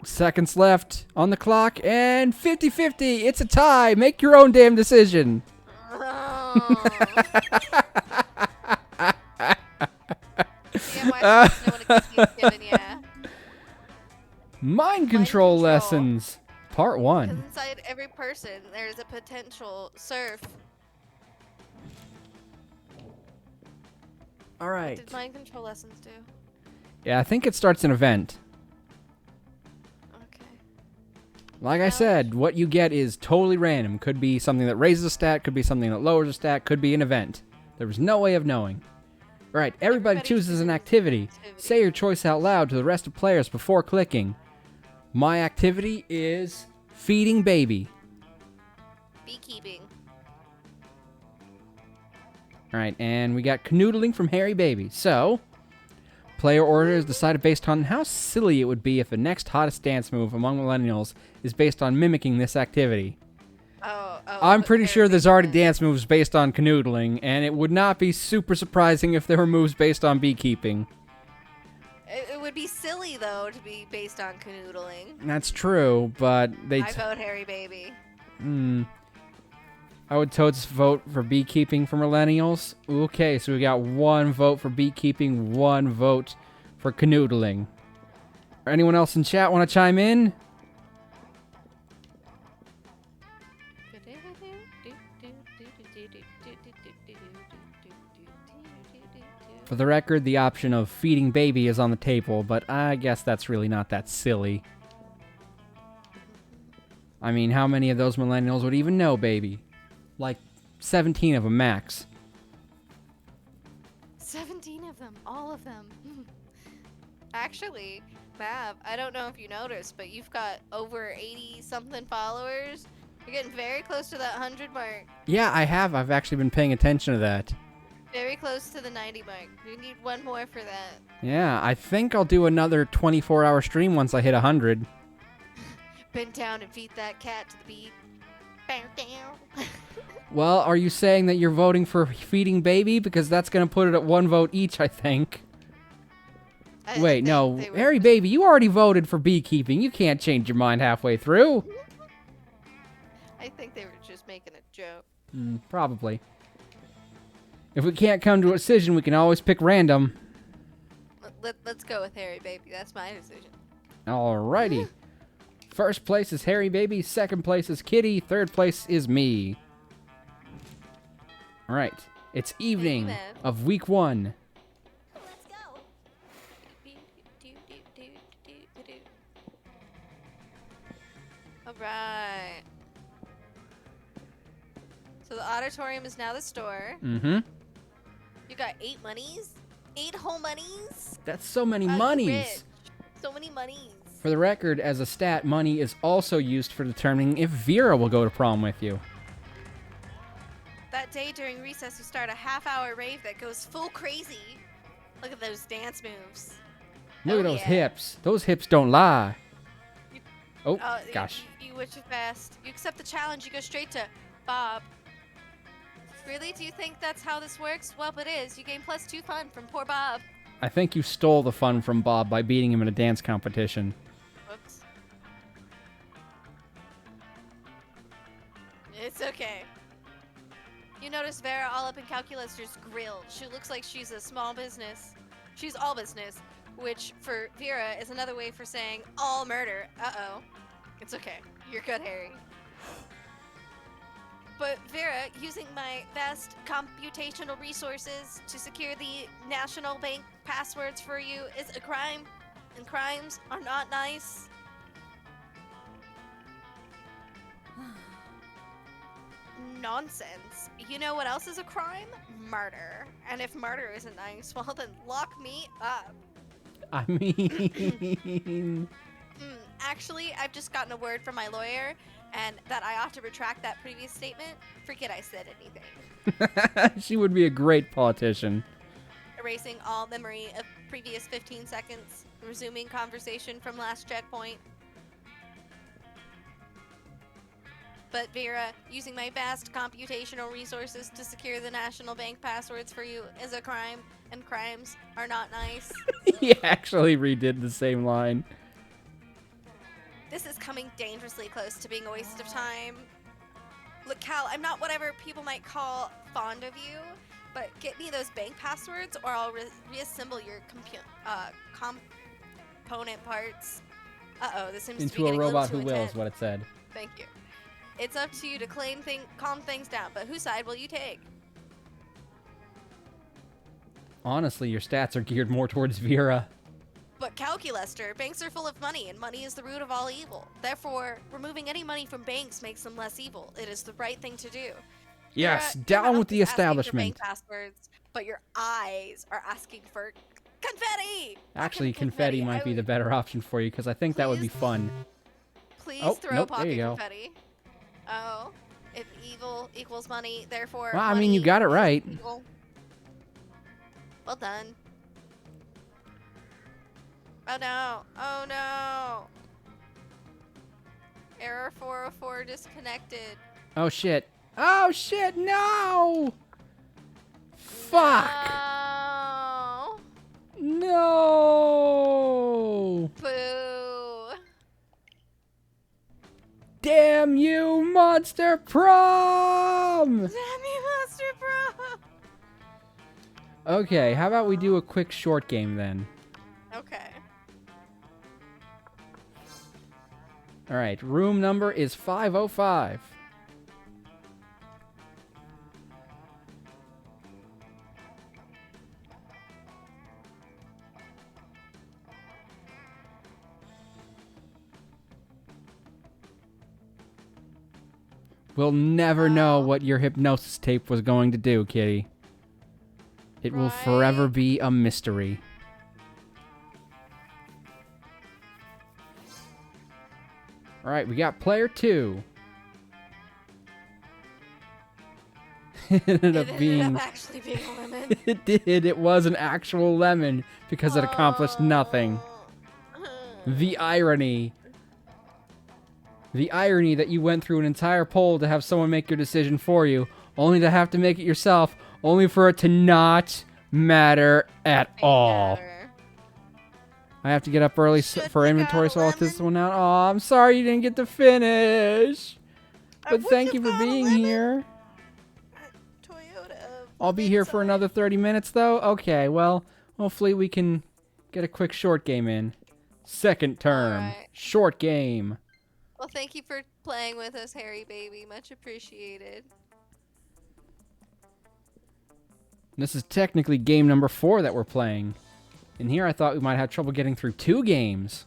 seconds left on the clock, and 50-50. It's a tie. Make your own damn decision. Oh. Yeah, why does no one keep giving you? Mind control lessons, part 1. Because inside every person, there's a potential surf. All right. What did mind control lessons do? Yeah, I think it starts an event. Okay. Like I said, what you get is totally random. Could be something that raises a stat, could be something that lowers a stat, could be an event. There was no way of knowing. All right, everybody chooses an activity. Say your choice out loud to the rest of players before clicking. My activity is feeding baby. Beekeeping. All right, and we got canoodling from Hairy Baby. So, player order is decided based on how silly it would be if the next hottest dance move among millennials is based on mimicking this activity. I'm pretty sure there's already dance moves based on canoodling, and it would not be super surprising if there were moves based on beekeeping. It would be silly, though, to be based on canoodling. That's true, but they... I vote Hairy Baby. I would totes vote for beekeeping for millennials. Okay, so we got 1 vote for beekeeping, 1 vote for canoodling. Anyone else in chat want to chime in? For the record, the option of feeding baby is on the table, but I guess that's really not that silly. I mean, how many of those millennials would even know baby? Like 17 of them max. 17 of them, all of them. Actually, Mav, I don't know if you noticed, but you've got over 80-something followers. You're getting very close to that 100 mark. Yeah, I have. I've actually been paying attention to that. Very close to the 90 mark. We need 1 more for that. Yeah, I think I'll do another 24-hour stream once I hit 100. Bend down and feed that cat to the beat. Bow down. Well, are you saying that you're voting for feeding baby? Because that's going to put it at 1 vote each, I think. Wait, no. Hairy Baby, you already voted for beekeeping. You can't change your mind halfway through. I think they were just making a joke. Probably. If we can't come to a decision, we can always pick random. Let's go with Hairy Baby. That's my decision. Alrighty. First place is Hairy Baby. Second place is Kitty. Third place is me. Alright. It's evening of week 1. Let's go. Alright. So the auditorium is now the store. Mm-hmm. You got 8 monies? 8 whole monies? That's so many That's monies. rich. So many monies. For the record, as a stat, money is also used for determining if Vera will go to prom with you. That day during recess, you start a half-hour rave that goes full crazy. Look at those dance moves. Look at those hips. Those hips don't lie. Oh, gosh. You were too fast. You accept the challenge. You go straight to Bob. Really? Do you think that's how this works? Well, it is. You gain +2 fun from poor Bob. I think you stole the fun from Bob by beating him in a dance competition. Whoops. It's okay. You notice Vera all up in calculus just grilled. She looks like she's a small business. She's all business, which for Vera is another way for saying all murder. Uh-oh. It's okay. You're good, Harry. But Vera, using my vast computational resources to secure the national bank passwords for you is a crime, and crimes are not nice. Nonsense. You know what else is a crime? Murder. And if murder isn't nice, well then lock me up. I mean... Actually, I've just gotten a word from my lawyer, and that I ought to retract that previous statement. Forget I said anything. She would be a great politician. Erasing all memory of previous 15 seconds. Resuming conversation from last checkpoint. But Vera, using my vast computational resources to secure the national bank passwords for you is a crime, and crimes are not nice. He actually redid the same line. This is coming dangerously close to being a waste of time. Look, Cal, I'm not whatever people might call fond of you, but get me those bank passwords or I'll reassemble your component parts. Uh-oh, this seems to be Into a getting robot little who too will intense. is what it said. Thank you. It's up to you to calm things down, but whose side will you take? Honestly, your stats are geared more towards Vera. But Calculester, banks are full of money, and money is the root of all evil. Therefore, removing any money from banks makes them less evil. It is the right thing to do. Yes, You're down not with the asking for bank establishment. passwords, but your eyes are asking for confetti. Actually, Pocket confetti might be the better option for you, because I think that would be Please? fun. Please Oh, throw nope, there pocket you go. confetti. Oh, if evil equals money, therefore. Well, I mean, you money got it is right. evil. Well done. Oh no! Oh no! Error 404 disconnected. Oh, shit. Oh, shit, no! Fuck! No! No! Boo! Damn you, Monster Prom! Damn you, Monster Prom! Okay, how about we do a quick short game then? Okay. Alright, room number is 505. We'll never know what your hypnosis tape was going to do, Kitty. It will forever Right. be a mystery. Alright, we got player 2. It ended up being... actually being a lemon. It did. It was an actual lemon because it accomplished nothing. The irony. The irony that you went through an entire poll to have someone make your decision for you, only to have to make it yourself, only for it to not matter at all. Matter. I have to get up early Shouldn't for have inventory, got a so I'll let this lemon. one out. Oh, I'm sorry you didn't get to finish. I But would thank have you for got a being lemon. here. Toyota. I'll be here for another 30 minutes, though? Okay, well, hopefully we can get a quick short game in. Second term. Alright. Short game. Well, thank you for playing with us, Harry baby. Much appreciated. This is technically game number 4 that we're playing. And here I thought we might have trouble getting through 2 games.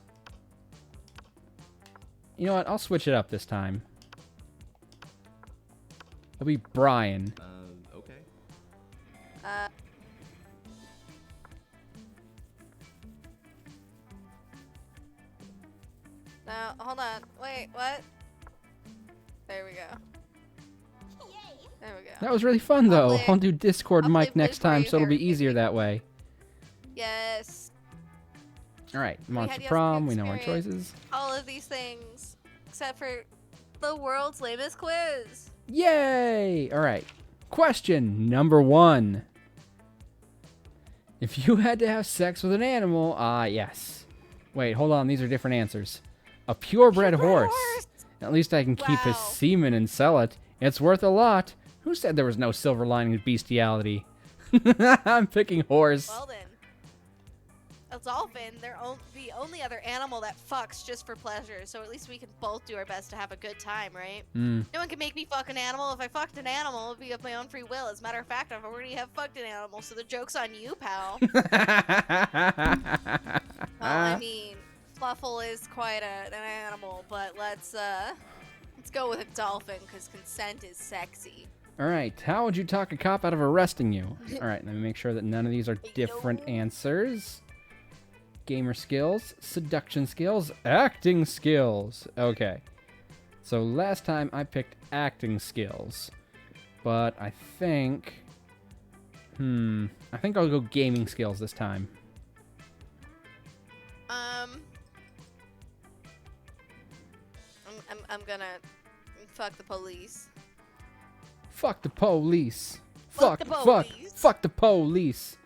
You know what? I'll switch it up this time. It'll be Brian. Okay. No, hold on. Wait, what? There we go. There we go. That was really fun, though. play- I'll do Discord I'll play mic next Blue for time, you, so it'll be Harry. easier that way. Yes. All right, Monster yes, Prom. We know our experience. choices. All of these things. Except for the world's lamest quiz. Yay! All right. Question number 1. If you had to have sex with an animal, yes. Wait, hold on. These are different answers. A purebred horse. At least I can keep his Wow. semen and sell it. It's worth a lot. Who said there was no silver lining to bestiality? I'm picking horse. Well then. A dolphin, they're the only other animal that fucks just for pleasure, so at least we can both do our best to have a good time, right? Mm. No one can make me fuck an animal. If I fucked an animal, it would be of my own free will. As a matter of fact, I've already have fucked an animal, so the joke's on you, pal. Well, I mean, Fluffle is quite an animal, but let's go with a dolphin, because consent is sexy. All right. How would you talk a cop out of arresting you? All right. Let me make sure that none of these are different Yo. answers. gamer skills, seduction skills, acting skills. Okay. So last time I picked acting skills. But I think... I think I'll go gaming skills this time. I'm gonna fuck the police. Fuck the police. Fuck the police. Fuck the police.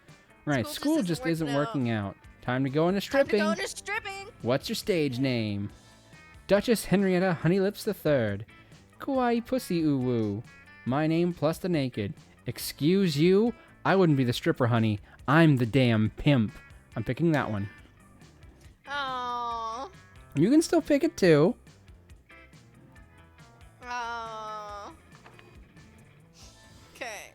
Right, school just just isn't isn't working out. Time to go into Time to stripping. go into stripping. What's your stage name? Duchess Henrietta Honeylips III. Kawaii Pussy Ooh Woo. My name plus the naked. Excuse you? I wouldn't be the stripper, honey. I'm the damn pimp. I'm picking that one. Aww. You can still pick it too. Aww. Okay.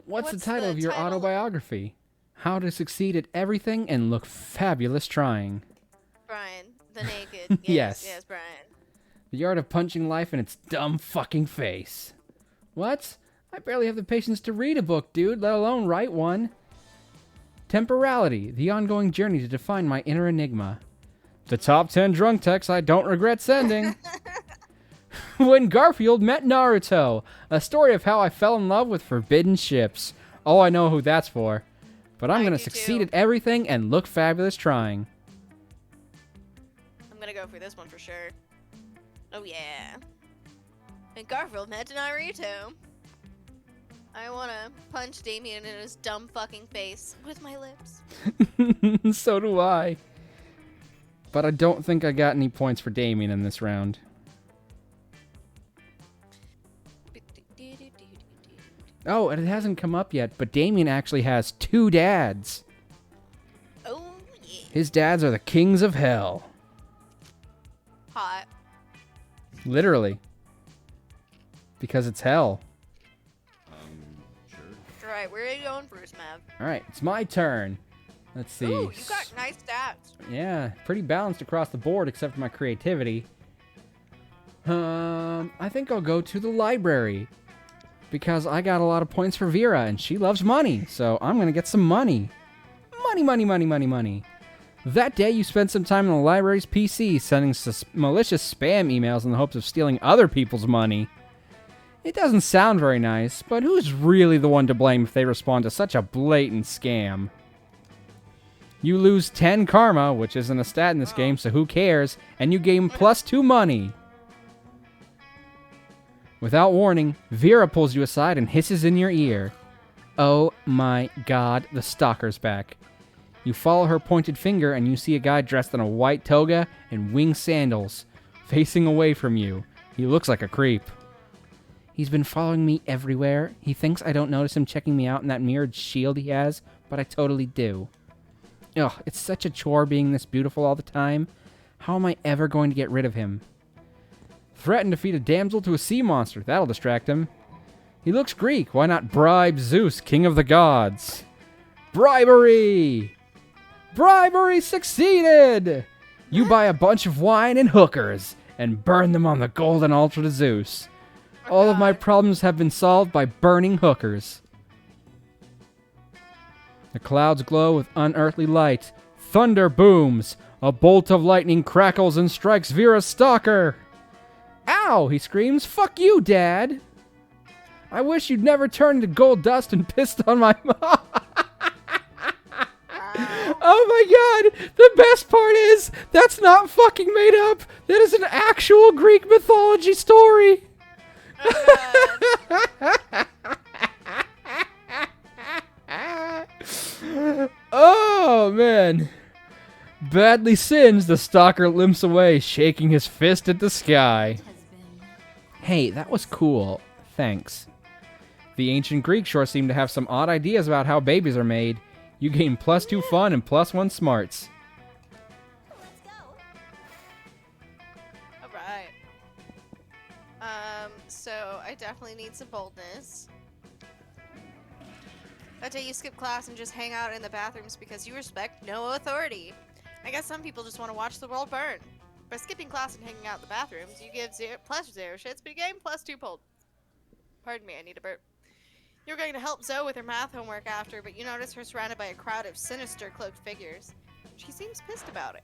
What's the What's title the of your title? autobiography? How to succeed at everything and look fabulous trying. Brian, the naked. Yes. Yes, Brian. The art of punching life in its dumb fucking face. What? I barely have the patience to read a book, dude, let alone write one. Temporality, the ongoing journey to define my inner enigma. The top 10 drunk texts I don't regret sending. When Garfield met Naruto, a story of how I fell in love with forbidden ships. Oh, I know who that's for. But I'm I gonna do succeed too. at everything and look fabulous trying. I'm gonna go for this one for sure. Oh yeah. And Garfield met Naruto. I wanna punch Damien in his dumb fucking face with my lips. So do I. But I don't think I got any points for Damien in this round. Oh, and it hasn't come up yet, but Damien actually has 2 dads. Oh yeah. His dads are the kings of hell. Hot. Literally. Because it's hell. Alright, where are you going first, Mav? Alright, it's my turn. Let's see. Ooh, you got nice stats. Yeah, pretty balanced across the board except for my creativity. I think I'll go to the library. Because I got a lot of points for Vera, and she loves money. So I'm going to get some money. Money, money, money, money, money. That day, you spent some time on the library's PC sending malicious spam emails in the hopes of stealing other people's money. It doesn't sound very nice, but who's really the one to blame if they respond to such a blatant scam? You lose 10 karma, which isn't a stat in this game, so who cares, and you gain +2 money. Without warning, Vera pulls you aside and hisses in your ear. Oh my god, the stalker's back. You follow her pointed finger and you see a guy dressed in a white toga and winged sandals, facing away from you. He looks like a creep. He's been following me everywhere. He thinks I don't notice him checking me out in that mirrored shield he has, but I totally do. Ugh, it's such a chore being this beautiful all the time. How am I ever going to get rid of him? Threaten to feed a damsel to a sea monster. That'll distract him. He looks Greek. Why not bribe Zeus, king of the gods? Bribery! Bribery succeeded! You buy a bunch of wine and hookers and burn them on the golden altar to Zeus. All of my problems have been solved by burning hookers. The clouds glow with unearthly light. Thunder booms. A bolt of lightning crackles and strikes Vera's stalker. Ow! He screams. Fuck you, Dad! I wish you'd never turned to gold dust and pissed on my mom. Oh my god! The best part is, that's not fucking made up. That is an actual Greek mythology story. Oh man. Badly singed, the stalker limps away, shaking his fist at the sky. Hey, that was cool. Thanks. The ancient Greeks sure seem to have some odd ideas about how babies are made. You gain +2 fun and +1 smarts. Let's go. Alright. So I definitely need some boldness. That day you skip class and just hang out in the bathrooms because you respect no authority. I guess some people just want to watch the world burn. By skipping class and hanging out in the bathrooms, you give +0 shits, but you gain +2 bold. Pardon me, I need a burp. You're going to help Zoe with her math homework after, but you notice her surrounded by a crowd of sinister cloaked figures. She seems pissed about it.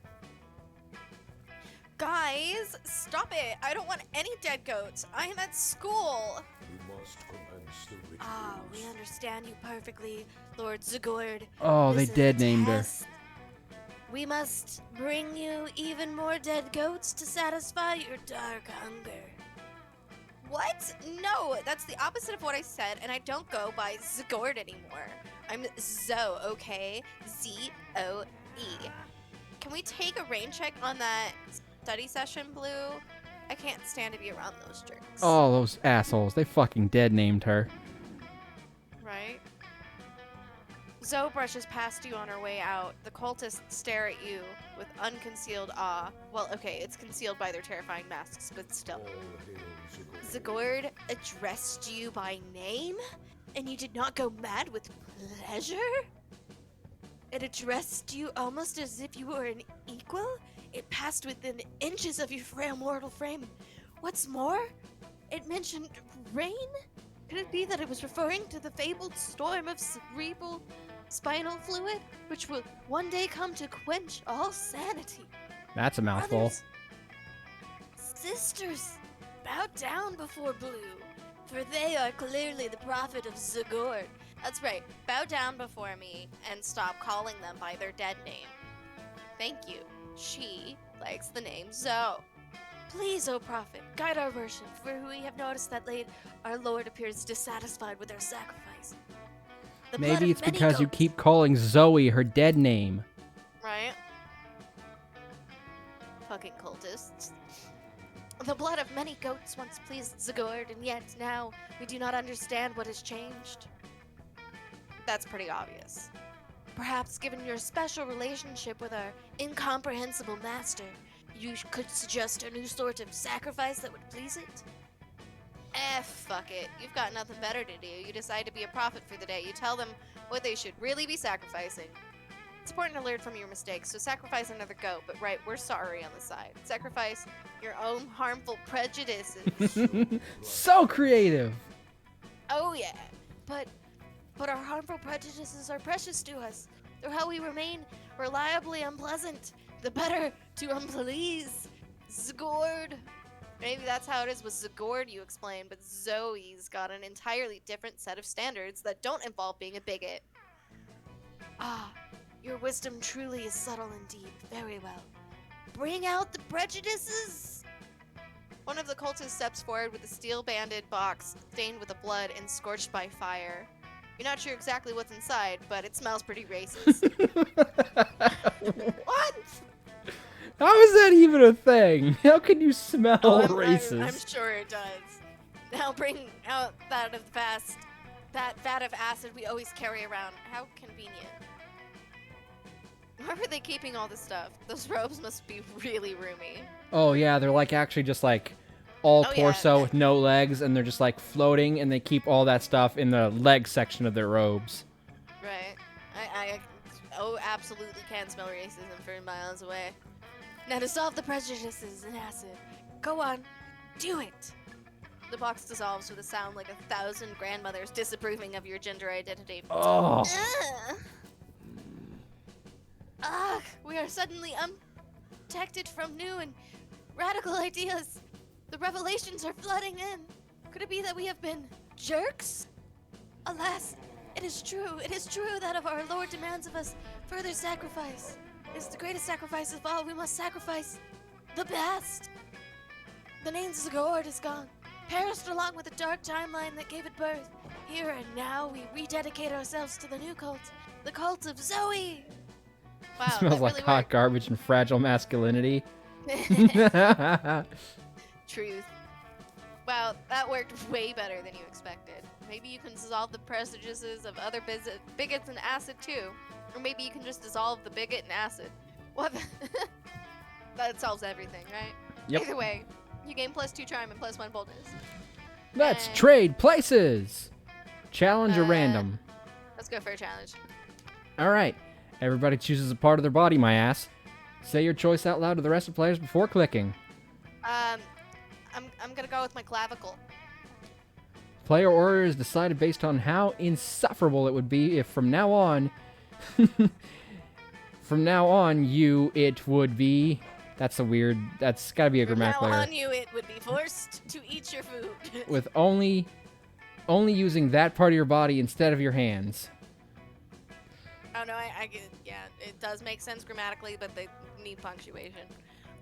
Guys, stop it! I don't want any dead goats. I am at school. We must commence the rituals. Ah, we understand you perfectly, Lord Zagord. Oh, they This is a dead named her. test. We must bring you even more dead goats to satisfy your dark hunger. What? No, that's the opposite of what I said, and I don't go by Zagord anymore. I'm Zoe, okay? Z-O-E. Can we take a rain check on that study session, Blue? I can't stand to be around those jerks. Oh, those assholes. They fucking dead named her. Right? Zoe brushes past you on her way out. The cultists stare at you with unconcealed awe. Well, okay, it's concealed by their terrifying masks, but still. All hail Zagord. Zagord addressed you by name? And you did not go mad with pleasure? It addressed you almost as if you were an equal? It passed within inches of your frail mortal frame. What's more, it mentioned rain? Could it be that it was referring to the fabled storm of cerebral spinal fluid, which will one day come to quench all sanity? That's a mouthful. Brothers, sisters, bow down before Blue, for they are clearly the prophet of Zagord. That's right. Bow down before me and stop calling them by their dead name. Thank you. She likes the name Zoe. Please, O prophet, guide our worship, for we have noticed that late our Lord appears dissatisfied with our sacrifice. The blood Maybe of it's many because you goats- keep calling Zoe her dead name. Right? Fucking cultists. The blood of many goats once pleased Zagord, and yet now we do not understand what has changed. That's pretty obvious. Perhaps, given your special relationship with our incomprehensible master, you could suggest a new sort of sacrifice that would please it? Fuck it. You've got nothing better to do. You decide to be a prophet for the day. You tell them what they should really be sacrificing. It's important to learn from your mistakes, so sacrifice another goat, but right, we're sorry on the side. Sacrifice your own harmful prejudices. So creative. Oh yeah. But our harmful prejudices are precious to us. They're how we remain reliably unpleasant. The better to unplease. Zagord. Maybe that's how it is with Zagord, you explain, but Zoe's got an entirely different set of standards that don't involve being a bigot. Ah, your wisdom truly is subtle indeed. Very well. Bring out the prejudices. One of the cultists steps forward with a steel-banded box stained with the blood and scorched by fire. You're not sure exactly what's inside, but it smells pretty racist. What? How is that even a thing? How can you smell racist? I'm sure it does. Now bring out that of the past. That vat of acid we always carry around. How convenient. Where were they keeping all this stuff? Those robes must be really roomy. Oh yeah, they're like actually just like all Oh, yeah. torso with no legs, and they're just like floating, and they keep all that stuff in the leg section of their robes. Right. I absolutely can smell racism from miles away. Now dissolve the prejudices in acid. Go on. Do it. The box dissolves with a sound like 1,000 grandmothers disapproving of your gender identity. Oh, Ugh. Ugh, we are suddenly unprotected from new and radical ideas. The revelations are flooding in. Could it be that we have been jerks? Alas, it is true that of our Lord demands of us further sacrifice. It is the greatest sacrifice of all. We must sacrifice the best. The name Zagord is gone, perished along with the dark timeline that gave it birth. Here and now, we rededicate ourselves to the new cult, the cult of Zoe. Wow, it smells that like really hot worked. garbage and fragile masculinity. Truth. Wow, that worked way better than you expected. Maybe you can dissolve the prejudices of other bigots in acid too. Or maybe you can just dissolve the bigot in acid. What? That solves everything, right? Yep. Either way, you gain +2 charm and +1 boldness. Let's And- trade places. Challenge or random? Let's go for a challenge. All right. Everybody chooses a part of their body, my ass. Say your choice out loud to the rest of the players before clicking. I'm gonna go with my clavicle. Player order is decided based on how insufferable it would be if from now on From now on, it would be... That's gotta be a From now grammatical error. on, it would be forced to eat your food. With only using that part of your body instead of your hands. Oh no, I get, yeah, it does make sense grammatically, but they need punctuation.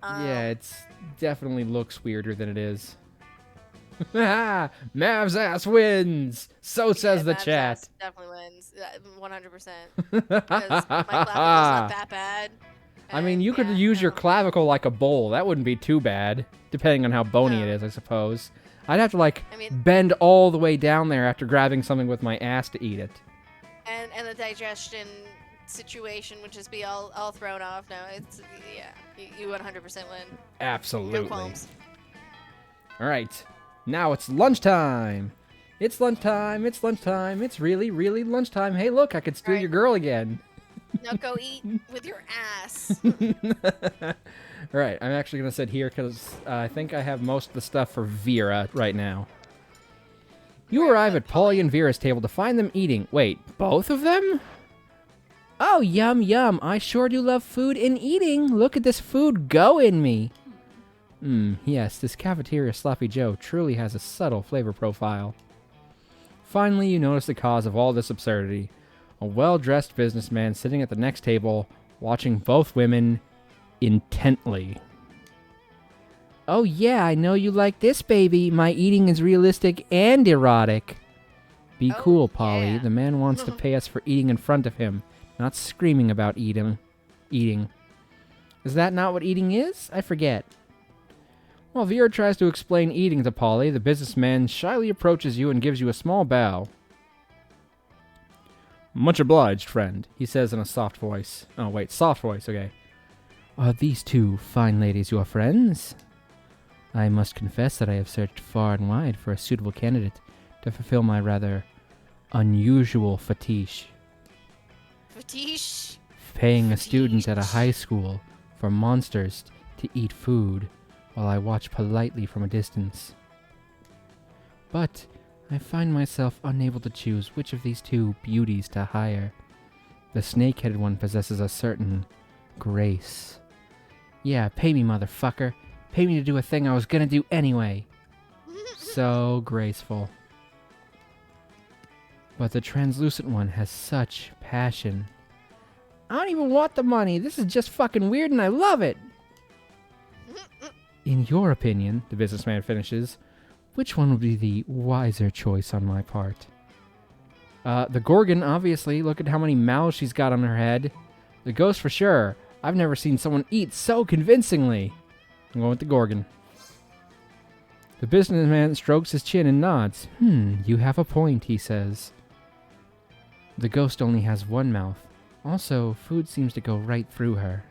Yeah, it's definitely looks weirder than it is. Mav's ass wins. So says the Mav's chat. ass definitely wins, 100%. Because my clavicle's not that bad. I mean, you could Yeah, use your no. clavicle like a bowl. That wouldn't be too bad, depending on how bony it No. is, I suppose. I'd have to I mean- bend all the way down there after grabbing something with my ass to eat it. And the digestion situation would just be all thrown off. No, it's yeah, you 100% win. No Absolutely. qualms. All right, now it's lunchtime. It's lunchtime. It's lunchtime. It's really, really lunchtime. Hey, look, I could steal Right. your girl again. Now go eat with your ass. All right, I'm actually going to sit here because I think I have most of the stuff for Vera right now. You arrive at Polly and Vera's table to find them eating. Wait, both of them? Oh, yum, yum. I sure do love food and eating. Look at this food go in me. Yes, this cafeteria Sloppy Joe truly has a subtle flavor profile. Finally, you notice the cause of all this absurdity. A well-dressed businessman sitting at the next table, watching both women intently. Oh yeah, I know you like this, baby. My eating is realistic and erotic. Be Oh, cool, Polly. yeah. The man wants to pay us for eating in front of him, not screaming about eating. Is that not what eating is? I forget. While Vera tries to explain eating to Polly, the businessman shyly approaches you and gives you a small bow. Much obliged, friend, he says in a soft voice. Oh, wait, soft voice, okay. Are these two fine ladies your friends? I must confess that I have searched far and wide for a suitable candidate to fulfill my rather unusual fetish. Fetish. Paying a student at a high school for monsters to eat food while I watch politely from a distance. But I find myself unable to choose which of these two beauties to hire. The snake-headed one possesses a certain grace. Yeah, pay me, motherfucker. Pay me to do a thing I was gonna do anyway. So graceful. But the translucent one has such passion. I don't even want the money. This is just fucking weird and I love it. In your opinion, the businessman finishes, which one would be the wiser choice on my part? The Gorgon, obviously. Look at how many mouths she's got on her head. The Ghost for sure. I've never seen someone eat so convincingly. I'm going with the Gorgon. The businessman strokes his chin and nods. You have a point, he says. The Ghost only has one mouth. Also, food seems to go right through her.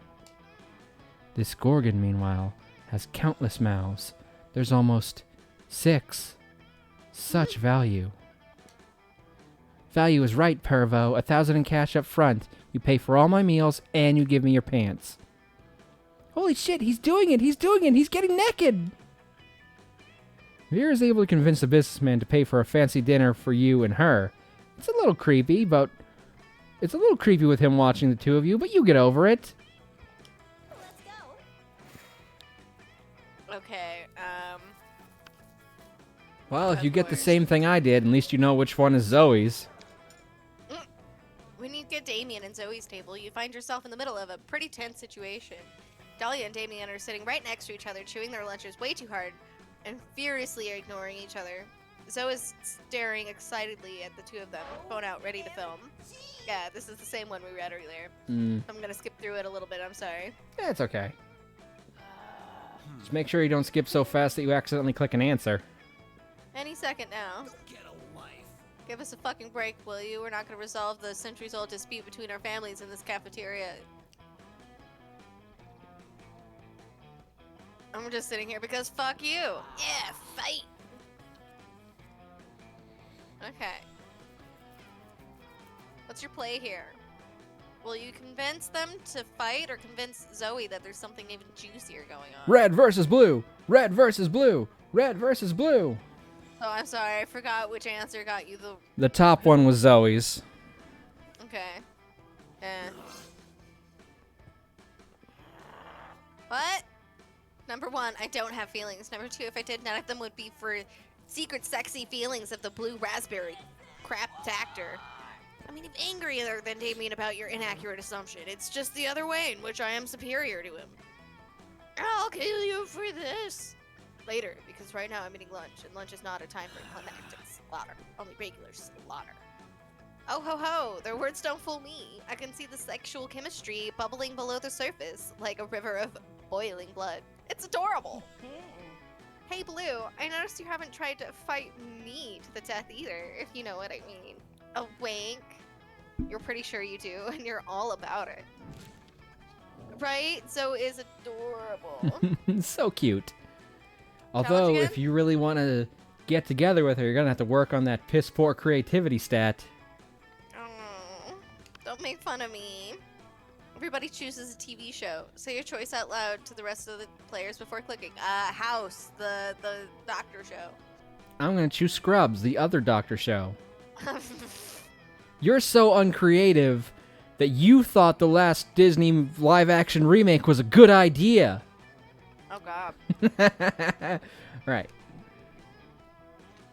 This Gorgon, meanwhile, has countless mouths. There's almost 6. Such value. Value is right, Pervo. 1,000 in cash up front. You pay for all my meals, and you give me your pants. Holy shit, he's doing it! He's doing it! He's getting naked! Vera is able to convince the businessman to pay for a fancy dinner for you and her. It's a little creepy, but... It's a little creepy with him watching the two of you, but you get over it. Let's go. Okay. Well, if Of you get the course. same thing I did, at least you know which one is Zoe's. When you get Damien and Zoe's table, you find yourself in the middle of a pretty tense situation. Dahlia and Damien are sitting right next to each other, chewing their lunches way too hard and furiously ignoring each other. Zoe is staring excitedly at the two of them, phone out, ready to film. Yeah, this is the same one we read earlier. I'm gonna skip through it a little bit, I'm sorry. Yeah, it's okay. Just make sure you don't skip so fast that you accidentally click an answer. Any second now. Give us a fucking break, will you? We're not gonna resolve the centuries-old dispute between our families in this cafeteria. I'm just sitting here because fuck you. Yeah, fight. Okay. What's your play here? Will you convince them to fight or convince Zoe that there's something even juicier going on? Red versus blue! Red versus blue! Red versus blue! Oh, I'm sorry. I forgot which answer got you the... The top one was Zoe's. Okay. Eh. What? Number 1, I don't have feelings. Number 2, if I did, none of them would be for secret sexy feelings of the blue raspberry crap actor. I mean, I'm angrier than Damien about your inaccurate assumption. It's just the other way in which I am superior to him. I'll kill you for this. Later, because right now I'm eating lunch, and lunch is not a time for climactic slaughter. Only regular slaughter. Oh ho ho, their words don't fool me. I can see the sexual chemistry bubbling below the surface, like a river of boiling blood. It's adorable. Hey Blue, I noticed you haven't tried to fight me to the death either, if you know what I mean. A wink? You're pretty sure you do, and you're all about it. Right? Zoe is adorable. So cute. Although, again? if you really want to get together with her, you're going to have to work on that piss poor creativity stat. Oh, don't make fun of me. Everybody chooses a TV show. Say your choice out loud to the rest of the players before clicking. House, the doctor show. I'm going to choose Scrubs, the other doctor show. You're so uncreative that you thought the last Disney live-action remake was a good idea. Oh god. Right.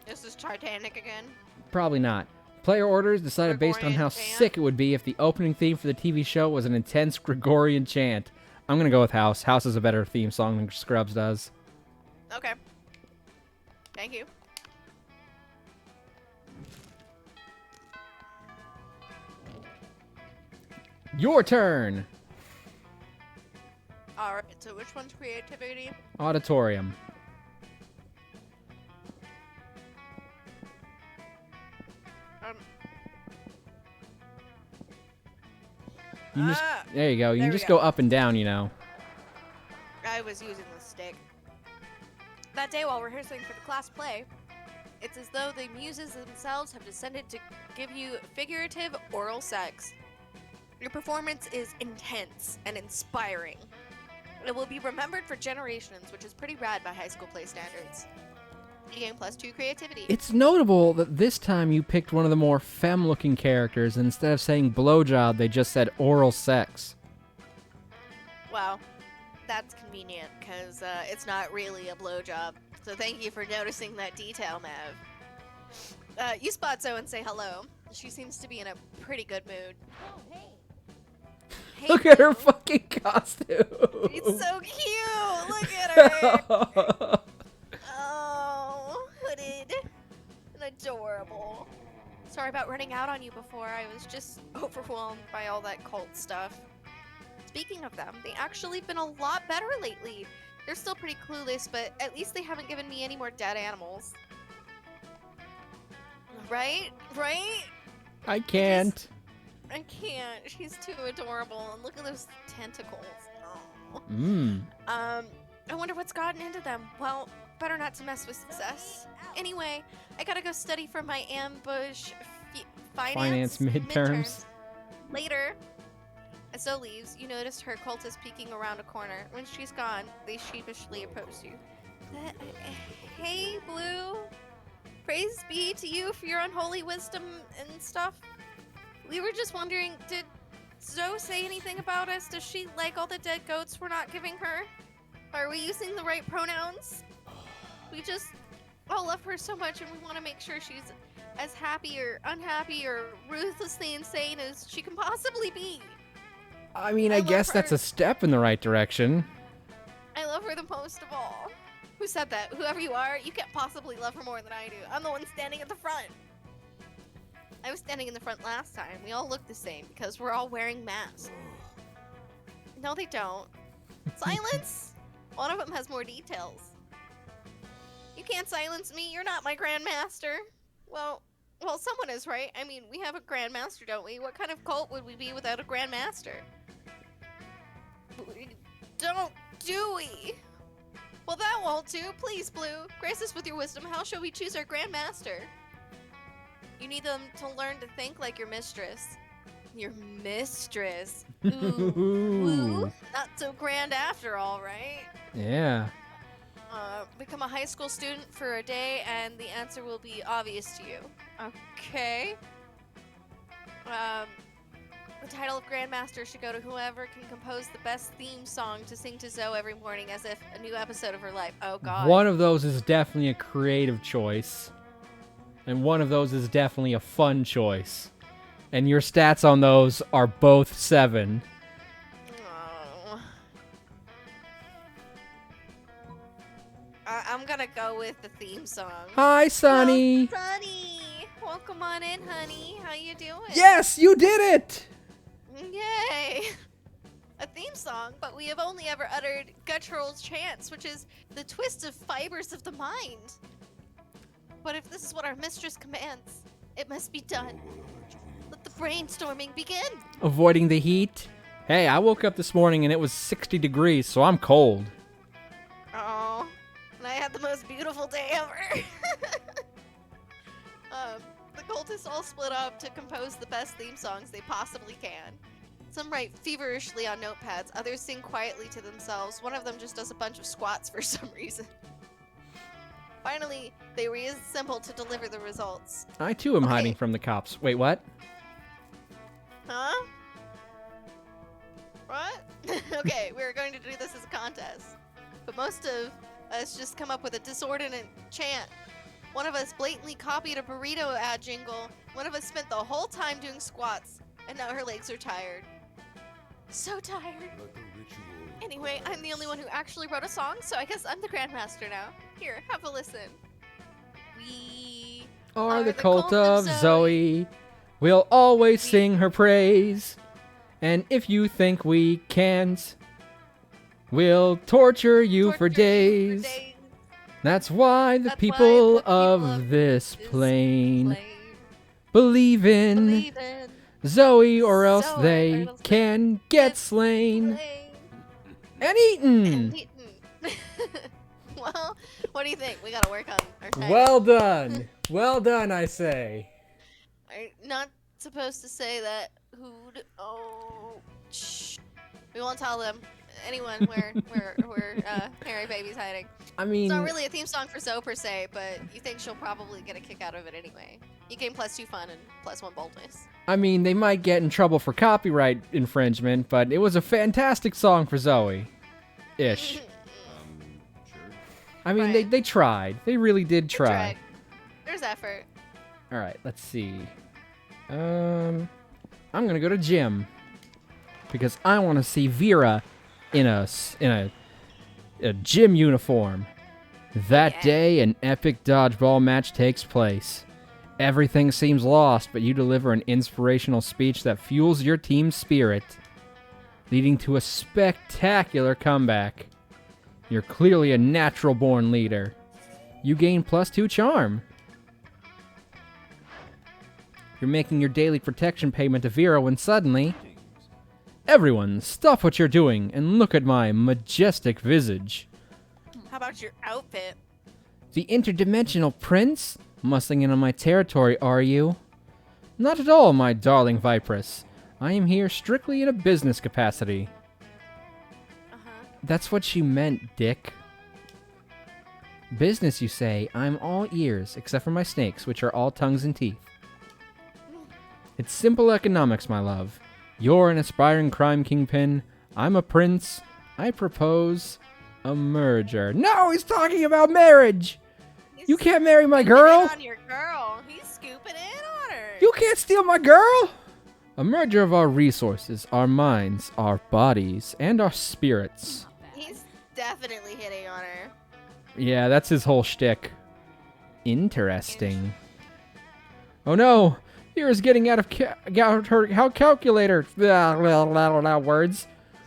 This is Titanic again. Probably not. Player orders decided based on how Gregorian chant? sick it would be if the opening theme for the TV show was an intense Gregorian chant. I'm going to go with House. House is a better theme song than Scrubs does. Okay. Thank you. Your turn. Alright, so which one's creativity? Auditorium. You just, there you go. You There can we just go. go up and down, you know. I was using the stick. That day while rehearsing for the class play, It's as though the muses themselves have descended to give you figurative oral sex. Your performance is intense and inspiring. It will be remembered for generations, which is pretty rad by high school play standards. You gain +2 creativity. It's notable that this time you picked one of the more femme-looking characters, and instead of saying blowjob, they just said oral sex. Wow, that's convenient, because it's not really a blowjob. So thank you for noticing that detail, Mav. You spot Zoe and say hello. She seems to be in a pretty good mood. Oh, hey. Hey, Look at her Blue. fucking costume. It's so cute! Look at her! Oh, hooded and adorable. Sorry about running out on you before. I was just overwhelmed by all that cult stuff. Speaking of them, they actually been a lot better lately. They're still pretty clueless, but at least they haven't given me any more dead animals. Right? Right? I can't. I can't. She's too adorable. And look at those tentacles. Oh. Mmm. I wonder what's gotten into them. Well, better not to mess with success. Anyway, I gotta go study for my ambush finance midterms. Later. As Zoe leaves, you notice her cultist peeking around a corner. When she's gone, they sheepishly approach you. Hey, Blue. Praise be to you for your unholy wisdom and stuff. We were just wondering, did Zoe say anything about us? Does she like all the dead goats we're not giving her? Are we using the right pronouns? We just all love her so much and we want to make sure she's as happy or unhappy or ruthlessly insane as she can possibly be. I mean, I I love guess her. that's a step in the right direction. I love her the most of all. Who said that? Whoever you are, you can't possibly love her more than I do. I'm the one standing at the front. I was standing in the front last time. We all look the same because we're all wearing masks. No, they don't. Silence! One of them has more details. You can't silence me. You're not my grandmaster. Well, someone is, right? I mean, we have a grandmaster, don't we? What kind of cult would we be without a grandmaster? We don't, do we? Well, that won't do. Please, Blue, grace us with your wisdom. How shall we choose our grandmaster? You need them to learn to think like your mistress. Your mistress. Ooh. Ooh. Not so grand after all, right? Yeah. Become a high school student for a day, and the answer will be obvious to you. Okay. title of Grandmaster should go to whoever can compose the best theme song to sing to Zoe every morning as if a new episode of her life. Oh, God. One of those is definitely a creative choice. And one of those is definitely a fun choice. And your stats on those are both 7. Oh. I'm gonna go with the theme song. Hi, Sonny. Oh, Sonny! Welcome on in, honey. How you doing? Yes, you did it! Yay! A theme song, but we have only ever uttered guttural chants, which is the twist of fibers of the mind. But if this is what our mistress commands, it must be done. Let the brainstorming begin. Avoiding the heat. Hey, I woke up this morning and it was 60 degrees, so I'm cold. Oh, and I had the most beautiful day ever. The cultists all split up to compose the best theme songs they possibly can. Some write feverishly on notepads, others sing quietly to themselves. One of them just does a bunch of squats for some reason. Finally, they reassemble to deliver the results. I too am hiding from the cops. Wait, what? Huh? What? Okay, we're going to do this as a contest. But most of us just come up with a disordinate chant. One of us blatantly copied a burrito ad jingle. One of us spent the whole time doing squats, and now her legs are tired. So tired. Let the ritual Anyway, I'm the only one who actually wrote a song, so I guess I'm the Grandmaster now. Here, have a listen. We Are the cult of Zoe. We'll always sing her praise. And if you think we can't, we'll torture you for days. That's why the people of this plane believe in Zoe, or else they can get slain and eaten. Well, what do you think? We gotta work on our time. Well done. Well done, I say. I'm not supposed to say that. Who'd? Oh, shh. We won't tell them. Anyone where Harry Baby's hiding. I mean, It's not really a theme song for Zoe per se, but you think she'll probably get a kick out of it anyway. You gain +2 fun and +1 boldness. I mean, they might get in trouble for copyright infringement, but it was a fantastic song for Zoe. Ish. sure. I mean, Right. they tried. They really did Good try. try. There's effort. All right, let's see. I'm gonna go to gym because I want to see Vera in a gym uniform. That Yeah. day, an epic dodgeball match takes place. Everything seems lost, but you deliver an inspirational speech that fuels your team's spirit, leading to a spectacular comeback. You're clearly a natural-born leader. You gain +2 charm. You're making your daily protection payment to Vera when suddenly... Everyone, stop what you're doing and look at my majestic visage. How about your outfit? The interdimensional prince? Muscling in on my territory, are you? Not at all, my darling Vipress. I am here strictly in a business capacity. Uh-huh. That's what she meant, Dick. Business, you say? I'm all ears, except for my snakes, which are all tongues and teeth. It's simple economics, my love. You're an aspiring crime kingpin. I'm a prince. I propose a merger. No, he's talking about marriage! You can't marry my girl! On your girl. He's scooping in on her. You can't steal my girl! A merger of our resources, our minds, our bodies, and our spirits. He's definitely hitting on her. Yeah, that's his whole shtick. Interesting. Oh no! Vera's getting out of her calculator. Words.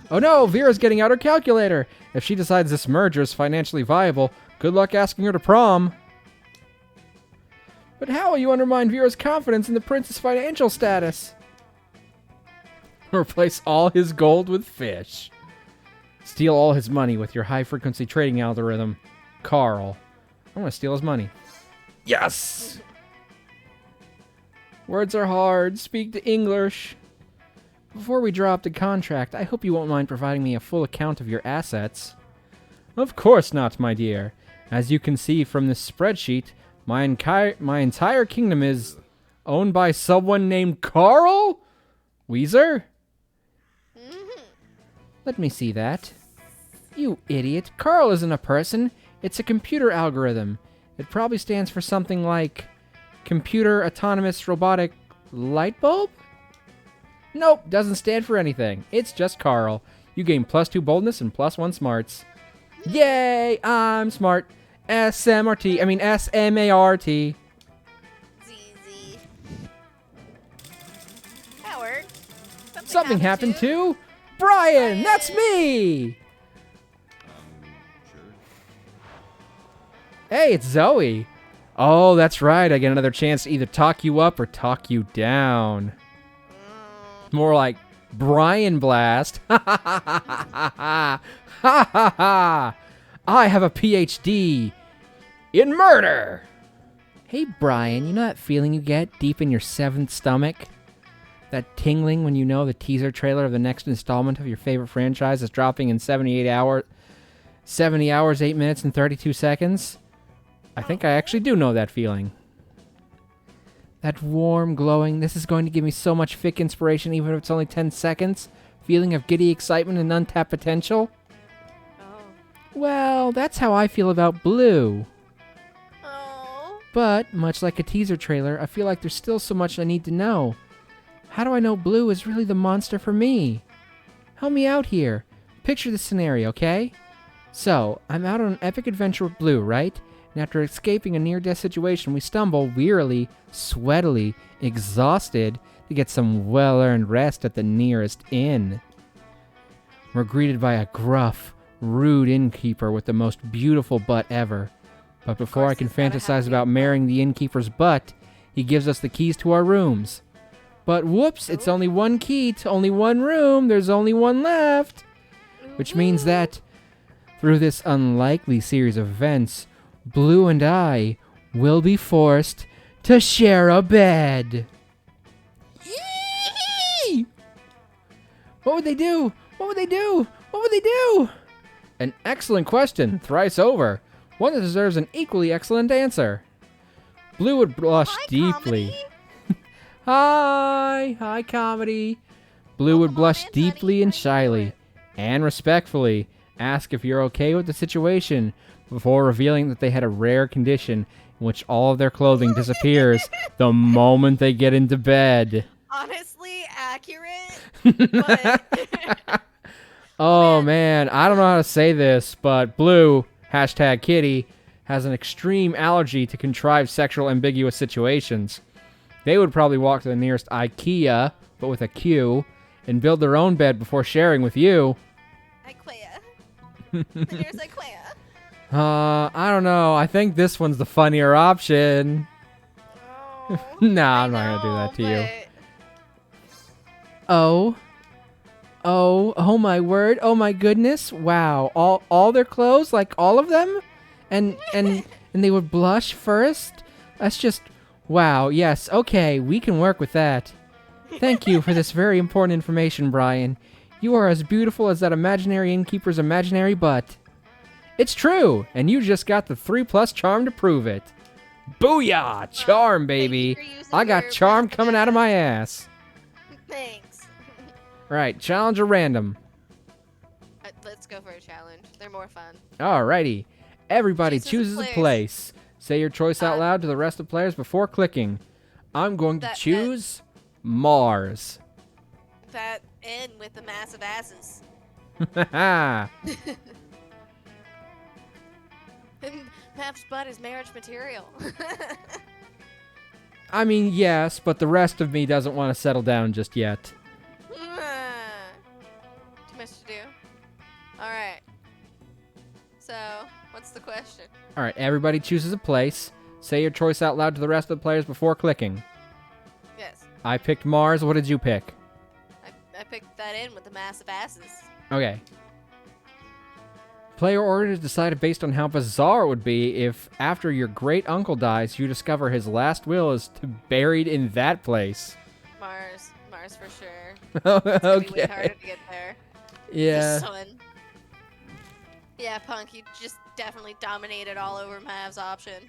Oh no! Vera's getting out her calculator. If she decides this merger is financially viable, good luck asking her to prom. But how will you undermine Vera's confidence in the prince's financial status? Replace all his gold with fish. Steal all his money with your high-frequency trading algorithm. Carl. I'm gonna steal his money. Yes! Words are hard. Speak to English. Before we drop the contract, I hope you won't mind providing me a full account of your assets. Of course not, my dear. As you can see from this spreadsheet, my entire kingdom is owned by someone named Carl? Weezer? Let me see that. You idiot. Carl isn't a person. It's a computer algorithm. It probably stands for something like Computer Autonomous Robotic Light Bulb? Nope, doesn't stand for anything. It's just Carl. You gain +2 boldness and +1 smarts. Yay! I'm smart. SMRT. I mean SMART. ZZ. That worked. Something happened to Brian. That's me. Hey, it's Zoe. Oh, that's right. I get another chance to either talk you up or talk you down. More like Brian Blast. Ha ha ha ha ha ha ha ha. I have a PhD in murder. Hey, Brian, you know that feeling you get deep in your 7th stomach? That tingling when you know the teaser trailer of the next installment of your favorite franchise is dropping in 70 hours, 8 minutes, and 32 seconds? I think I actually do know that feeling. That warm, glowing, this is going to give me so much fic inspiration even if it's only 10 seconds, feeling of giddy excitement and untapped potential. Oh. Well, that's how I feel about Blue. Oh. But, much like a teaser trailer, I feel like there's still so much I need to know. How do I know Blue is really the monster for me? Help me out here. Picture this scenario, okay? So, I'm out on an epic adventure with Blue, right? And after escaping a near-death situation, we stumble wearily, sweatily, exhausted to get some well-earned rest at the nearest inn. We're greeted by a gruff, rude innkeeper with the most beautiful butt ever. But before I can fantasize about marrying the innkeeper's butt, he gives us the keys to our rooms. But whoops, it's only one key to only one room. There's only one left. Which means that through this unlikely series of events, Blue and I will be forced to share a bed. Yee! What would they do? What would they do? What would they do? An excellent question, thrice over. One that deserves an equally excellent answer. Blue would blush deeply. Hi, comedy. Blue would blush deeply and shyly, and respectfully, ask if you're okay with the situation, before revealing that they had a rare condition in which all of their clothing disappears the moment they get into bed. Honestly, accurate. But Oh man, I don't know how to say this, but Blue, #Kitty, has an extreme allergy to contrived sexual ambiguous situations. They would probably walk to the nearest IKEA, but with a Q, and build their own bed before sharing with you. IKEA. The nearest IKEA. I don't know. I think this one's the funnier option. Oh, Nah, I'm not gonna do that to you. Oh my word. Oh my goodness. Wow. All their clothes, like all of them? And they would blush first? That's just wow. Yes. Okay, we can work with that. Thank you for this very important information, Brian. You are as beautiful as that imaginary innkeeper's imaginary butt. It's true, and you just got the 3+ charm to prove it. Booyah! Charm, baby. I got charm coming out of my ass. Thanks. Right, challenge or random? Let's go for a challenge. They're more fun. Alrighty. Everybody Chooses a chooses a place. Say your choice out loud to the rest of the players before clicking. I'm going to choose Mars. That in with the massive asses. Haha. Map's butt is marriage material. I mean, yes, but the rest of me doesn't want to settle down just yet. Too much to do. Alright. So, what's the question? Alright, everybody chooses a place. Say your choice out loud to the rest of the players before clicking. Yes. I picked Mars. What did you pick? I picked that in with the massive asses. Okay. Player order is decided based on how bizarre it would be if, after your great uncle dies, you discover his last will is to buried in that place. Mars for sure. It's gonna be way harder to get there. Yeah. The sun. Yeah, Punk, you just definitely dominated all over Mav's option.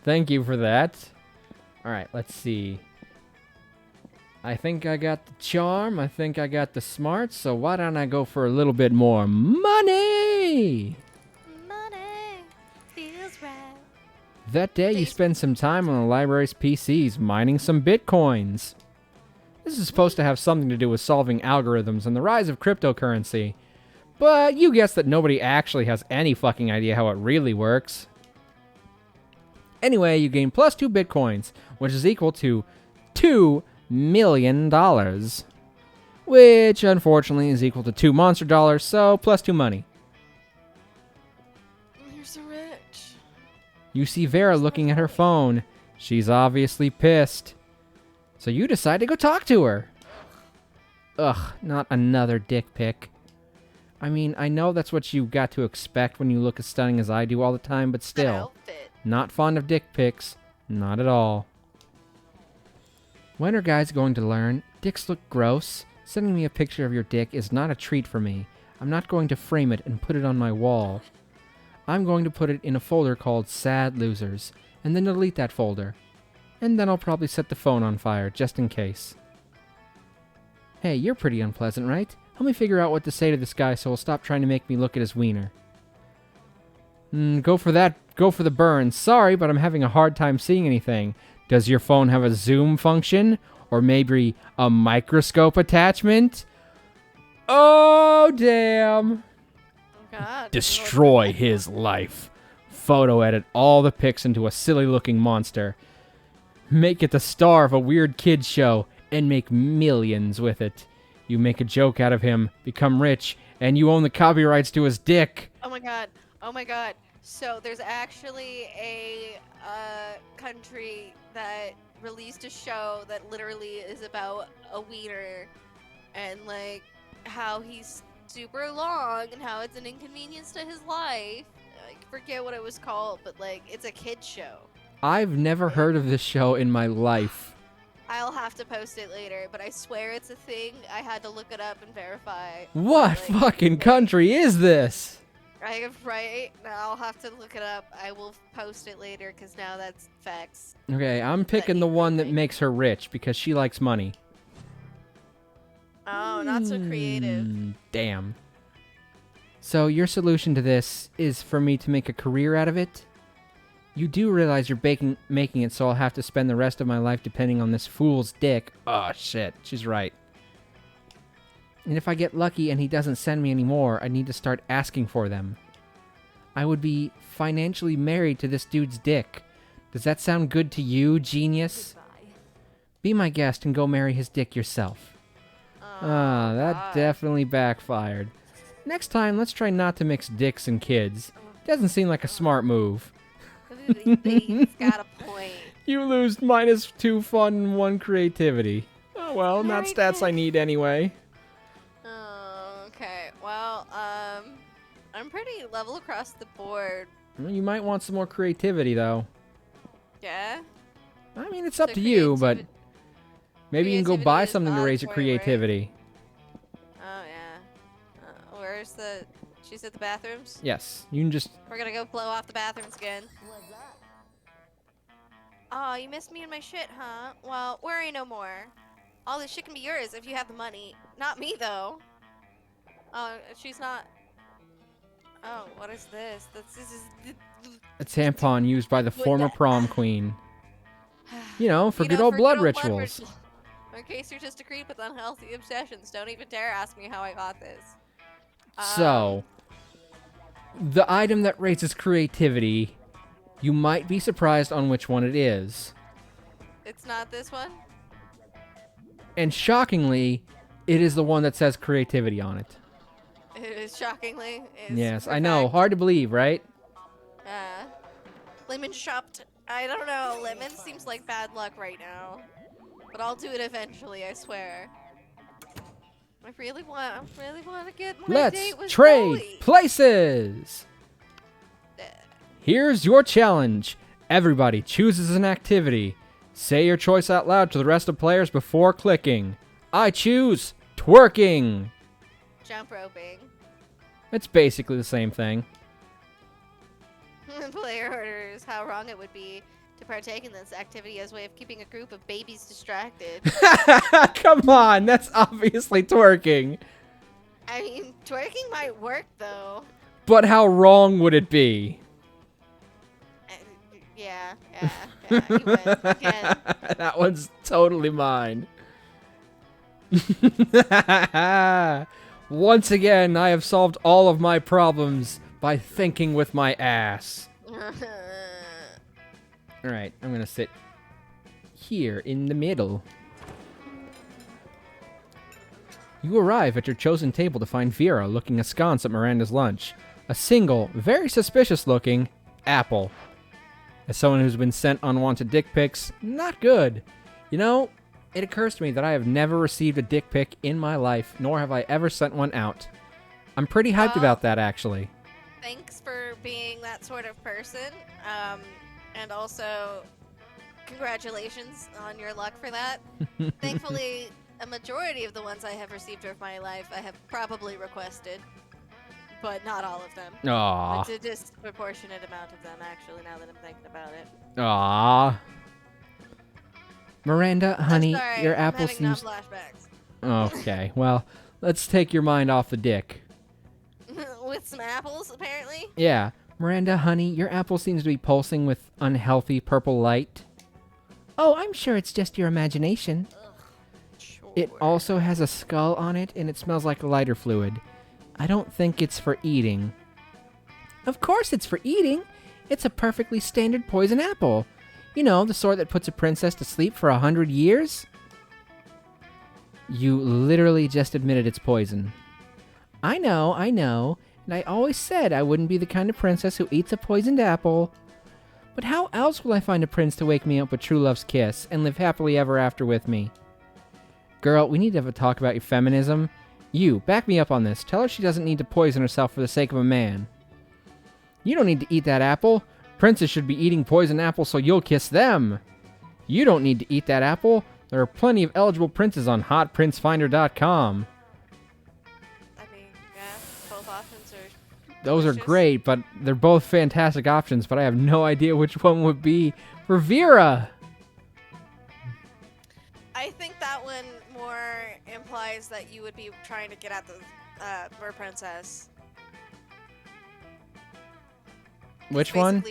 Thank you for that. All right, let's see. I think I got the charm. I think I got the smarts. So why don't I go for a little bit more money? Money feels right. That day, you Please. spend some time on the library's PCs mining some bitcoins. This is supposed to have something to do with solving algorithms and the rise of cryptocurrency. But you guess that nobody actually has any fucking idea how it really works. Anyway, you gain plus 2 bitcoins, which is equal to $2 million. Which, unfortunately, is equal to 2 monster dollars, so plus 2 money. You're so rich. You see Vera looking at her phone. She's obviously pissed. So you decide to go talk to her. Ugh, not another dick pic. I mean, I know that's what you got to expect when you look as stunning as I do all the time, but That still. outfit. Not fond of dick pics. Not at all. When are guys going to learn? Dicks look gross. Sending me a picture of your dick is not a treat for me. I'm not going to frame it and put it on my wall. I'm going to put it in a folder called Sad Losers, and then delete that folder. And then I'll probably set the phone on fire, just in case. Hey, you're pretty unpleasant, right? Help me figure out what to say to this guy so he'll stop trying to make me look at his wiener. Go for that. Go for the burn. Sorry, but I'm having a hard time seeing anything. Does your phone have a zoom function? Or maybe a microscope attachment? Oh, damn. Oh God. Destroy his life. Photo edit all the pics into a silly-looking monster. Make it the star of a weird kids show and make millions with it. You make a joke out of him, become rich, and you own the copyrights to his dick. Oh my God. Oh my God. So there's actually a country that released a show that literally is about a wiener and like how he's super long and how it's an inconvenience to his life. I forget what it was called, but like it's a kid show. I've never heard of this show in my life. I'll have to post it later, but I swear it's a thing. I had to look it up and verify. What Like, fucking country is this? Right? I'll have to look it up. I will post it later because now that's facts. Okay, I'm picking the one that makes her rich because she likes money. Oh, not so creative. Damn. So your solution to this is for me to make a career out of it? You do realize you're making it so I'll have to spend the rest of my life depending on this fool's dick. Oh, shit. She's right. And if I get lucky and he doesn't send me any more, I need to start asking for them. I would be financially married to this dude's dick. Does that sound good to you, genius? Be my guest and go marry his dick yourself. That definitely backfired. Next time, let's try not to mix dicks and kids. Doesn't seem like a smart move. He's got a point. You lose -2 fun and 1 creativity. Oh well, not Very stats I need anyway. Oh, okay. Well, I'm pretty level across the board. Well, you might want some more creativity, though. Yeah? I mean, it's up So to you, but creativi- maybe you can go creativity buy is something to raise your auditory, right? creativity. Oh, yeah. Where's the... She's at the bathrooms? Yes, you can just... We're gonna go blow off the bathrooms again. Oh, you missed me and my shit, huh? Well, worry no more. All this shit can be yours if you have the money. Not me, though. Oh, she's not... Oh, what is this? This is... a tampon used by the former prom queen. You know, for good old blood rituals. In case you're just a creep with unhealthy obsessions, don't even dare ask me how I got this. So, the item that raises creativity, you might be surprised on which one it is. It's not this one? And shockingly, it is the one that says creativity on it. It is shockingly. Is Yes, I in know. fact, Hard to believe, right? Lemon shopped. I don't know. Lemon seems like bad luck right now. But I'll do it eventually, I swear. I really want to get my Let's date with trade Zoe. places! Here's your challenge. Everybody chooses an activity. Say your choice out loud to the rest of players before clicking. I choose twerking. Jump roping. It's basically the same thing. Player orders how wrong it would be to to partake in this activity as a way of keeping a group of babies distracted. Come on, that's obviously twerking. I mean, twerking might work, though. But how wrong would it be? Yeah, you win. Again. That one's totally mine. Once again, I have solved all of my problems by thinking with my ass. Alright, I'm gonna sit here in the middle. You arrive at your chosen table to find Vera looking askance at Miranda's lunch. A single, very suspicious-looking apple. As someone who's been sent unwanted dick pics, not good. You know, it occurs to me that I have never received a dick pic in my life, nor have I ever sent one out. I'm pretty hyped about that, actually. Thanks for being that sort of person. And also, congratulations on your luck for that. Thankfully, a majority of the ones I have received of my life, I have probably requested. But not all of them. Aww. It's a disproportionate amount of them, actually, now that I'm thinking about it. Aww. Miranda, honey, I'm sorry, your I'm apple having seems... flashbacks. Okay, well, let's take your mind off the dick. With some apples, apparently? Yeah. Miranda, honey, your apple seems to be pulsing with unhealthy purple light. Oh, I'm sure it's just your imagination. Sure. It also has a skull on it, and it smells like lighter fluid. I don't think it's for eating. Of course it's for eating. It's a perfectly standard poison apple. You know, the sort that puts a princess to sleep for 100 years? You literally just admitted it's poison. I know, and I always said I wouldn't be the kind of princess who eats a poisoned apple. But how else will I find a prince to wake me up with true love's kiss and live happily ever after with me? Girl, we need to have a talk about your feminism. You, back me up on this. Tell her she doesn't need to poison herself for the sake of a man. You don't need to eat that apple. Princes should be eating poison apples so you'll kiss them. You don't need to eat that apple. There are plenty of eligible princes on hotprincefinder.com. I mean, yeah, both options are Those are delicious. great, but they're both fantastic options, but I have no idea which one would be for Vera. I think that one more implies that you would be trying to get at the Mer Princess. Which one?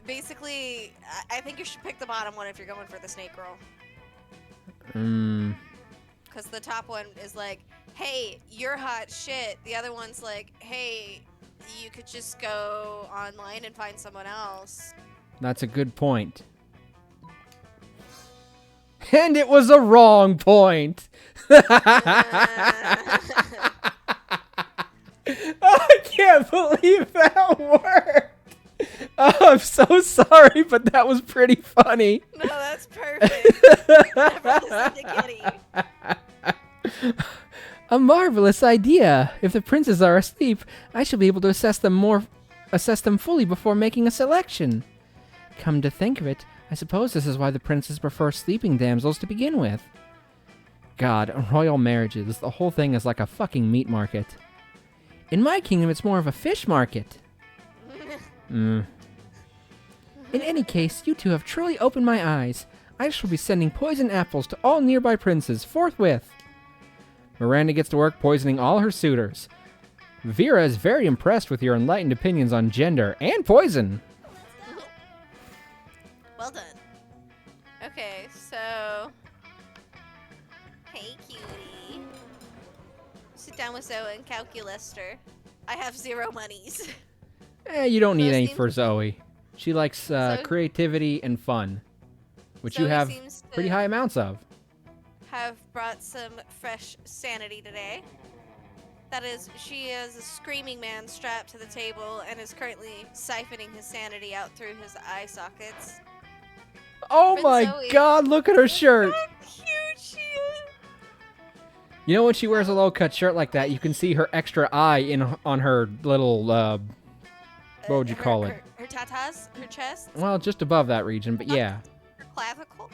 Basically, I think you should pick the bottom one if you're going for the snake girl. Because the top one is like, hey, you're hot shit. The other one's like, hey, you could just go online and find someone else. That's a good point. And it was a wrong point. I can't believe that worked. Oh, I'm so sorry, but that was pretty funny. No, that's perfect. Never listen to Kitty. A marvelous idea. If the princes are asleep, I shall be able to assess them fully before making a selection. Come to think of it, I suppose this is why the princes prefer sleeping damsels to begin with. God, royal marriages, the whole thing is like a fucking meat market. In my kingdom, it's more of a fish market. In any case, you two have truly opened my eyes. I shall be sending poison apples to all nearby princes forthwith. Miranda gets to work poisoning all her suitors. Vera is very impressed with your enlightened opinions on gender and poison. Well done. Okay, so... Hey, cutie. Sit down with Zoe and calculus her. I have 0 monies. You don't need Zoe any seems- for Zoe. She likes creativity and fun, which you Zoe have seems to pretty high amounts of. have brought some fresh sanity today. That is, she has a screaming man strapped to the table and is currently siphoning his sanity out through his eye sockets. Oh Friend my Zoe. god, look at her shirt. How cute she is! You know when she wears a low-cut shirt like that, you can see her extra eye on her little, what would you call it? Her tatas? Her chest? Well, just above that region, but yeah. Her clavicle?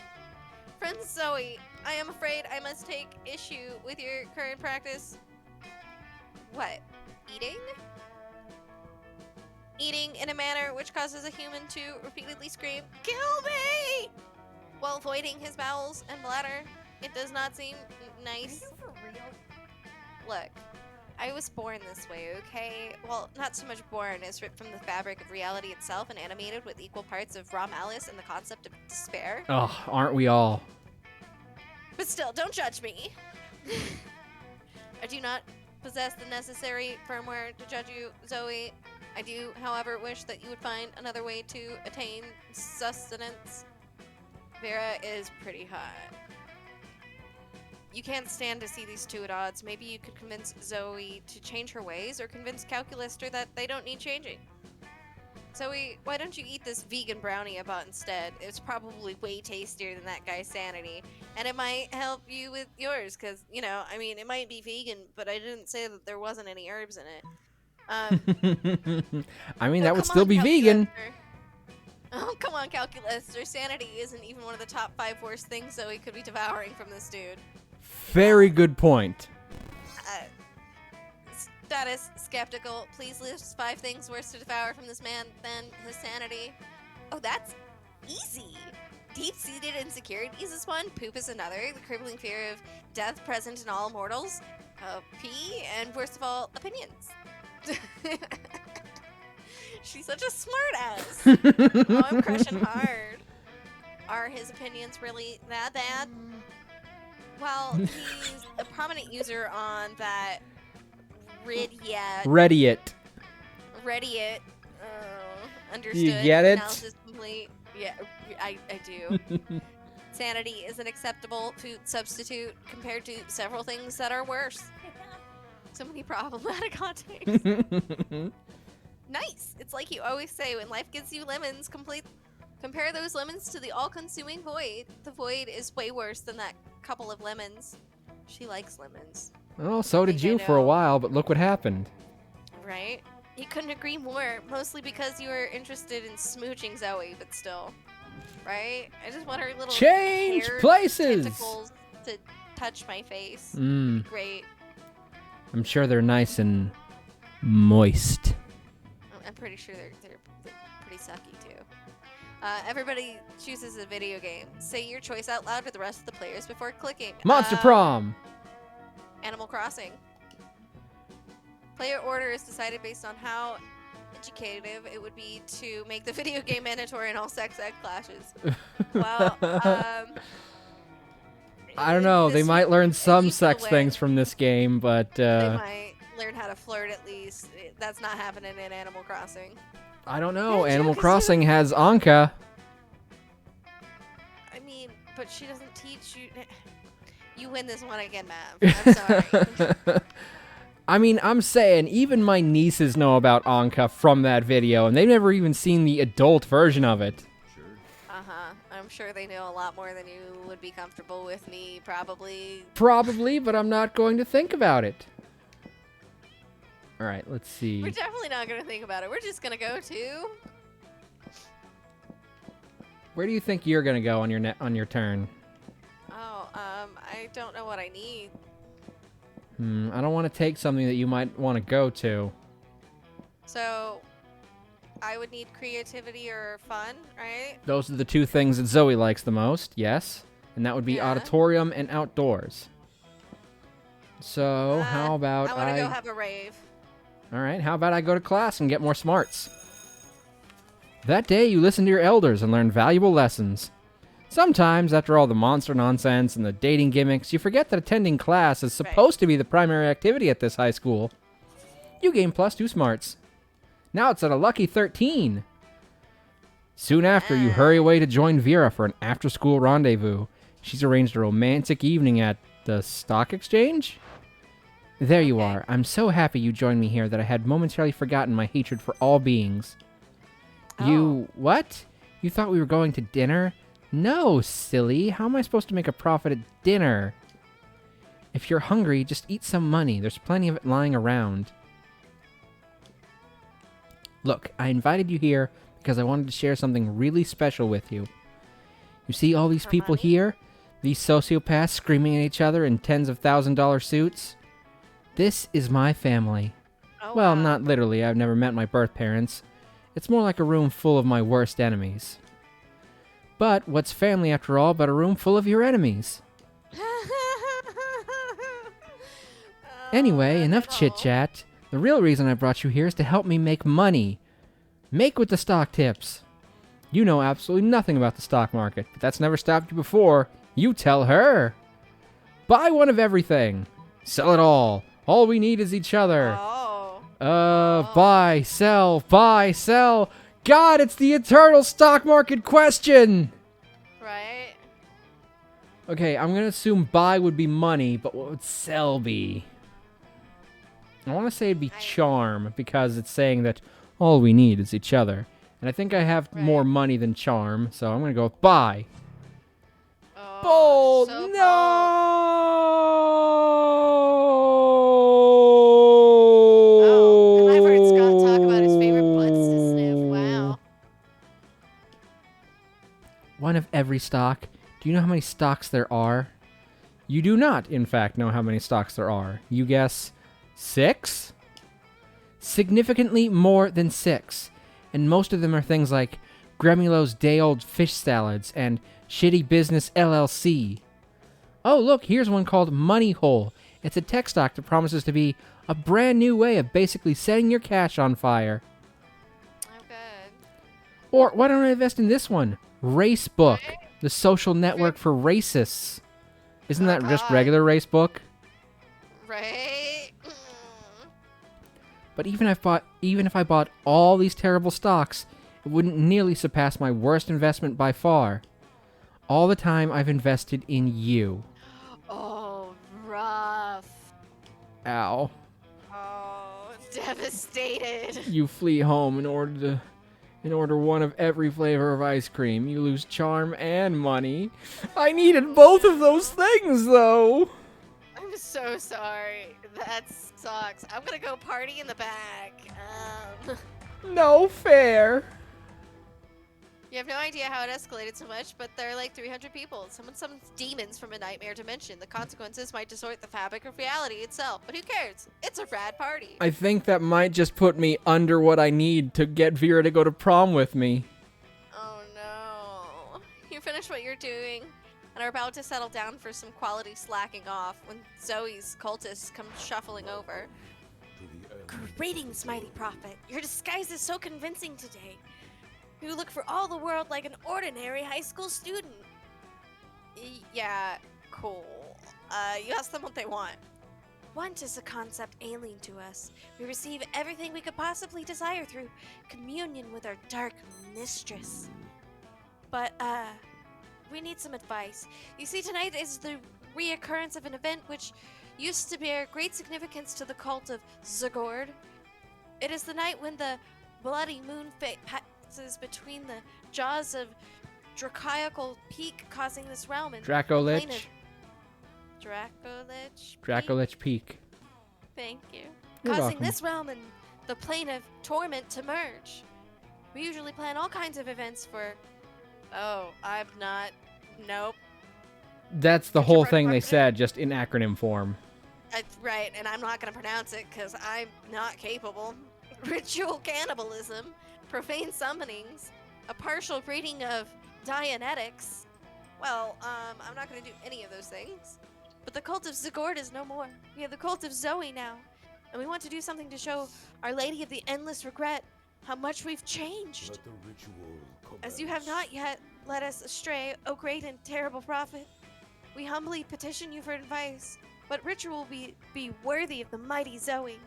Friend Zoe, I am afraid I must take issue with your current practice. What? Eating? eating in a manner which causes a human to repeatedly scream, "Kill me!" while voiding his bowels and bladder. It does not seem nice. Are you for real? Look, I was born this way, okay? Well, not so much born as ripped from the fabric of reality itself and animated with equal parts of raw malice and the concept of despair. Oh, aren't we all? But still, don't judge me. I do not possess the necessary firmware to judge you, Zoe. I do, however, wish that you would find another way to attain sustenance. Vera is pretty hot. You can't stand to see these two at odds. Maybe you could convince Zoe to change her ways, or convince Calculister that they don't need changing. Zoe, why don't you eat this vegan brownie I bought instead? It's probably way tastier than that guy's sanity. And it might help you with yours, because, you know, I mean, it might be vegan, but I didn't say that there wasn't any herbs in it. I mean, So that would come still on, be vegan. Calculister. Oh, come on, Calculister. Sanity isn't even one of the top 5 worst things Zoe could be devouring from this dude. Very good point. Status skeptical. Please list 5 things worse to devour from this man than his sanity. Oh, that's easy. Deep-seated insecurity is this one. Poop is another. The crippling fear of death present in all mortals. Pee, and worst of all, opinions. She's such a smartass. Oh, I'm crushing hard. Are his opinions really that bad? Well, he's a prominent user on that Reddit. Understood. You get it? Analysis complete. Yeah, I do. Sanity is an acceptable food substitute compared to several things that are worse. So many problematic hot takes. Nice. It's like you always say, when life gives you lemons, compare those lemons to the all-consuming void. The void is way worse than that couple of lemons. She likes lemons. Oh, so did you for a while, but look what happened. Right? You couldn't agree more, mostly because you were interested in smooching Zoe, but still. Right? I just want her little Change haired places! tentacles to touch my face. Great. I'm sure they're nice and moist. I'm pretty sure they're pretty sucky too. Everybody chooses a video game. Say your choice out loud to the rest of the players before clicking. Monster Prom! Animal Crossing. Player order is decided based on how educative it would be to make the video game mandatory in all sex ed classes. Well, I don't know. They this might learn some equal sex way. things from this game, but They might learn how to flirt at least. That's not happening in Animal Crossing. I don't know. Yeah, Animal Joe, 'cause Crossing has Anka. I mean, but she doesn't teach you. You win this one again, Mav. I'm sorry. I mean, I'm saying even my nieces know about Anka from that video, and they've never even seen the adult version of it. Sure. Uh-huh. I'm sure they know a lot more than you would be comfortable with me, probably. Probably, but I'm not going to think about it. All right, let's see. We're definitely not going to think about it. We're just going to go to... Where do you think you're going to go on your turn? Oh, I don't know what I need. I don't want to take something that you might want to go to. So, I would need creativity or fun, right? Those are the two things that Zoe likes the most, yes. And that would be Yeah. auditorium and outdoors. So, how about I want to go have a rave. All right, how about I go to class and get more smarts? That day, you listen to your elders and learn valuable lessons. Sometimes, after all the monster nonsense and the dating gimmicks, you forget that attending class is supposed to be the primary activity at this high school. You gain +2 smarts. Now it's at a lucky 13. Soon after, you hurry away to join Vera for an after-school rendezvous. She's arranged a romantic evening at the stock exchange? There you are. I'm so happy you joined me here that I had momentarily forgotten my hatred for all beings. You... what? You thought we were going to dinner? No, silly. How am I supposed to make a profit at dinner? If you're hungry, just eat some money. There's plenty of it lying around. Look, I invited you here because I wanted to share something really special with you. You see all these people here? These sociopaths screaming at each other in tens of $1,000 suits? This is my family. Oh, Well, wow. not literally. I've never met my birth parents. It's more like a room full of my worst enemies. But what's family after all but a room full of your enemies? Anyway, enough chit-chat. The real reason I brought you here is to help me make money. Make with the stock tips. You know absolutely nothing about the stock market, but that's never stopped you before. You tell her. Buy one of everything. Sell it all. All we need is each other. Buy, sell, buy, sell. God, it's the eternal stock market question. Right? Okay, I'm gonna assume buy would be money, but what would sell be? I want to say it'd be charm, because it's saying that all we need is each other. And I think I have more money than charm, so I'm gonna go with buy. Bold! So No! Oh, and I've heard Scott talk about his favorite butts to sniff. Wow. One of every stock. Do you know how many stocks there are? You do not, in fact, know how many stocks there are. You guess 6? Significantly more than 6. And most of them are things like Gremulow's day-old fish salads and Shitty Business LLC. Oh, look, here's one called Money Hole. It's a tech stock that promises to be a brand new way of basically setting your cash on fire. Oh, good. Or why don't I invest in this one? Racebook, the social network for racists. Isn't that just regular Racebook? Right? But even if I bought all these terrible stocks, it wouldn't nearly surpass my worst investment by far. All the time I've invested in you. Oh, rough. Ow. Oh, devastated. You flee home in order one of every flavor of ice cream. You lose charm and money. I needed both of those things, though. I'm so sorry. That sucks. I'm gonna go party in the back. No fair. You have no idea how it escalated so much, but there are like 300 people. Someone summons demons from a nightmare dimension. The consequences might distort the fabric of reality itself, but who cares? It's a rad party. I think that might just put me under what I need to get Vera to go to prom with me. Oh no. You finish what you're doing and are about to settle down for some quality slacking off when Zoe's cultists come shuffling over. Greetings, mighty prophet. Your disguise is so convincing today. You look for all the world like an ordinary high school student. Yeah, cool. You ask them what they want. Want is a concept alien to us. We receive everything we could possibly desire through communion with our dark mistress. But, we need some advice. You see, tonight is the reoccurrence of an event which used to bear great significance to the cult of Zagord. It is the night when the bloody moon passes between the jaws of Draconical Peak, causing this realm and Dracolich. Dracolich Peak. Thank you. You're causing welcome. this realm and the plane of torment to merge. We usually plan all kinds of events for. Oh, I'm not. Nope. That's the whole thing they said, just in acronym form. Right, and I'm not going to pronounce it because I'm not capable. Ritual cannibalism, profane summonings, a partial reading of Dianetics. Well, I'm not going to do any of those things. But the cult of Zagord is no more. We have the cult of Zoe now. And we want to do something to show Our Lady of the Endless Regret how much we've changed. Let the ritual commence. As you have not yet led us astray, O great and terrible prophet. We humbly petition you for advice. What ritual will be worthy of the mighty Zoe?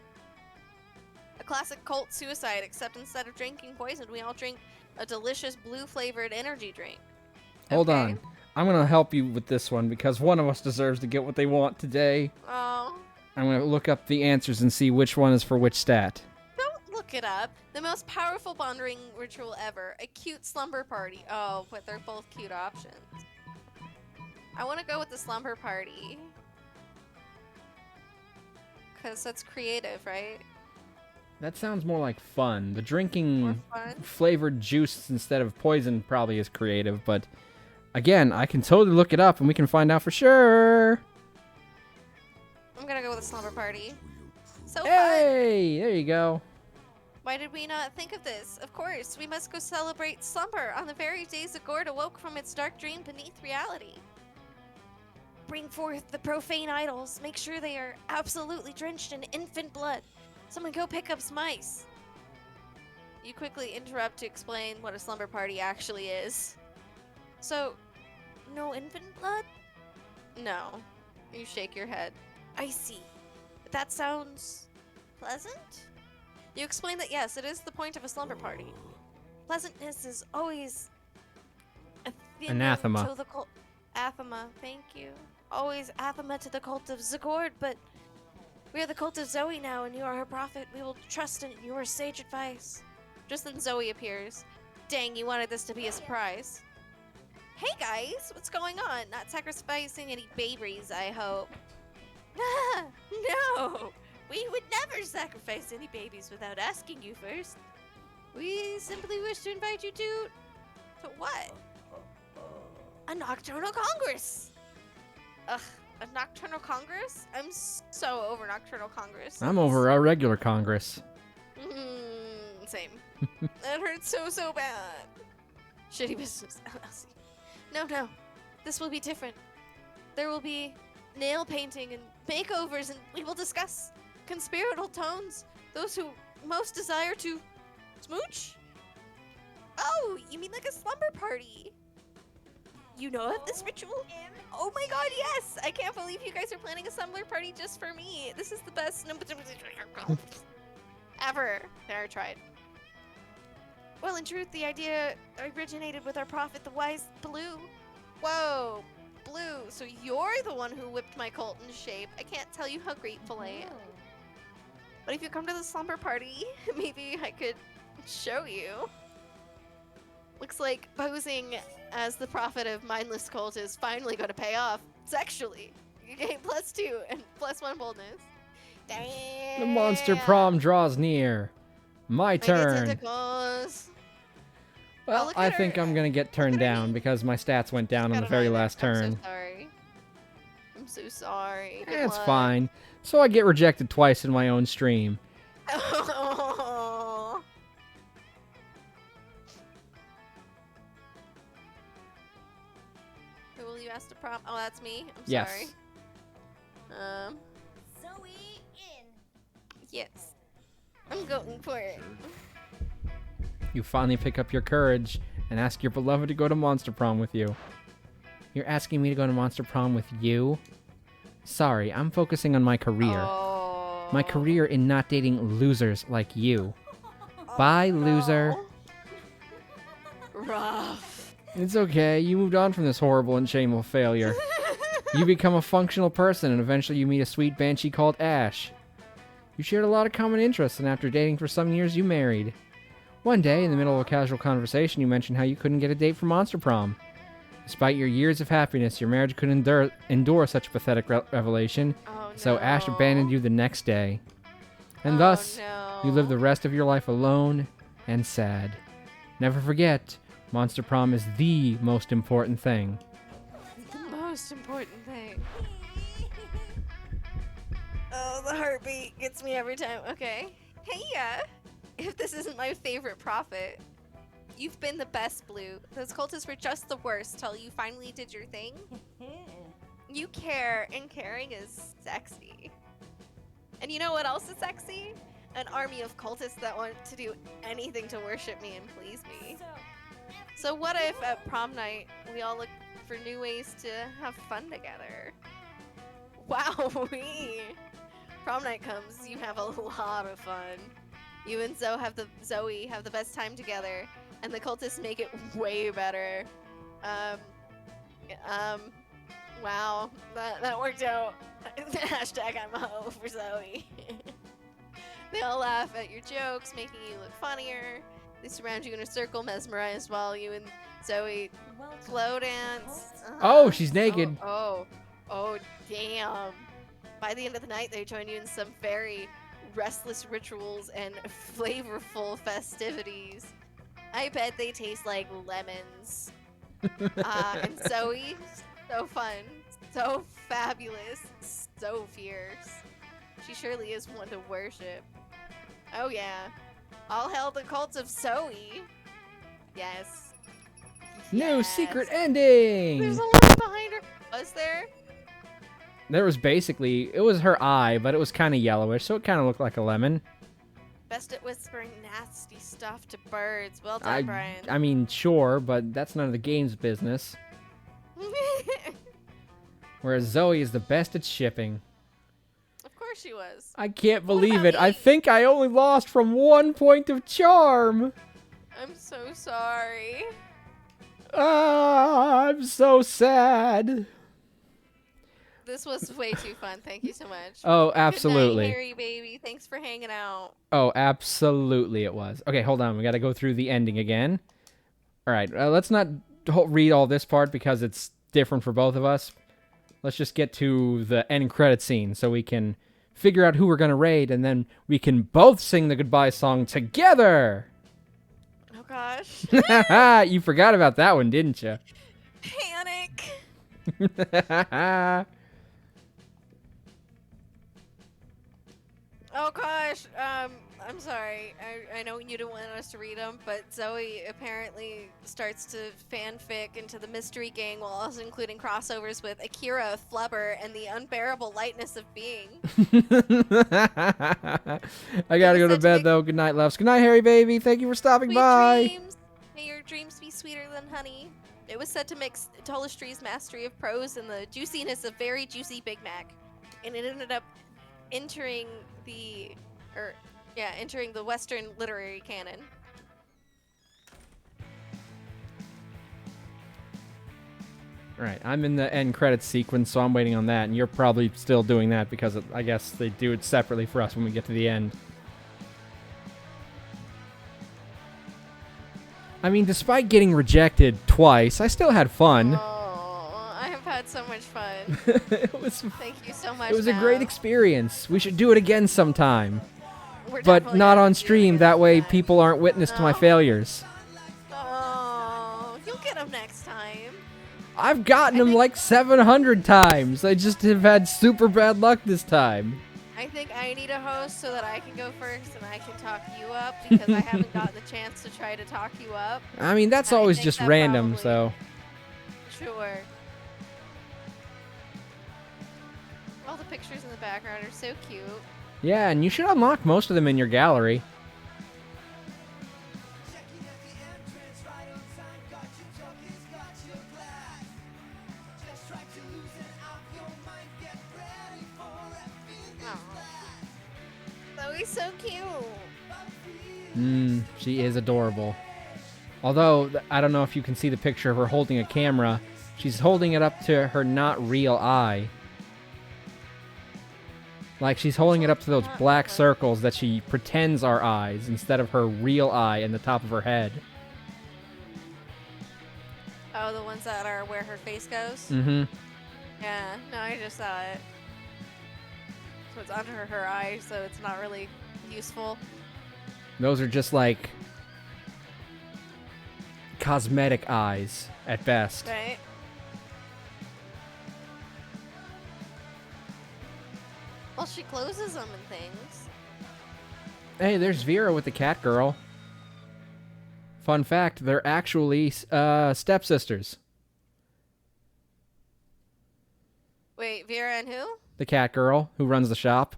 A classic cult suicide, except instead of drinking poison, we all drink a delicious blue-flavored energy drink. Hold Okay. on. I'm going to help you with this one because one of us deserves to get what they want today. Oh, I'm going to look up the answers and see which one is for which stat. don't look it up. The most powerful bonding ritual ever. A cute slumber party. Oh, but they're both cute options. I want to go with the slumber party. Because that's creative, right? That sounds more like fun. The drinking More fun. flavored juice instead of poison probably is creative, but again, I can totally look it up and we can find out for sure. I'm gonna go with a slumber party. So fun. Hey, there you go. Why did we not think of this? Of course, we must go celebrate slumber on the very day Zagord awoke from its dark dream beneath reality. Bring forth the profane idols. Make sure they are absolutely drenched in infant blood. Someone go pick up mice. You quickly interrupt to explain what a slumber party actually is. So, no infant blood? No. You shake your head. I see. But that sounds pleasant? You explain that yes, it is the point of a slumber party. Pleasantness is always a thing Anathema. until the cult. Athema, thank you. Always anathema to the cult of Zagord, but we are the cult of Zoe now, and you are her prophet. We will trust in your sage advice. Just then Zoe appears. Dang, you wanted this to be a surprise. Hey guys, what's going on? Not sacrificing any babies, I hope. No! We would never sacrifice any babies without asking you first. We simply wish to invite you to what? A nocturnal congress! Ugh, a nocturnal congress? I'm so over nocturnal congress. I'm over a regular Congress. Same. That hurts so bad. Shitty Business LLC. No. This will be different. There will be nail painting and makeovers, and we will discuss conspiratorial tones. Those who most desire to smooch? Oh, you mean like a slumber party? You know of this ritual? Oh my god, yes! I can't believe you guys are planning a slumber party just for me. This is the best ever that I tried. Well, in truth, the idea originated with our prophet, the wise Blue. Whoa, Blue, so you're the one who whipped my cult into shape. I can't tell you how grateful I am. But if you come to the slumber party, maybe I could show you. Looks like posing as the prophet of mindless cult is finally going to pay off sexually. You gain +2 and +1 boldness. Damn. The Monster Prom draws near. My turn. Tentacles. Well, look I at think her. I'm gonna get turned down because my stats went down on the Got very an eye last there. turn. I'm so sorry. I'm so sorry. Good It's luck. fine. So I get rejected twice in my own stream. Oh. Who will you ask to prom? Oh, that's me. I'm Yes. sorry. Zoe in. Yes. I'm going for it. You finally pick up your courage and ask your beloved to go to Monster Prom with you. You're asking me to go to Monster Prom with you? Sorry, I'm focusing on my career. Oh. My career in not dating losers like you. Bye, loser. Rough. It's okay. You moved on from this horrible and shameful failure. You become a functional person, and eventually you meet a sweet banshee called Ash. You shared a lot of common interests, and after dating for some years, you married. One day, in the middle of a casual conversation, you mentioned how you couldn't get a date for Monster Prom. Despite your years of happiness, your marriage couldn't endure such a pathetic revelation, Oh, so no. Ash abandoned you the next day. And thus, no. you live the rest of your life alone and sad. Never forget, Monster Prom is the most important thing. The most important thing. Oh, the heartbeat gets me every time. Okay. Hey, if this isn't my favorite prophet, you've been the best, Blue. Those cultists were just the worst till you finally did your thing. You care, and caring is sexy. And you know what else is sexy? An army of cultists that want to do anything to worship me and please me. So what if at prom night we all look for new ways to have fun together? Wow, prom night comes, you have a lot of fun. You and Zoe have the best time together, and the cultists make it way better. Wow, that worked out. Hashtag I'm a hoe for Zoe. They all laugh at your jokes, making you look funnier. They surround you in a circle, mesmerized, while you and Zoe slow dance. Oh, she's naked. Oh, damn. By the end of the night, they join you in some very restless rituals and flavorful festivities. I bet they taste like lemons. And Zoe, so fun, so fabulous, so fierce. She surely is one to worship. Oh yeah. All hail the cult of Zoe. Yes. No Yes. secret ending. There's a lemon behind her. Was there? There was basically, it was her eye, but it was kind of yellowish, so it kind of looked like a lemon. Best at whispering nasty stuff to birds. Well done, Brian. I mean, sure, but that's none of the game's business. Whereas Zoe is the best at shipping. Of course she was. I can't What believe about it. I me? think I only lost from 1 point of charm. I'm so sorry. Ah, I'm so sad. This was way too fun. Thank you so much. Oh, Good absolutely. night, Harry baby. Thanks for hanging out. Oh, absolutely it was. Okay, hold on. We got to go through the ending again. All right, let's not read all this part because it's different for both of us. Let's just get to the end credit scene so we can figure out who we're going to raid, and then we can both sing the goodbye song together. Oh gosh. You forgot about that one, didn't you? Panic. Oh gosh. I'm sorry. I know you didn't want us to read them, but Zoe apparently starts to fanfic into the Mystery Gang while also including crossovers with Akira, Flubber, and the Unbearable Lightness of Being. I gotta go to Such a bed big- though. Good night, loves. Good night, Harry baby. Thank you for stopping Sweet by. dreams. May your dreams be sweeter than honey. It was said to mix Tolestree's mastery of prose and the juiciness of very juicy Big Mac, and it ended up entering the Western literary canon. All right, I'm in the end credits sequence, so I'm waiting on that, and you're probably still doing that because I guess they do it separately for us when we get to the end. I mean, despite getting rejected twice, I still had fun. Oh, I have had so much fun. It was Thank you so much. it was a great experience. We should do it again sometime, We're but definitely not gonna on do it stream. again That way, sometime. people aren't witness to my No. failures. Oh, you'll get them next time. I've gotten I them think- like 700 times. I just have had super bad luck this time. I think I need a host so that I can go first and I can talk you up because I haven't got the chance to try to talk you up. I mean, that's I always think just that random, probably- so. Sure. All the pictures in the background are so cute. Yeah, and you should unlock most of them in your gallery. Zoe's so cute. She is adorable. Although, I don't know if you can see the picture of her holding a camera. She's holding it up to her not real eye. Like, she's holding it up to those black circles that she pretends are eyes instead of her real eye in the top of her head. Oh, the ones that are where her face goes? Mm-hmm. Yeah, no, I just saw it. So it's under her eye, so it's not really useful. Those are just like cosmetic eyes at best. Right? Well, she closes them and things. Hey, there's Vera with the cat girl. Fun fact, they're actually stepsisters. Wait, Vera and who? The cat girl who runs the shop.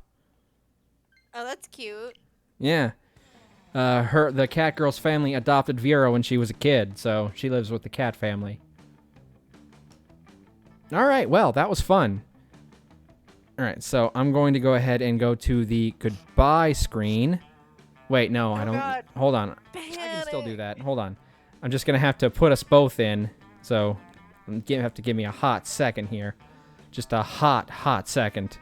Oh, that's cute. Yeah. The cat girl's family adopted Vera when she was a kid, so she lives with the cat family. All right, well, that was fun. All right, so I'm going to go ahead and go to the goodbye screen. Wait, no, I don't. God. Hold on. I can still do that. Hold on. I'm just going to have to put us both in, so you have to give me a hot second here. Just a hot second.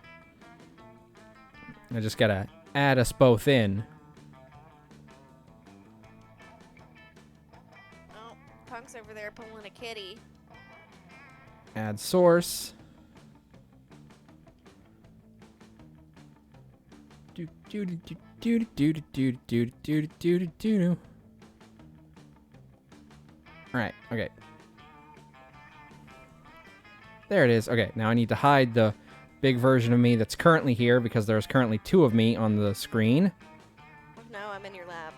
I just got to add us both in. Oh, Punk's over there pulling a kitty. Add source. Do do do do do do do do do do do do. All right. Okay. There it is. Okay. Now I need to hide the big version of me that's currently here because there's currently two of me on the screen. Oh, no, I'm in your lab.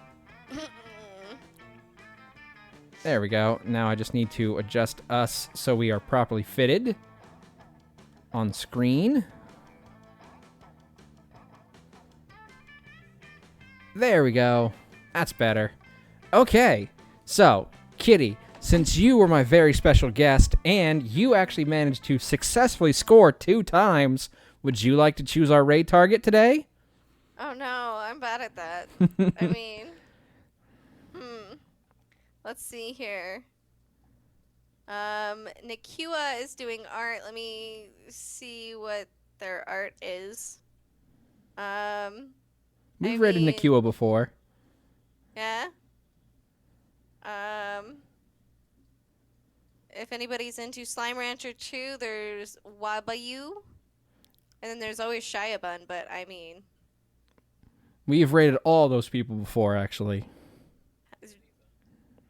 There we go. Now I just need to adjust us so we are properly fitted on screen. There we go. That's better. Okay, so, Kitty, since you were my very special guest and you actually managed to successfully score 2 times, would you like to choose our raid target today? Oh no, I'm bad at that. I mean, let's see here. Nikua is doing art. Let me see what their art is. We've I raided mean- Nikua before. Yeah. If anybody's into Slime Rancher 2, there's Wabayu. And then there's always Shiabun, but I mean... We've raided all those people before, actually.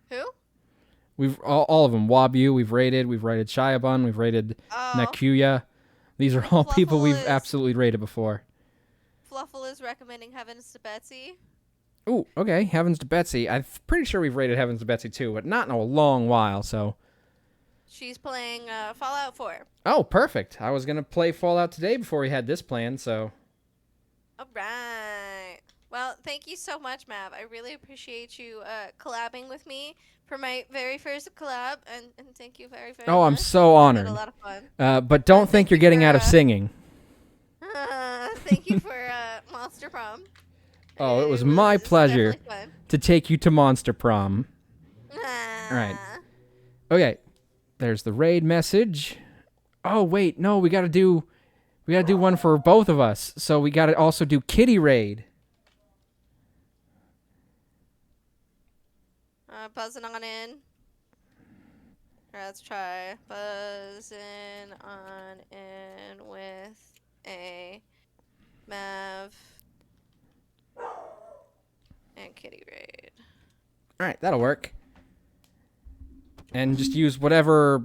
Who? We've all of them. Wabu, we've raided Shiabun, we've raided Oh. Nakuya. These are all people Fluffle we've is- absolutely raided before. Fluffle is recommending Heavens to Betsy. Ooh, okay. Heavens to Betsy. I'm pretty sure we've raided Heavens to Betsy too, but not in a long while, so... She's playing Fallout 4. Oh, perfect. I was going to play Fallout today before we had this plan, so... Alright. Well, thank you so much, Mav. I really appreciate you collabing with me for my very first collab, and thank you very, very much. Oh, I'm so I honored. had a lot of fun. But don't think thank you're you getting for, out of singing. Thank you for Monster Prom. Oh, it was my pleasure definitely fun. to take you to Monster Prom. Right. Okay, there's the raid message. Oh wait, no, we gotta do one for both of us. So we gotta also do Kitty raid. Buzzing on in. Let's try buzzing on in with a Mav and Kitty raid. All right, that'll work. And just use whatever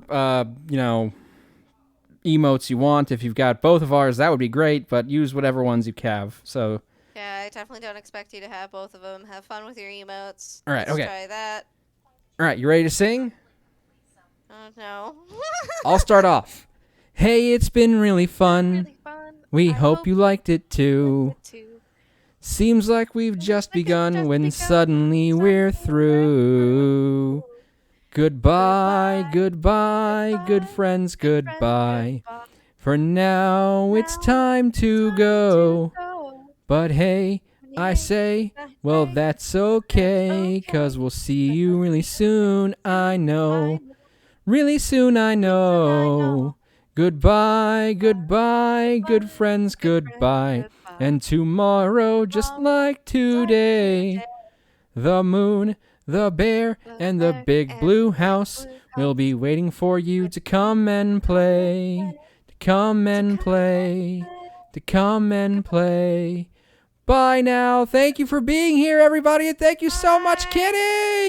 emotes you want. If you've got both of ours, that would be great. But use whatever ones you have. So. Yeah, I definitely don't expect you to have both of them. Have fun with your emotes. All right, Let's okay. try that. All right, you ready to sing? Oh no. I'll start off. Hey, it's been really fun. Really fun. We I hope you liked it too. too. Seems like we've just begun when suddenly we're through. Goodbye, goodbye, good friends, goodbye. For now, it's time to go. But hey, I say, well, that's okay, 'cause we'll see you really soon, I know. Really soon, I know. Goodbye, goodbye, good friends, goodbye. And tomorrow, just like today, the moon, the bear, and the big blue house will be waiting for you to come and play. To come and play. To come and play. Bye now. Thank you for being here, everybody, and thank you so much, Kitty!